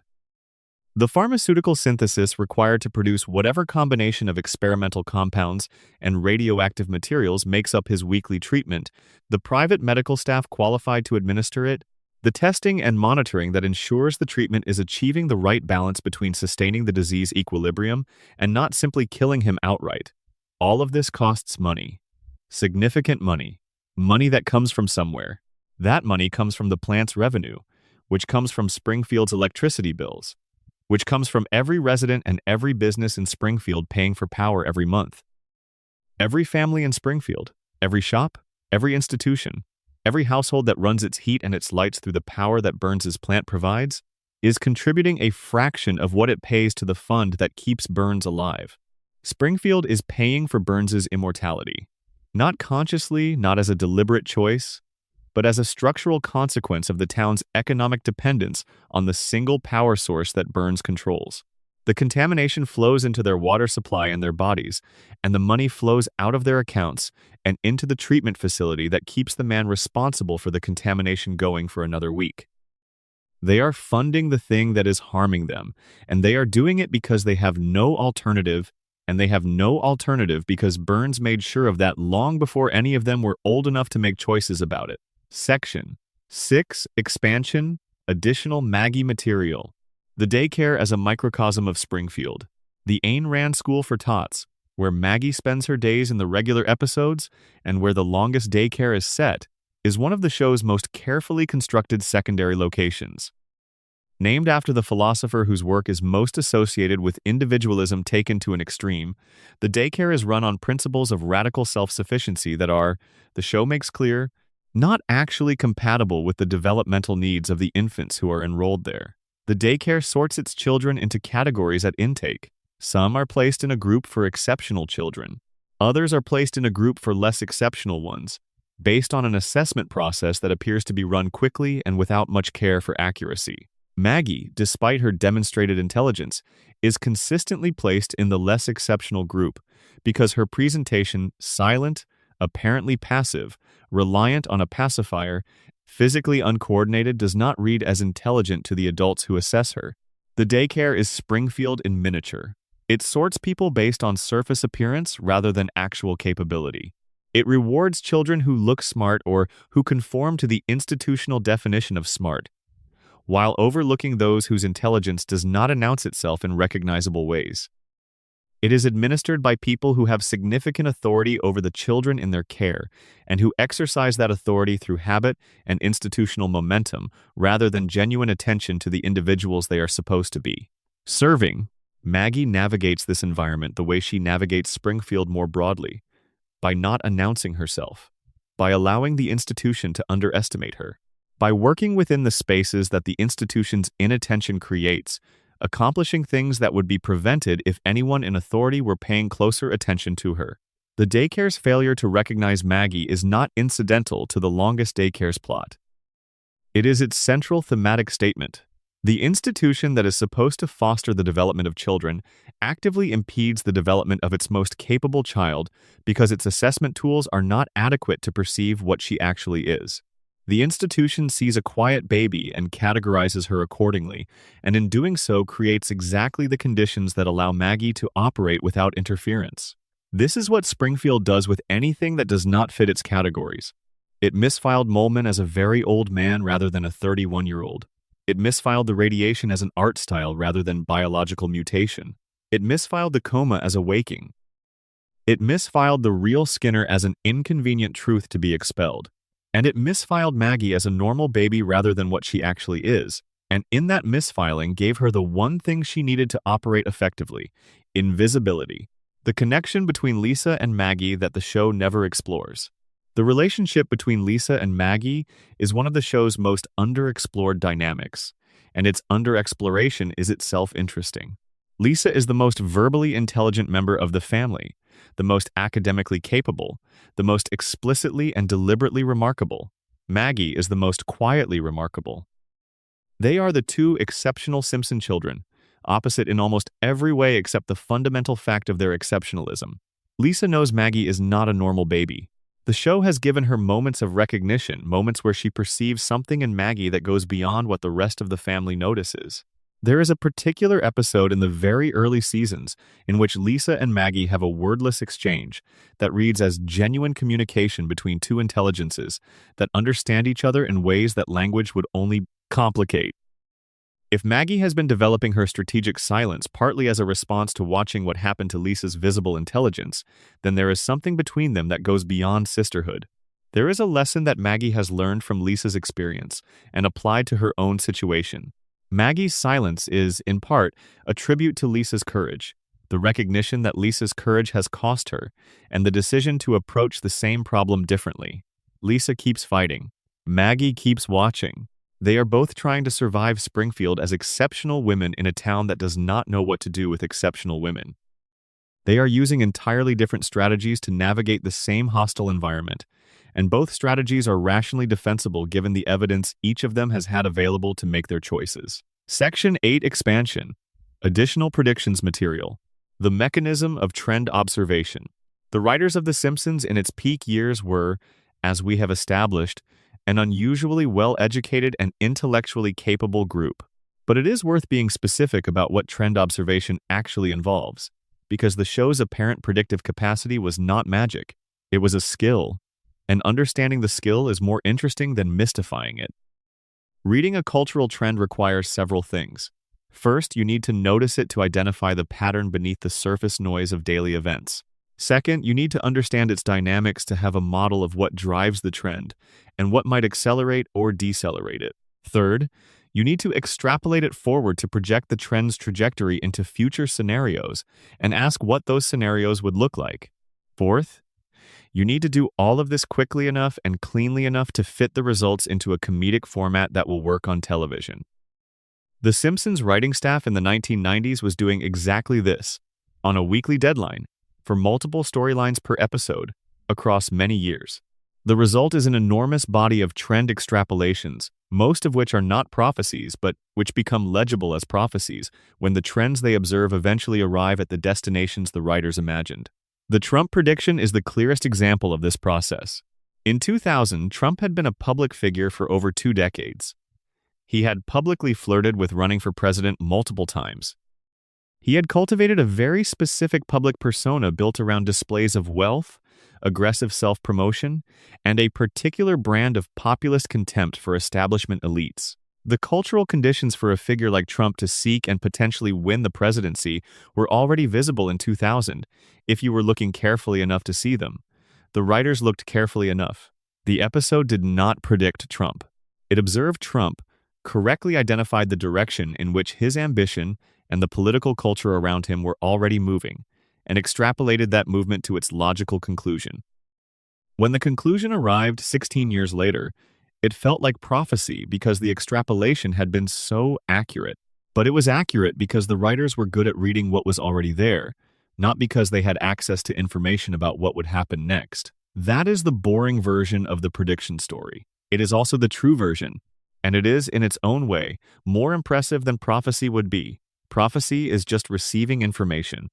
The pharmaceutical synthesis required to produce whatever combination of experimental compounds and radioactive materials makes up his weekly treatment, the private medical staff qualified to administer it, the testing and monitoring that ensures the treatment is achieving the right balance between sustaining the disease equilibrium and not simply killing him outright. All of this costs money. Significant money. Money that comes from somewhere. That money comes from the plant's revenue, which comes from Springfield's electricity bills, which comes from every resident and every business in Springfield paying for power every month. Every family in Springfield, every shop, every institution, every household that runs its heat and its lights through the power that Burns's plant provides, is contributing a fraction of what it pays to the fund that keeps Burns alive. Springfield is paying for Burns's immortality, not consciously, not as a deliberate choice, but as a structural consequence of the town's economic dependence on the single power source that Burns controls. The contamination flows into their water supply and their bodies, and the money flows out of their accounts and into the treatment facility that keeps the man responsible for the contamination going for another week. They are funding the thing that is harming them, and they are doing it because they have no alternative, and they have no alternative because Burns made sure of that long before any of them were old enough to make choices about it. Section 6. Expansion. Additional Maggie material. The daycare as a microcosm of Springfield. The Ayn Rand School for Tots, where Maggie spends her days in the regular episodes and where the longest daycare is set, is one of the show's most carefully constructed secondary locations. Named after the philosopher whose work is most associated with individualism taken to an extreme, the daycare is run on principles of radical self-sufficiency that are, the show makes clear, not actually compatible with the developmental needs of the infants who are enrolled there. The daycare sorts its children into categories at intake. Some are placed in a group for exceptional children. Others are placed in a group for less exceptional ones, based on an assessment process that appears to be run quickly and without much care for accuracy. Maggie, despite her demonstrated intelligence, is consistently placed in the less exceptional group because her presentation, silent, apparently passive, reliant on a pacifier, physically uncoordinated, does not read as intelligent to the adults who assess her. The daycare is Springfield in miniature. It sorts people based on surface appearance rather than actual capability. It rewards children who look smart or who conform to the institutional definition of smart, while overlooking those whose intelligence does not announce itself in recognizable ways. It is administered by people who have significant authority over the children in their care and who exercise that authority through habit and institutional momentum rather than genuine attention to the individuals they are supposed to be. Serving, Maggie navigates this environment the way she navigates Springfield more broadly, by not announcing herself, by allowing the institution to underestimate her, by working within the spaces that the institution's inattention creates, accomplishing things that would be prevented if anyone in authority were paying closer attention to her. The daycare's failure to recognize Maggie is not incidental to the longest daycare's plot. It is its central thematic statement. The institution that is supposed to foster the development of children actively impedes the development of its most capable child because its assessment tools are not adequate to perceive what she actually is. The institution sees a quiet baby and categorizes her accordingly, and in doing so creates exactly the conditions that allow Maggie to operate without interference. This is what Springfield does with anything that does not fit its categories. It misfiled Molman as a very old man rather than a 31-year-old. It misfiled the radiation as an art style rather than biological mutation. It misfiled the coma as a waking. It misfiled the real Skinner as an inconvenient truth to be expelled. And it misfiled Maggie as a normal baby rather than what she actually is. And in that misfiling gave her the one thing she needed to operate effectively: invisibility. The connection between Lisa and Maggie that the show never explores. The relationship between Lisa and Maggie is one of the show's most underexplored dynamics, and its underexploration is itself interesting. Lisa is the most verbally intelligent member of the family, the most academically capable, the most explicitly and deliberately remarkable. Maggie is the most quietly remarkable. They are the two exceptional Simpson children, opposite in almost every way except the fundamental fact of their exceptionalism. Lisa knows Maggie is not a normal baby. The show has given her moments of recognition, moments where she perceives something in Maggie that goes beyond what the rest of the family notices. There is a particular episode in the very early seasons in which Lisa and Maggie have a wordless exchange that reads as genuine communication between two intelligences that understand each other in ways that language would only complicate. If Maggie has been developing her strategic silence partly as a response to watching what happened to Lisa's visible intelligence, then there is something between them that goes beyond sisterhood. There is a lesson that Maggie has learned from Lisa's experience and applied to her own situation. Maggie's silence is, in part, a tribute to Lisa's courage, the recognition that Lisa's courage has cost her, and the decision to approach the same problem differently. Lisa keeps fighting. Maggie keeps watching. They are both trying to survive Springfield as exceptional women in a town that does not know what to do with exceptional women. They are using entirely different strategies to navigate the same hostile environment, and both strategies are rationally defensible given the evidence each of them has had available to make their choices. Section 8 Expansion. Additional predictions material. The mechanism of trend observation. The writers of The Simpsons in its peak years were, as we have established, an unusually well-educated and intellectually capable group. But it is worth being specific about what trend observation actually involves, because the show's apparent predictive capacity was not magic. It was a skill, and understanding the skill is more interesting than mystifying it. Reading a cultural trend requires several things. First, you need to notice it to identify the pattern beneath the surface noise of daily events. Second, you need to understand its dynamics to have a model of what drives the trend and what might accelerate or decelerate it. Third, you need to extrapolate it forward to project the trend's trajectory into future scenarios and ask what those scenarios would look like. Fourth, you need to do all of this quickly enough and cleanly enough to fit the results into a comedic format that will work on television. The Simpsons writing staff in the 1990s was doing exactly this, on a weekly deadline, for multiple storylines per episode, across many years. The result is an enormous body of trend extrapolations, most of which are not prophecies, but which become legible as prophecies when the trends they observe eventually arrive at the destinations the writers imagined. The Trump prediction is the clearest example of this process. In 2000, Trump had been a public figure for over 2 decades. He had publicly flirted with running for president multiple times. He had cultivated a very specific public persona built around displays of wealth, aggressive self-promotion, and a particular brand of populist contempt for establishment elites. The cultural conditions for a figure like Trump to seek and potentially win the presidency were already visible in 2000, if you were looking carefully enough to see them. The writers looked carefully enough. The episode did not predict Trump. It observed Trump, correctly identified the direction in which his ambition and the political culture around him were already moving, and extrapolated that movement to its logical conclusion. When the conclusion arrived 16 years later, it felt like prophecy because the extrapolation had been so accurate. But it was accurate because the writers were good at reading what was already there, not because they had access to information about what would happen next. That is the boring version of the prediction story. It is also the true version, and it is, in its own way, more impressive than prophecy would be. Prophecy is just receiving information.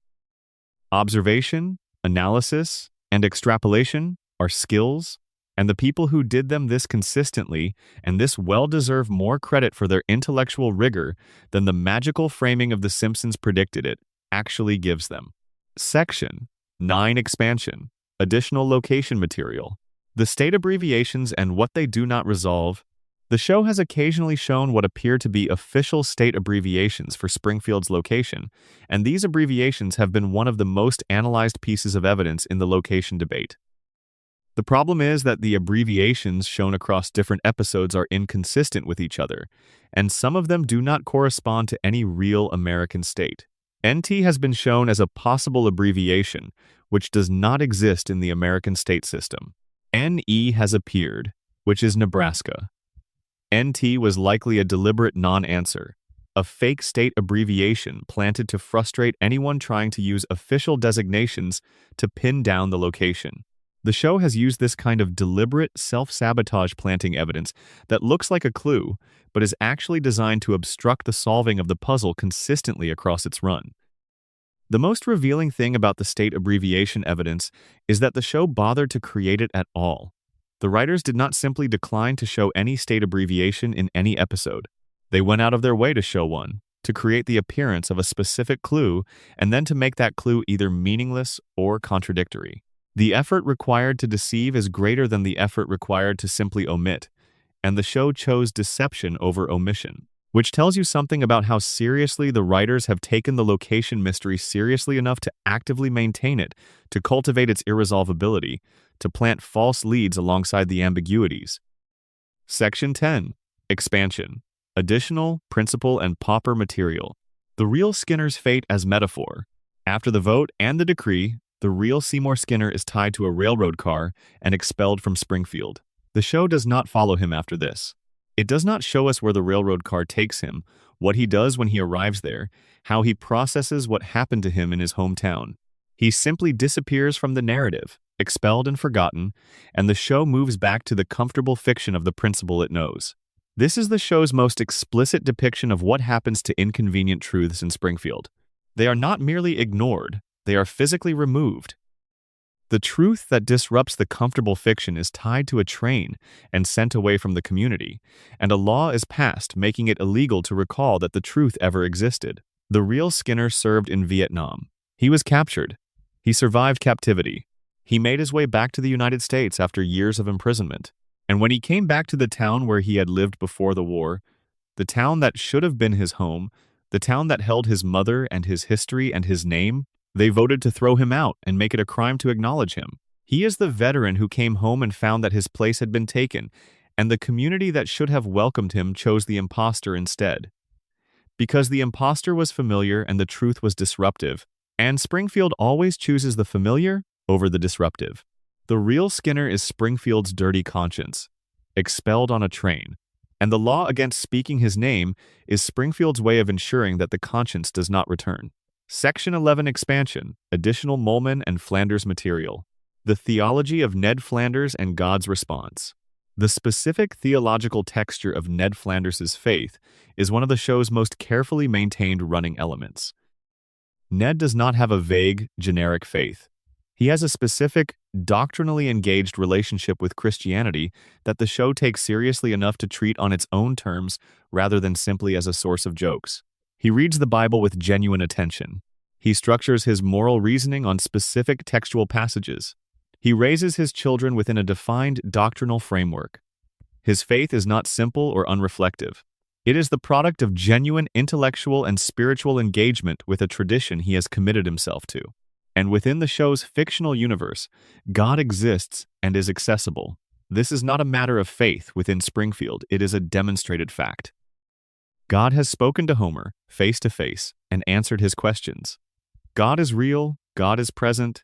Observation, analysis, and extrapolation are skills, and the people who did them this consistently and this well deserve more credit for their intellectual rigor than the magical framing of The Simpsons predicted it actually gives them. Section 9 Expansion. Additional location material. The state abbreviations and what they do not resolve. The show has occasionally shown what appear to be official state abbreviations for Springfield's location, and these abbreviations have been one of the most analyzed pieces of evidence in the location debate. The problem is that the abbreviations shown across different episodes are inconsistent with each other, and some of them do not correspond to any real American state. NT has been shown as a possible abbreviation, which does not exist in the American state system. NE has appeared, which is Nebraska. NT was likely a deliberate non-answer, a fake state abbreviation planted to frustrate anyone trying to use official designations to pin down the location. The show has used this kind of deliberate self-sabotage planting evidence that looks like a clue, but is actually designed to obstruct the solving of the puzzle consistently across its run. The most revealing thing about the state abbreviation evidence is that the show bothered to create it at all. The writers did not simply decline to show any state abbreviation in any episode. They went out of their way to show one, to create the appearance of a specific clue, and then to make that clue either meaningless or contradictory. The effort required to deceive is greater than the effort required to simply omit, and the show chose deception over omission, which tells you something about how seriously the writers have taken the location mystery seriously enough to actively maintain it, to cultivate its irresolvability, to plant false leads alongside the ambiguities. Section 10. Expansion. Additional, principal, and pauper material. The real Skinner's fate as metaphor. After the vote and the decree, the real Seymour Skinner is tied to a railroad car and expelled from Springfield. The show does not follow him after this. It does not show us where the railroad car takes him, what he does when he arrives there, how he processes what happened to him in his hometown. He simply disappears from the narrative, expelled and forgotten, and the show moves back to the comfortable fiction of the principle it knows. This is the show's most explicit depiction of what happens to inconvenient truths in Springfield. They are not merely ignored, they are physically removed. The truth that disrupts the comfortable fiction is tied to a train and sent away from the community, and a law is passed making it illegal to recall that the truth ever existed. The real Skinner served in Vietnam. He was captured. He survived captivity. He made his way back to the United States after years of imprisonment. And when he came back to the town where he had lived before the war, the town that should have been his home, the town that held his mother and his history and his name, they voted to throw him out and make it a crime to acknowledge him. He is the veteran who came home and found that his place had been taken, and the community that should have welcomed him chose the imposter instead. Because the imposter was familiar and the truth was disruptive, and Springfield always chooses the familiar over the disruptive. The real Skinner is Springfield's dirty conscience, expelled on a train, and the law against speaking his name is Springfield's way of ensuring that the conscience does not return. Section 11 Expansion. Additional Molman and Flanders material. The theology of Ned Flanders and God's response. The specific theological texture of Ned Flanders' faith is one of the show's most carefully maintained running elements. Ned does not have a vague, generic faith. He has a specific, doctrinally engaged relationship with Christianity that the show takes seriously enough to treat on its own terms rather than simply as a source of jokes. He reads the Bible with genuine attention. He structures his moral reasoning on specific textual passages. He raises his children within a defined doctrinal framework. His faith is not simple or unreflective. It is the product of genuine intellectual and spiritual engagement with a tradition he has committed himself to. And within the show's fictional universe, God exists and is accessible. This is not a matter of faith within Springfield, it is a demonstrated fact. God has spoken to Homer, face to face, and answered his questions. God is real, God is present,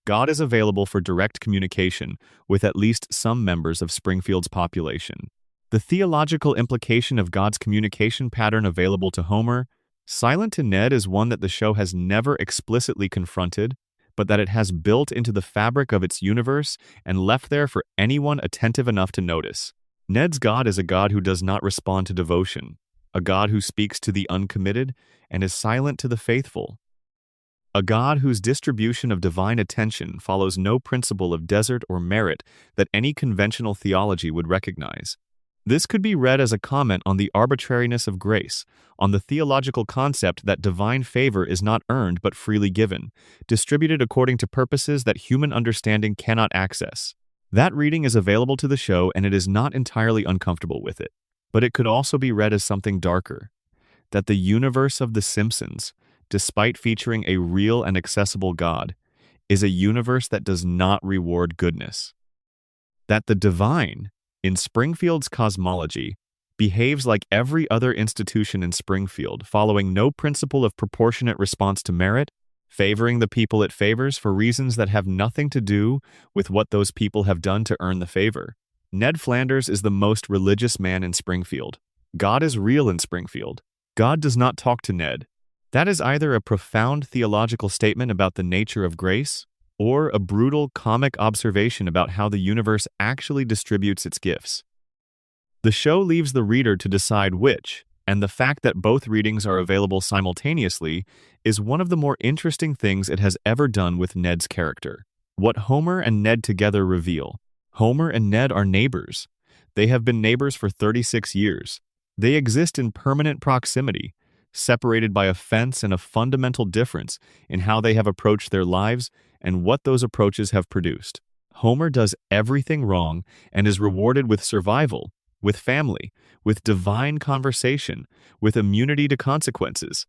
God is available for direct communication with at least some members of Springfield's population. The theological implication of God's communication pattern available to Homer, silent to Ned, is one that the show has never explicitly confronted, but that it has built into the fabric of its universe and left there for anyone attentive enough to notice. Ned's God is a God who does not respond to devotion, a God who speaks to the uncommitted and is silent to the faithful. A God whose distribution of divine attention follows no principle of desert or merit that any conventional theology would recognize. This could be read as a comment on the arbitrariness of grace, on the theological concept that divine favor is not earned but freely given, distributed according to purposes that human understanding cannot access. That reading is available to the show, and it is not entirely uncomfortable with it. But it could also be read as something darker, that the universe of The Simpsons, despite featuring a real and accessible God, is a universe that does not reward goodness. That the divine, in Springfield's cosmology, behaves like every other institution in Springfield, following no principle of proportionate response to merit, favoring the people it favors for reasons that have nothing to do with what those people have done to earn the favor. Ned Flanders is the most religious man in Springfield. God is real in Springfield. God does not talk to Ned. That is either a profound theological statement about the nature of grace, or a brutal comic observation about how the universe actually distributes its gifts. The show leaves the reader to decide which, and the fact that both readings are available simultaneously is one of the more interesting things it has ever done with Ned's character. What Homer and Ned together reveal. Homer and Ned are neighbors. They have been neighbors for 36 years. They exist in permanent proximity, separated by a fence and a fundamental difference in how they have approached their lives and what those approaches have produced. Homer does everything wrong and is rewarded with survival, with family, with divine conversation, with immunity to consequences.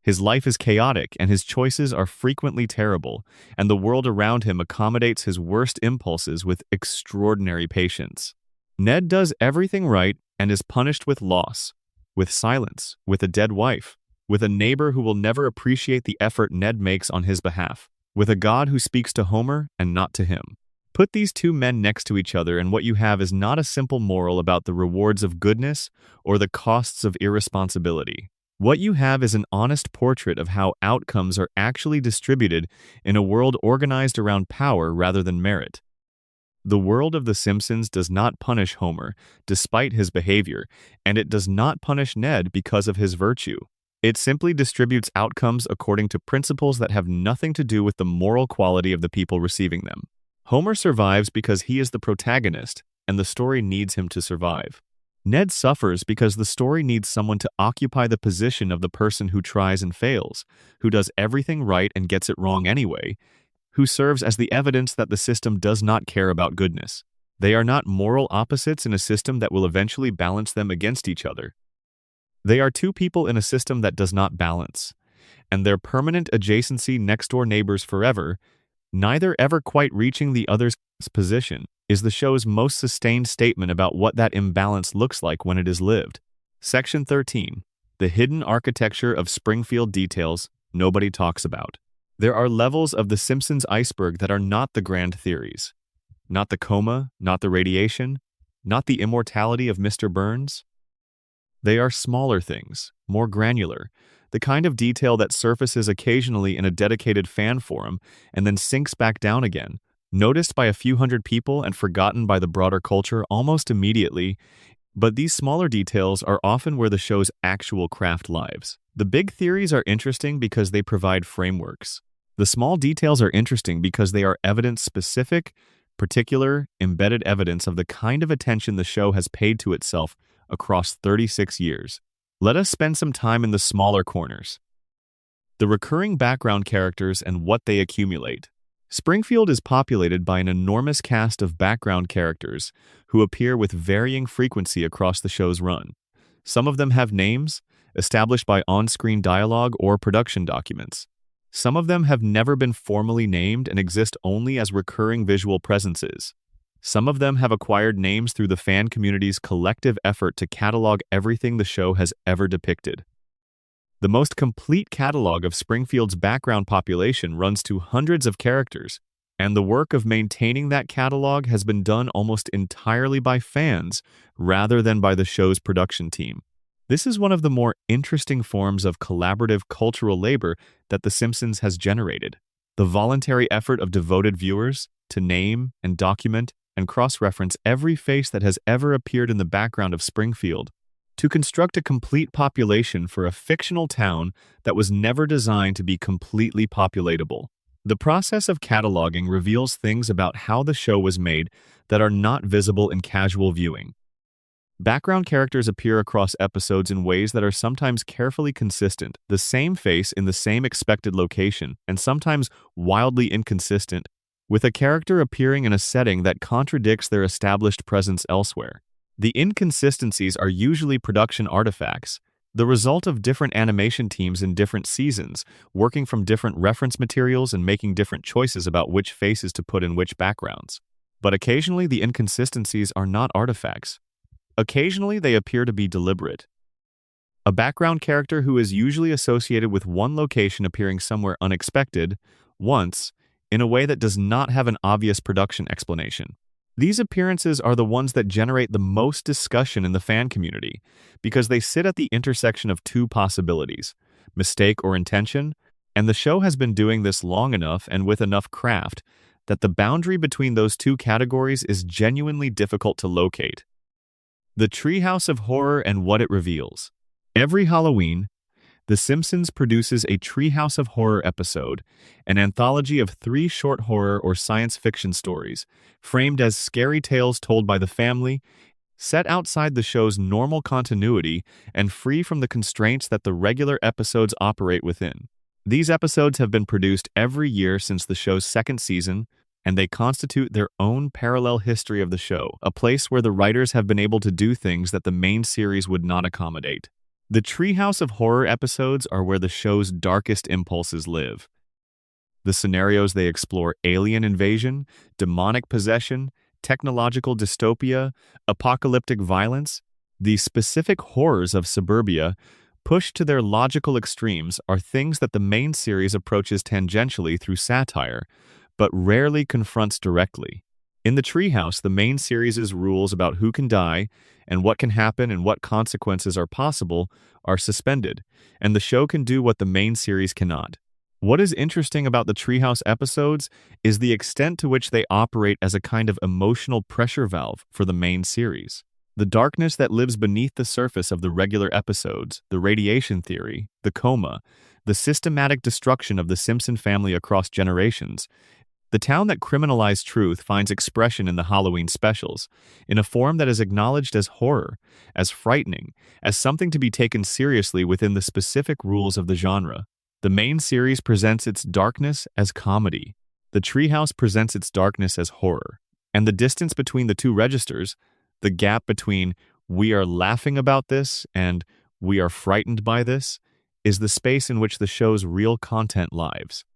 His life is chaotic and his choices are frequently terrible, and the world around him accommodates his worst impulses with extraordinary patience. Ned does everything right and is punished with loss, with silence, with a dead wife, with a neighbor who will never appreciate the effort Ned makes on his behalf, with a God who speaks to Homer and not to him. Put these two men next to each other and what you have is not a simple moral about the rewards of goodness or the costs of irresponsibility. What you have is an honest portrait of how outcomes are actually distributed in a world organized around power rather than merit. The world of The Simpsons does not punish Homer despite his behavior, and it does not punish Ned because of his virtue. It simply distributes outcomes according to principles that have nothing to do with the moral quality of the people receiving them. Homer survives because he is the protagonist, and the story needs him to survive. Ned suffers because the story needs someone to occupy the position of the person who tries and fails, who does everything right and gets it wrong anyway, who serves as the evidence that the system does not care about goodness. They are not moral opposites in a system that will eventually balance them against each other. They are two people in a system that does not balance, and their permanent adjacency next-door neighbors forever, neither ever quite reaching the other's position, is the show's most sustained statement about what that imbalance looks like when it is lived. Section 13. The hidden architecture of Springfield details nobody talks about. There are levels of the Simpsons iceberg that are not the grand theories. Not the coma, not the radiation, not the immortality of Mr. Burns. They are smaller things, more granular, the kind of detail that surfaces occasionally in a dedicated fan forum and then sinks back down again, noticed by a few hundred people and forgotten by the broader culture almost immediately. But these smaller details are often where the show's actual craft lives. The big theories are interesting because they provide frameworks. The small details are interesting because they are evidence-specific, particular, embedded evidence of the kind of attention the show has paid to itself across 36 years. Let us spend some time in the smaller corners. The recurring background characters and what they accumulate. Springfield is populated by an enormous cast of background characters who appear with varying frequency across the show's run. Some of them have names, established by on-screen dialogue or production documents. Some of them have never been formally named and exist only as recurring visual presences. Some of them have acquired names through the fan community's collective effort to catalog everything the show has ever depicted. The most complete catalog of Springfield's background population runs to hundreds of characters, and the work of maintaining that catalog has been done almost entirely by fans rather than by the show's production team. This is one of the more interesting forms of collaborative cultural labor that The Simpsons has generated. The voluntary effort of devoted viewers to name and document and cross-reference every face that has ever appeared in the background of Springfield, to construct a complete population for a fictional town that was never designed to be completely populatable. The process of cataloging reveals things about how the show was made that are not visible in casual viewing. Background characters appear across episodes in ways that are sometimes carefully consistent, the same face in the same expected location, and sometimes wildly inconsistent, with a character appearing in a setting that contradicts their established presence elsewhere. The inconsistencies are usually production artifacts, the result of different animation teams in different seasons, working from different reference materials and making different choices about which faces to put in which backgrounds. But occasionally the inconsistencies are not artifacts. Occasionally they appear to be deliberate. A background character who is usually associated with one location appearing somewhere unexpected, once, in a way that does not have an obvious production explanation. These appearances are the ones that generate the most discussion in the fan community, because they sit at the intersection of two possibilities, mistake or intention, and the show has been doing this long enough and with enough craft that the boundary between those two categories is genuinely difficult to locate. The Treehouse of Horror and what it reveals. Every Halloween, The Simpsons produces a Treehouse of Horror episode, an anthology of 3 short horror or science fiction stories, framed as scary tales told by the family, set outside the show's normal continuity and free from the constraints that the regular episodes operate within. These episodes have been produced every year since the show's 2nd season, and they constitute their own parallel history of the show, a place where the writers have been able to do things that the main series would not accommodate. The Treehouse of Horror episodes are where the show's darkest impulses live. The scenarios they explore alien invasion, demonic possession, technological dystopia, apocalyptic violence. The specific horrors of suburbia, pushed to their logical extremes, are things that the main series approaches tangentially through satire, but rarely confronts directly. In the Treehouse, the main series' rules about who can die and what can happen and what consequences are possible are suspended, and the show can do what the main series cannot. What is interesting about the Treehouse episodes is the extent to which they operate as a kind of emotional pressure valve for the main series. The darkness that lives beneath the surface of the regular episodes, the radiation theory, the coma, the systematic destruction of the Simpson family across generations. The town that criminalized truth finds expression in the Halloween specials, in a form that is acknowledged as horror, as frightening, as something to be taken seriously within the specific rules of the genre. The main series presents its darkness as comedy. The Treehouse presents its darkness as horror. And the distance between the two registers, the gap between "we are laughing about this" and "we are frightened by this," is the space in which the show's real content lives.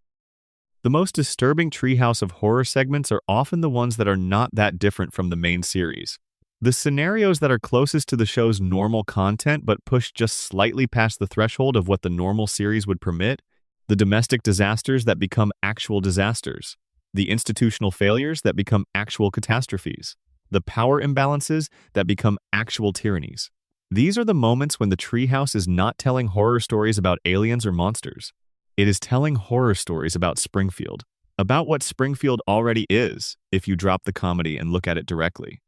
The most disturbing Treehouse of Horror segments are often the ones that are not that different from the main series. The scenarios that are closest to the show's normal content but push just slightly past the threshold of what the normal series would permit, the domestic disasters that become actual disasters, the institutional failures that become actual catastrophes, the power imbalances that become actual tyrannies. These are the moments when the Treehouse is not telling horror stories about aliens or monsters. It is telling horror stories about Springfield, about what Springfield already is, if you drop the comedy and look at it directly.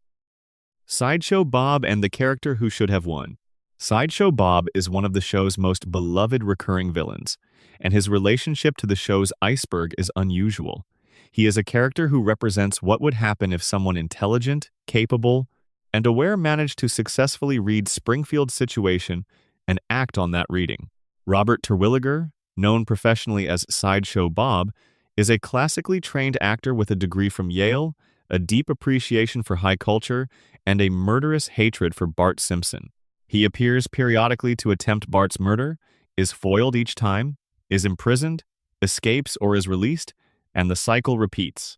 Sideshow Bob and the character who should have won. Sideshow Bob is one of the show's most beloved recurring villains, and his relationship to the show's iceberg is unusual. He is a character who represents what would happen if someone intelligent, capable, and aware managed to successfully read Springfield's situation and act on that reading. Robert Terwilliger, known professionally as Sideshow Bob, is a classically trained actor with a degree from Yale, a deep appreciation for high culture, and a murderous hatred for Bart Simpson. He appears periodically to attempt Bart's murder, is foiled each time, is imprisoned, escapes or is released, and the cycle repeats.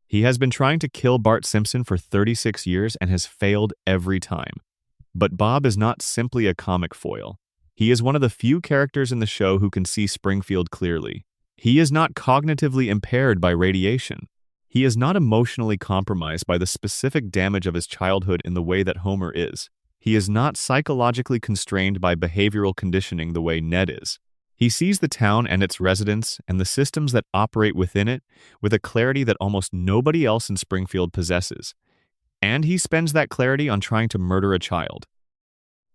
He has been trying to kill Bart Simpson for 36 years and has failed every time. But Bob is not simply a comic foil. He is one of the few characters in the show who can see Springfield clearly. He is not cognitively impaired by radiation. He is not emotionally compromised by the specific damage of his childhood in the way that Homer is. He is not psychologically constrained by behavioral conditioning the way Ned is. He sees the town and its residents and the systems that operate within it with a clarity that almost nobody else in Springfield possesses. And he spends that clarity on trying to murder a child.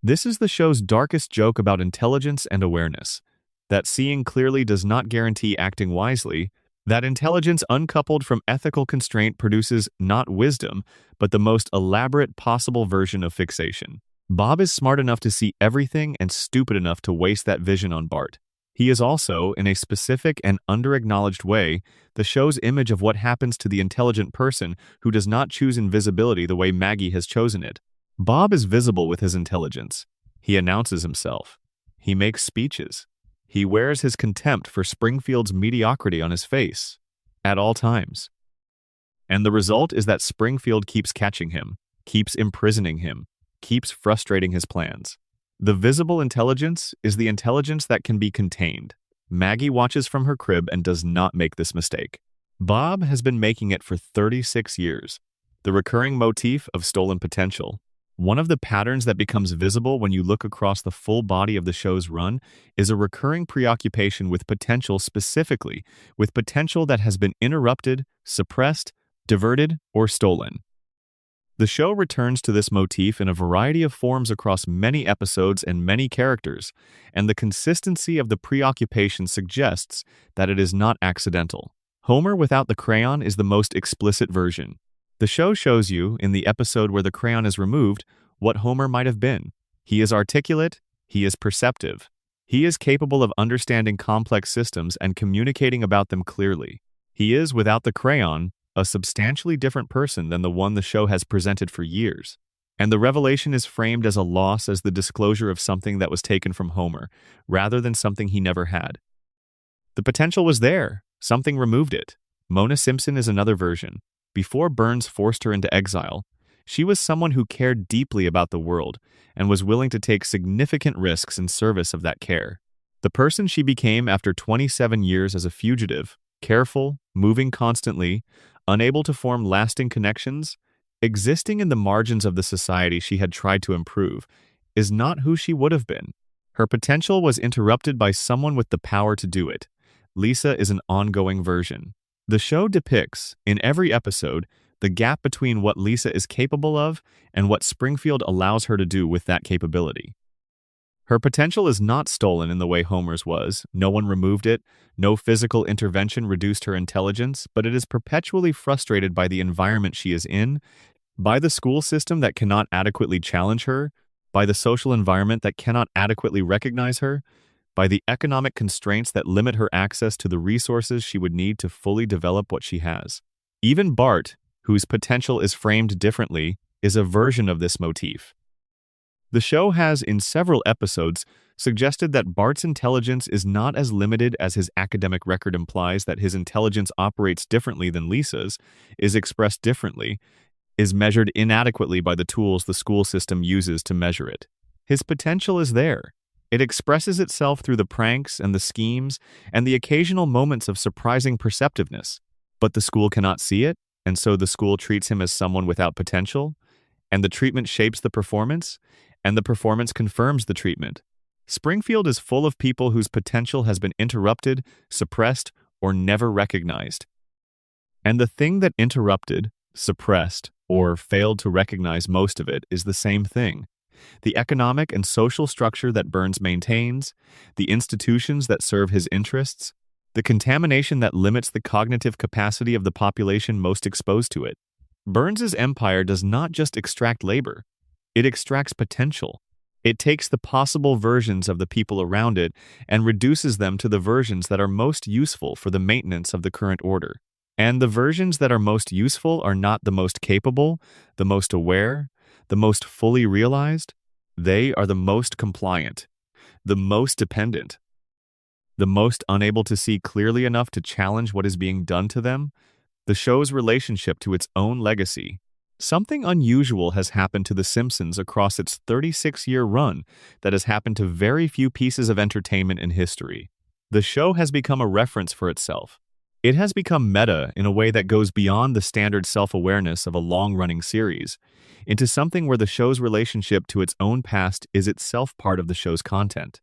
This is the show's darkest joke about intelligence and awareness. That seeing clearly does not guarantee acting wisely, that intelligence uncoupled from ethical constraint produces not wisdom, but the most elaborate possible version of fixation. Bob is smart enough to see everything and stupid enough to waste that vision on Bart. He is also, in a specific and under-acknowledged way, the show's image of what happens to the intelligent person who does not choose invisibility the way Maggie has chosen it. Bob is visible with his intelligence. He announces himself. He makes speeches. He wears his contempt for Springfield's mediocrity on his face, at all times. And the result is that Springfield keeps catching him, keeps imprisoning him, keeps frustrating his plans. The visible intelligence is the intelligence that can be contained. Maggie watches from her crib and does not make this mistake. Bob has been making it for 36 years. The recurring motif of stolen potential. One of the patterns that becomes visible when you look across the full body of the show's run is a recurring preoccupation with potential, specifically with potential that has been interrupted, suppressed, diverted, or stolen. The show returns to this motif in a variety of forms across many episodes and many characters, and the consistency of the preoccupation suggests that it is not accidental. Homer without the crayon is the most explicit version. The show shows you, in the episode where the crayon is removed, what Homer might have been. He is articulate, he is perceptive. He is capable of understanding complex systems and communicating about them clearly. He is, without the crayon, a substantially different person than the one the show has presented for years. And the revelation is framed as a loss, as the disclosure of something that was taken from Homer, rather than something he never had. The potential was there. Something removed it. Mona Simpson is another version. Before Burns forced her into exile, she was someone who cared deeply about the world and was willing to take significant risks in service of that care. The person she became after 27 years as a fugitive, careful, moving constantly, unable to form lasting connections, existing in the margins of the society she had tried to improve, is not who she would have been. Her potential was interrupted by someone with the power to do it. Lisa is an ongoing version. The show depicts, in every episode, the gap between what Lisa is capable of and what Springfield allows her to do with that capability. Her potential is not stolen in the way Homer's was. No one removed it. No physical intervention reduced her intelligence, but it is perpetually frustrated by the environment she is in, by the school system that cannot adequately challenge her, by the social environment that cannot adequately recognize her, by the economic constraints that limit her access to the resources she would need to fully develop what she has. Even Bart, whose potential is framed differently, is a version of this motif. The show has, in several episodes, suggested that Bart's intelligence is not as limited as his academic record implies, that his intelligence operates differently than Lisa's, is expressed differently, is measured inadequately by the tools the school system uses to measure it. His potential is there. It expresses itself through the pranks and the schemes and the occasional moments of surprising perceptiveness. But the school cannot see it, and so the school treats him as someone without potential, and the treatment shapes the performance, and the performance confirms the treatment. Springfield is full of people whose potential has been interrupted, suppressed, or never recognized. And the thing that interrupted, suppressed, or failed to recognize most of it is the same thing. the economic and social structure that Burns maintains, the institutions that serve his interests, the contamination that limits the cognitive capacity of the population most exposed to it. Burns's empire does not just extract labor, it extracts potential. It takes the possible versions of the people around it and reduces them to the versions that are most useful for the maintenance of the current order. And the versions that are most useful are not the most capable, the most aware, the most fully realized. They are the most compliant, the most dependent, the most unable to see clearly enough to challenge what is being done to them. The show's relationship to its own legacy. Something unusual has happened to The Simpsons across its 36-year run that has happened to very few pieces of entertainment in history. The show has become a reference for itself. It has become meta in a way that goes beyond the standard self-awareness of a long-running series, into something where the show's relationship to its own past is itself part of the show's content.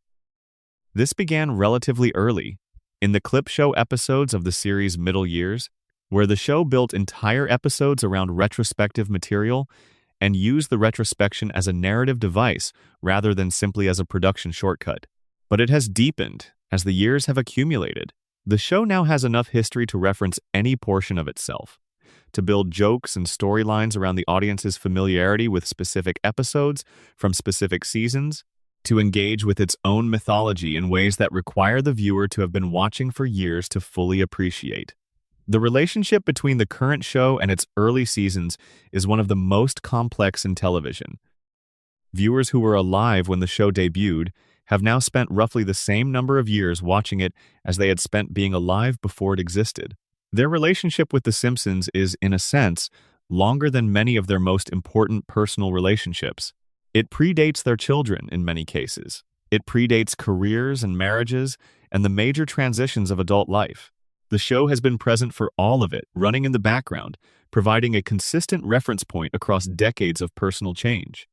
This began relatively early, in the clip show episodes of the series' middle years, where the show built entire episodes around retrospective material and used the retrospection as a narrative device rather than simply as a production shortcut. But it has deepened as the years have accumulated. The show now has enough history to reference any portion of itself, to build jokes and storylines around the audience's familiarity with specific episodes from specific seasons, to engage with its own mythology in ways that require the viewer to have been watching for years to fully appreciate. The relationship between the current show and its early seasons is one of the most complex in television. Viewers who were alive when the show debuted have now spent roughly the same number of years watching it as they had spent being alive before it existed. Their relationship with The Simpsons is, in a sense, longer than many of their most important personal relationships. It predates their children in many cases. It predates careers and marriages and the major transitions of adult life. The show has been present for all of it, running in the background, providing a consistent reference point across decades of personal change.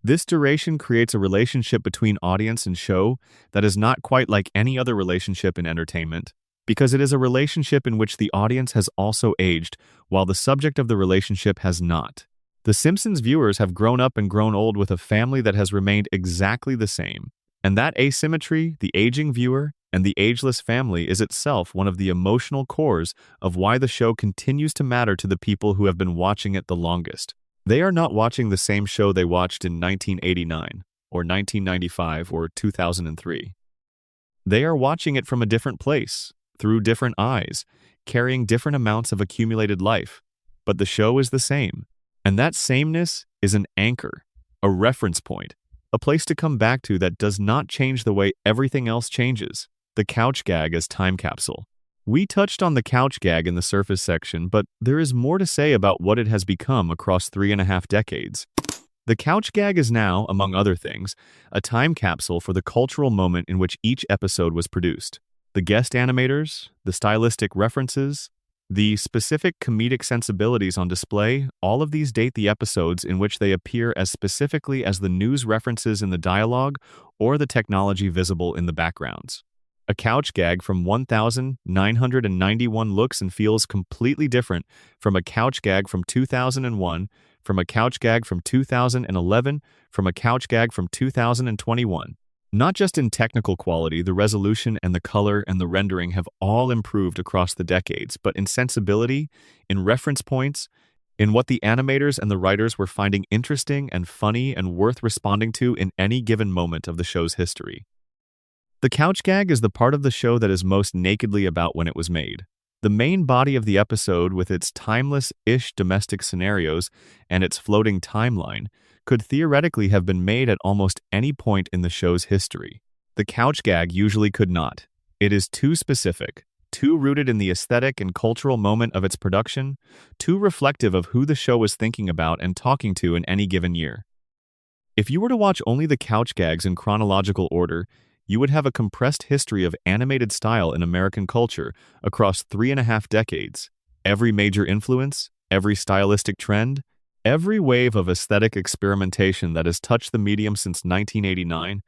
This duration creates a relationship between audience and show that is not quite like any other relationship in entertainment, because it is a relationship in which the audience has also aged, while the subject of the relationship has not. The Simpsons viewers have grown up and grown old with a family that has remained exactly the same, and that asymmetry, the aging viewer, and the ageless family is itself one of the emotional cores of why the show continues to matter to the people who have been watching it the longest. They are not watching the same show they watched in 1989, or 1995, or 2003. They are watching it from a different place, through different eyes, carrying different amounts of accumulated life. But the show is the same, and that sameness is an anchor, a reference point, a place to come back to that does not change the way everything else changes. The couch gag as time capsule. We touched on the couch gag in the surface section, but there is more to say about what it has become across 3.5 decades. The couch gag is now, among other things, a time capsule for the cultural moment in which each episode was produced. The guest animators, the stylistic references, the specific comedic sensibilities on display, all of these date the episodes in which they appear as specifically as the news references in the dialogue or the technology visible in the backgrounds. A couch gag from 1991 looks and feels completely different from a couch gag from 2001, from a couch gag from 2011, from a couch gag from 2021. Not just in technical quality, the resolution and the color and the rendering have all improved across the decades, but in sensibility, in reference points, in what the animators and the writers were finding interesting and funny and worth responding to in any given moment of the show's history. The couch gag is the part of the show that is most nakedly about when it was made. The main body of the episode, with its timeless-ish domestic scenarios and its floating timeline, could theoretically have been made at almost any point in the show's history. The couch gag usually could not. It is too specific, too rooted in the aesthetic and cultural moment of its production, too reflective of who the show was thinking about and talking to in any given year. If you were to watch only the couch gags in chronological order, you would have a compressed history of animated style in American culture across 3.5 decades. Every major influence, every stylistic trend, every wave of aesthetic experimentation that has touched the medium since 1989,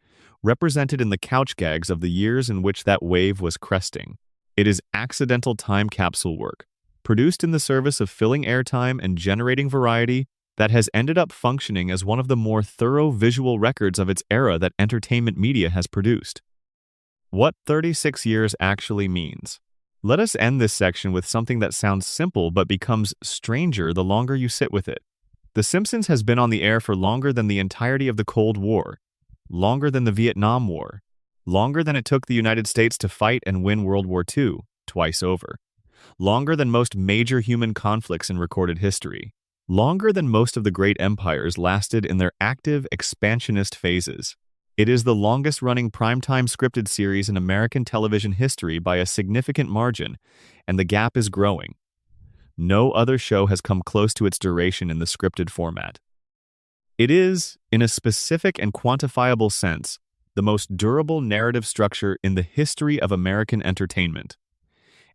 represented in the couch gags of the years in which that wave was cresting. It is accidental time capsule work, produced in the service of filling airtime and generating variety, that has ended up functioning as one of the more thorough visual records of its era that entertainment media has produced. What 36 years actually means. Let us end this section with something that sounds simple but becomes stranger the longer you sit with it. The Simpsons has been on the air for longer than the entirety of the Cold War, longer than the Vietnam War, longer than it took the United States to fight and win World War II, twice over, longer than most major human conflicts in recorded history, longer than most of the great empires lasted in their active, expansionist phases. It is the longest-running primetime scripted series in American television history by a significant margin, and the gap is growing. No other show has come close to its duration in the scripted format. It is, in a specific and quantifiable sense, the most durable narrative structure in the history of American entertainment.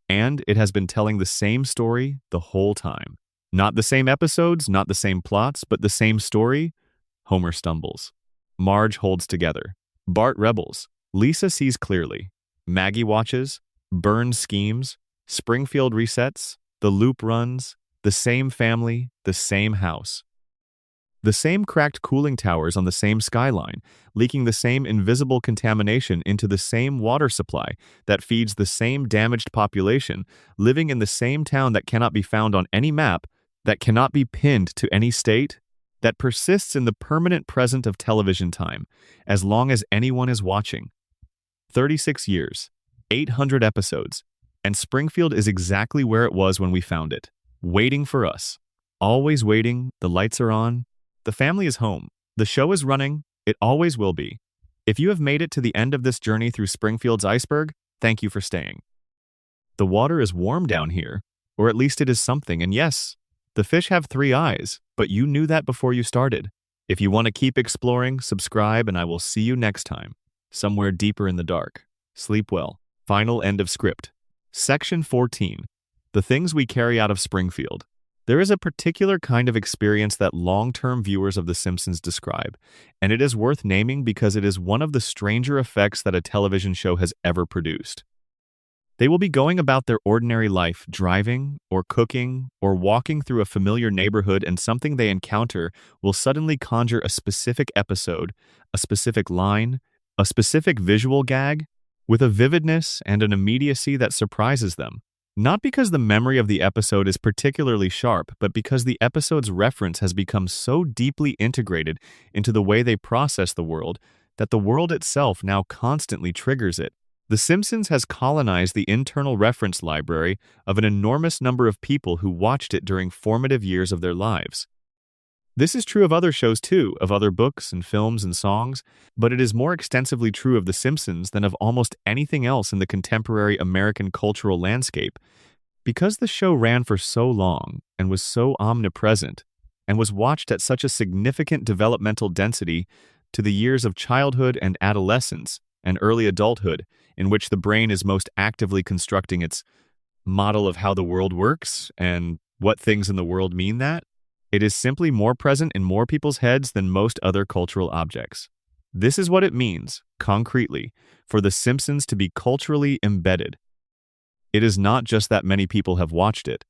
And it has been telling the same story the whole time. Not the same episodes, not the same plots, but the same story. Homer stumbles. Marge holds together. Bart rebels. Lisa sees clearly. Maggie watches. Burns schemes. Springfield resets. The loop runs. The same family. The same house. The same cracked cooling towers on the same skyline, leaking the same invisible contamination into the same water supply that feeds the same damaged population, living in the same town that cannot be found on any map, that cannot be pinned to any state, that persists in the permanent present of television time, as long as anyone is watching. 36 years, 800 episodes, and Springfield is exactly where it was when we found it, waiting for us. Always waiting, the lights are on, the family is home, the show is running, it always will be. If you have made it to the end of this journey through Springfield's Iceberg, thank you for staying. The water is warm down here, or at least it is something, and yes, the fish have 3 eyes, but you knew that before you started. If you want to keep exploring, subscribe, and I will see you next time, somewhere deeper in the dark. Sleep well. Final end of script. Section 14. The things we carry out of Springfield. There is a particular kind of experience that long-term viewers of The Simpsons describe, and it is worth naming because it is one of the stranger effects that a television show has ever produced. They will be going about their ordinary life, driving, or cooking, or walking through a familiar neighborhood, and something they encounter will suddenly conjure a specific episode, a specific line, a specific visual gag, with a vividness and an immediacy that surprises them. Not because the memory of the episode is particularly sharp, but because the episode's reference has become so deeply integrated into the way they process the world that the world itself now constantly triggers it. The Simpsons has colonized the internal reference library of an enormous number of people who watched it during formative years of their lives. This is true of other shows too, of other books and films and songs, but it is more extensively true of The Simpsons than of almost anything else in the contemporary American cultural landscape. Because the show ran for so long and was so omnipresent and was watched at such a significant developmental density to the years of childhood and adolescence and early adulthood, in which the brain is most actively constructing its model of how the world works and what things in the world mean that, it is simply more present in more people's heads than most other cultural objects. This is what it means, concretely, for The Simpsons to be culturally embedded. It is not just that many people have watched it.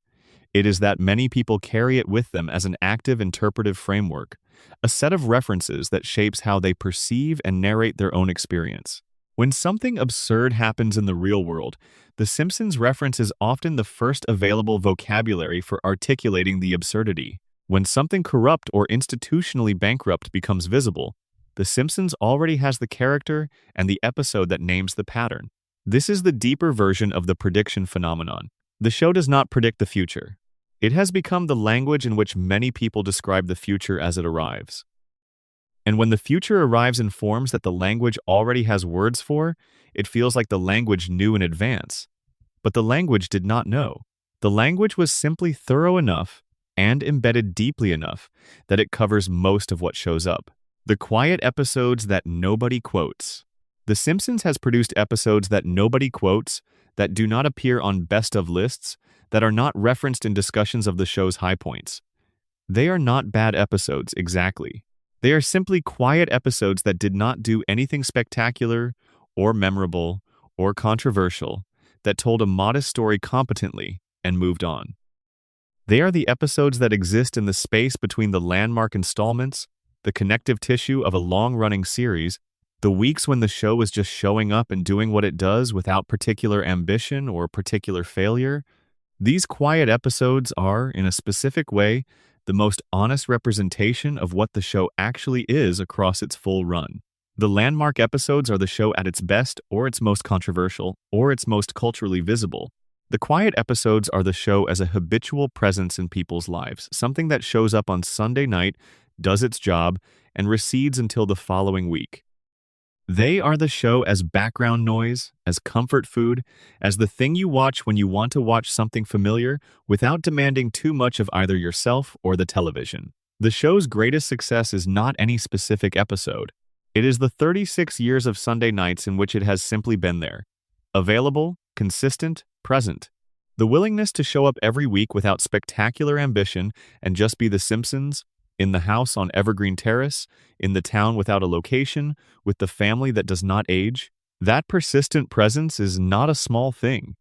It is that many people carry it with them as an active interpretive framework, a set of references that shapes how they perceive and narrate their own experience. When something absurd happens in the real world, The Simpsons reference is often the first available vocabulary for articulating the absurdity. When something corrupt or institutionally bankrupt becomes visible, The Simpsons already has the character and the episode that names the pattern. This is the deeper version of the prediction phenomenon. The show does not predict the future. It has become the language in which many people describe the future as it arrives. And when the future arrives in forms that the language already has words for, it feels like the language knew in advance. But the language did not know. The language was simply thorough enough and embedded deeply enough that it covers most of what shows up. The quiet episodes that nobody quotes. The Simpsons has produced episodes that nobody quotes, that do not appear on best-of lists, that are not referenced in discussions of the show's high points. They are not bad episodes, exactly. They are simply quiet episodes that did not do anything spectacular, or memorable, or controversial, that told a modest story competently and moved on. They are the episodes that exist in the space between the landmark installments, the connective tissue of a long-running series, the weeks when the show is just showing up and doing what it does without particular ambition or particular failure. These quiet episodes are, in a specific way, the most honest representation of what the show actually is across its full run. The landmark episodes are the show at its best, or its most controversial, or its most culturally visible. The quiet episodes are the show as a habitual presence in people's lives, something that shows up on Sunday night, does its job, and recedes until the following week. They are the show as background noise, as comfort food, as the thing you watch when you want to watch something familiar without demanding too much of either yourself or the television. The show's greatest success is not any specific episode. It is the 36 years of Sunday nights in which it has simply been there. Available, consistent, present. The willingness to show up every week without spectacular ambition and just be The Simpsons, in the house on Evergreen Terrace, in the town without a location, with the family that does not age, that persistent presence is not a small thing.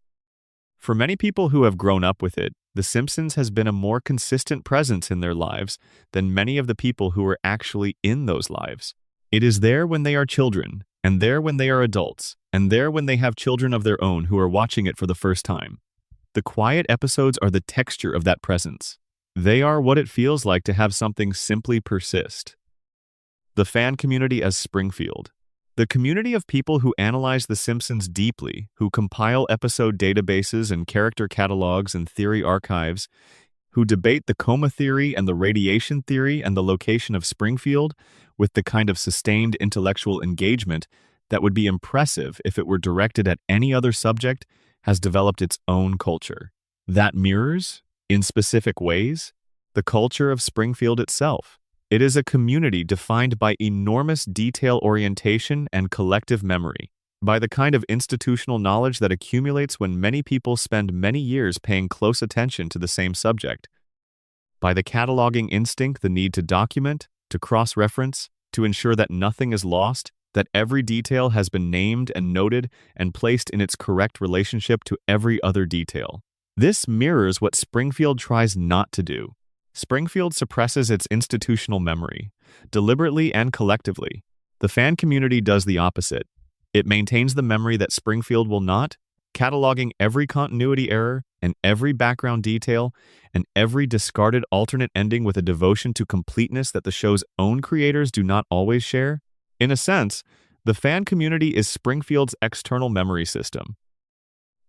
For many people who have grown up with it, The Simpsons has been a more consistent presence in their lives than many of the people who are actually in those lives. It is there when they are children, and there when they are adults, and there when they have children of their own who are watching it for the first time. The quiet episodes are the texture of that presence. They are what it feels like to have something simply persist. The fan community as Springfield. The community of people who analyze The Simpsons deeply, who compile episode databases and character catalogs and theory archives, who debate the coma theory and the radiation theory and the location of Springfield with the kind of sustained intellectual engagement that would be impressive if it were directed at any other subject, has developed its own culture. That mirrors, in specific ways, the culture of Springfield itself. It is a community defined by enormous detail orientation and collective memory, by the kind of institutional knowledge that accumulates when many people spend many years paying close attention to the same subject, by the cataloging instinct, the need to document, to cross-reference, to ensure that nothing is lost, that every detail has been named and noted and placed in its correct relationship to every other detail. This mirrors what Springfield tries not to do. Springfield suppresses its institutional memory, deliberately and collectively. The fan community does the opposite. It maintains the memory that Springfield will not, cataloging every continuity error and every background detail and every discarded alternate ending with a devotion to completeness that the show's own creators do not always share. In a sense, the fan community is Springfield's external memory system.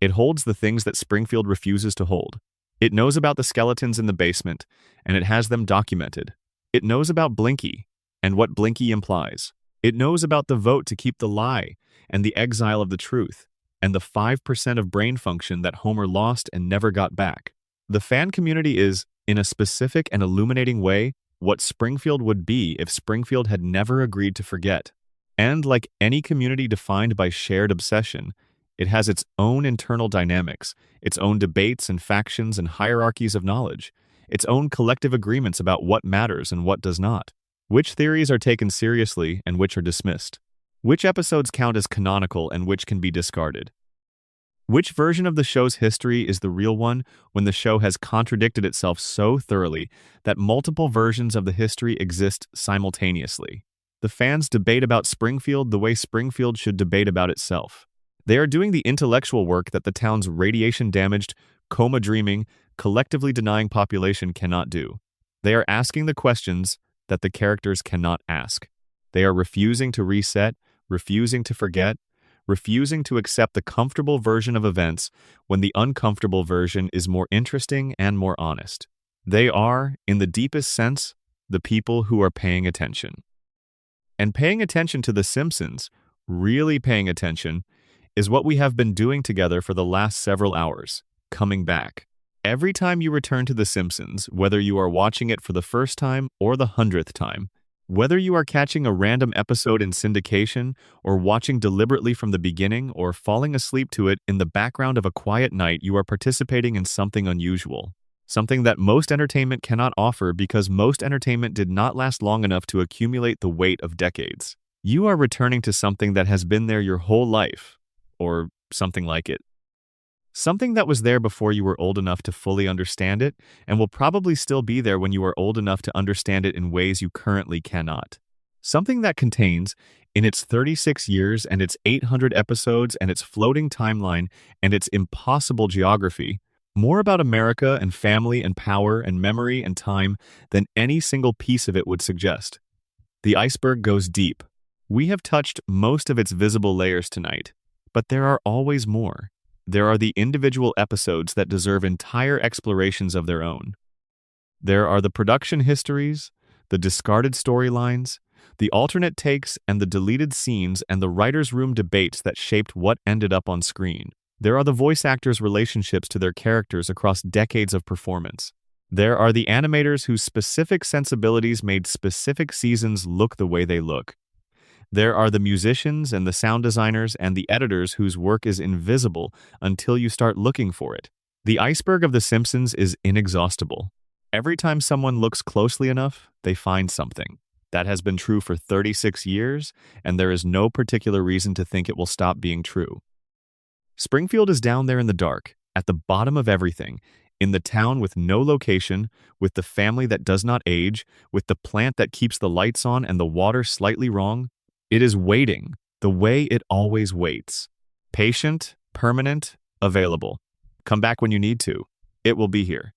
It holds the things that Springfield refuses to hold. It knows about the skeletons in the basement, and it has them documented. It knows about Blinky, and what Blinky implies. It knows about the vote to keep the lie, and the exile of the truth, and the 5% of brain function that Homer lost and never got back. The fan community is, in a specific and illuminating way, what Springfield would be if Springfield had never agreed to forget. And like any community defined by shared obsession, it has its own internal dynamics, its own debates and factions and hierarchies of knowledge, its own collective agreements about what matters and what does not, which theories are taken seriously and which are dismissed, which episodes count as canonical and which can be discarded, which version of the show's history is the real one when the show has contradicted itself so thoroughly that multiple versions of the history exist simultaneously. The fans debate about Springfield the way Springfield should debate about itself. They are doing the intellectual work that the town's radiation-damaged, coma-dreaming, collectively denying population cannot do. They are asking the questions that the characters cannot ask. They are refusing to reset, refusing to forget, refusing to accept the comfortable version of events when the uncomfortable version is more interesting and more honest. They are, in the deepest sense, the people who are paying attention. And paying attention to The Simpsons, really paying attention, is what we have been doing together for the last several hours, coming back. Every time you return to The Simpsons, whether you are watching it for the first time or the 100th time, whether you are catching a random episode in syndication or watching deliberately from the beginning or falling asleep to it in the background of a quiet night, you are participating in something unusual, something that most entertainment cannot offer because most entertainment did not last long enough to accumulate the weight of decades. You are returning to something that has been there your whole life, or something like it. Something that was there before you were old enough to fully understand it, and will probably still be there when you are old enough to understand it in ways you currently cannot. Something that contains, in its 36 years and its 800 episodes and its floating timeline and its impossible geography, more about America and family and power and memory and time than any single piece of it would suggest. The iceberg goes deep. We have touched most of its visible layers tonight, but there are always more. There are the individual episodes that deserve entire explorations of their own. There are the production histories, the discarded storylines, the alternate takes and the deleted scenes and the writer's room debates that shaped what ended up on screen. There are the voice actors' relationships to their characters across decades of performance. There are the animators whose specific sensibilities made specific seasons look the way they look. There are the musicians and the sound designers and the editors whose work is invisible until you start looking for it. The iceberg of The Simpsons is inexhaustible. Every time someone looks closely enough, they find something. That has been true for 36 years, and there is no particular reason to think it will stop being true. Springfield is down there in the dark, at the bottom of everything, in the town with no location, with the family that does not age, with the plant that keeps the lights on and the water slightly wrong. It is waiting, the way it always waits. Patient, permanent, available. Come back when you need to. It will be here.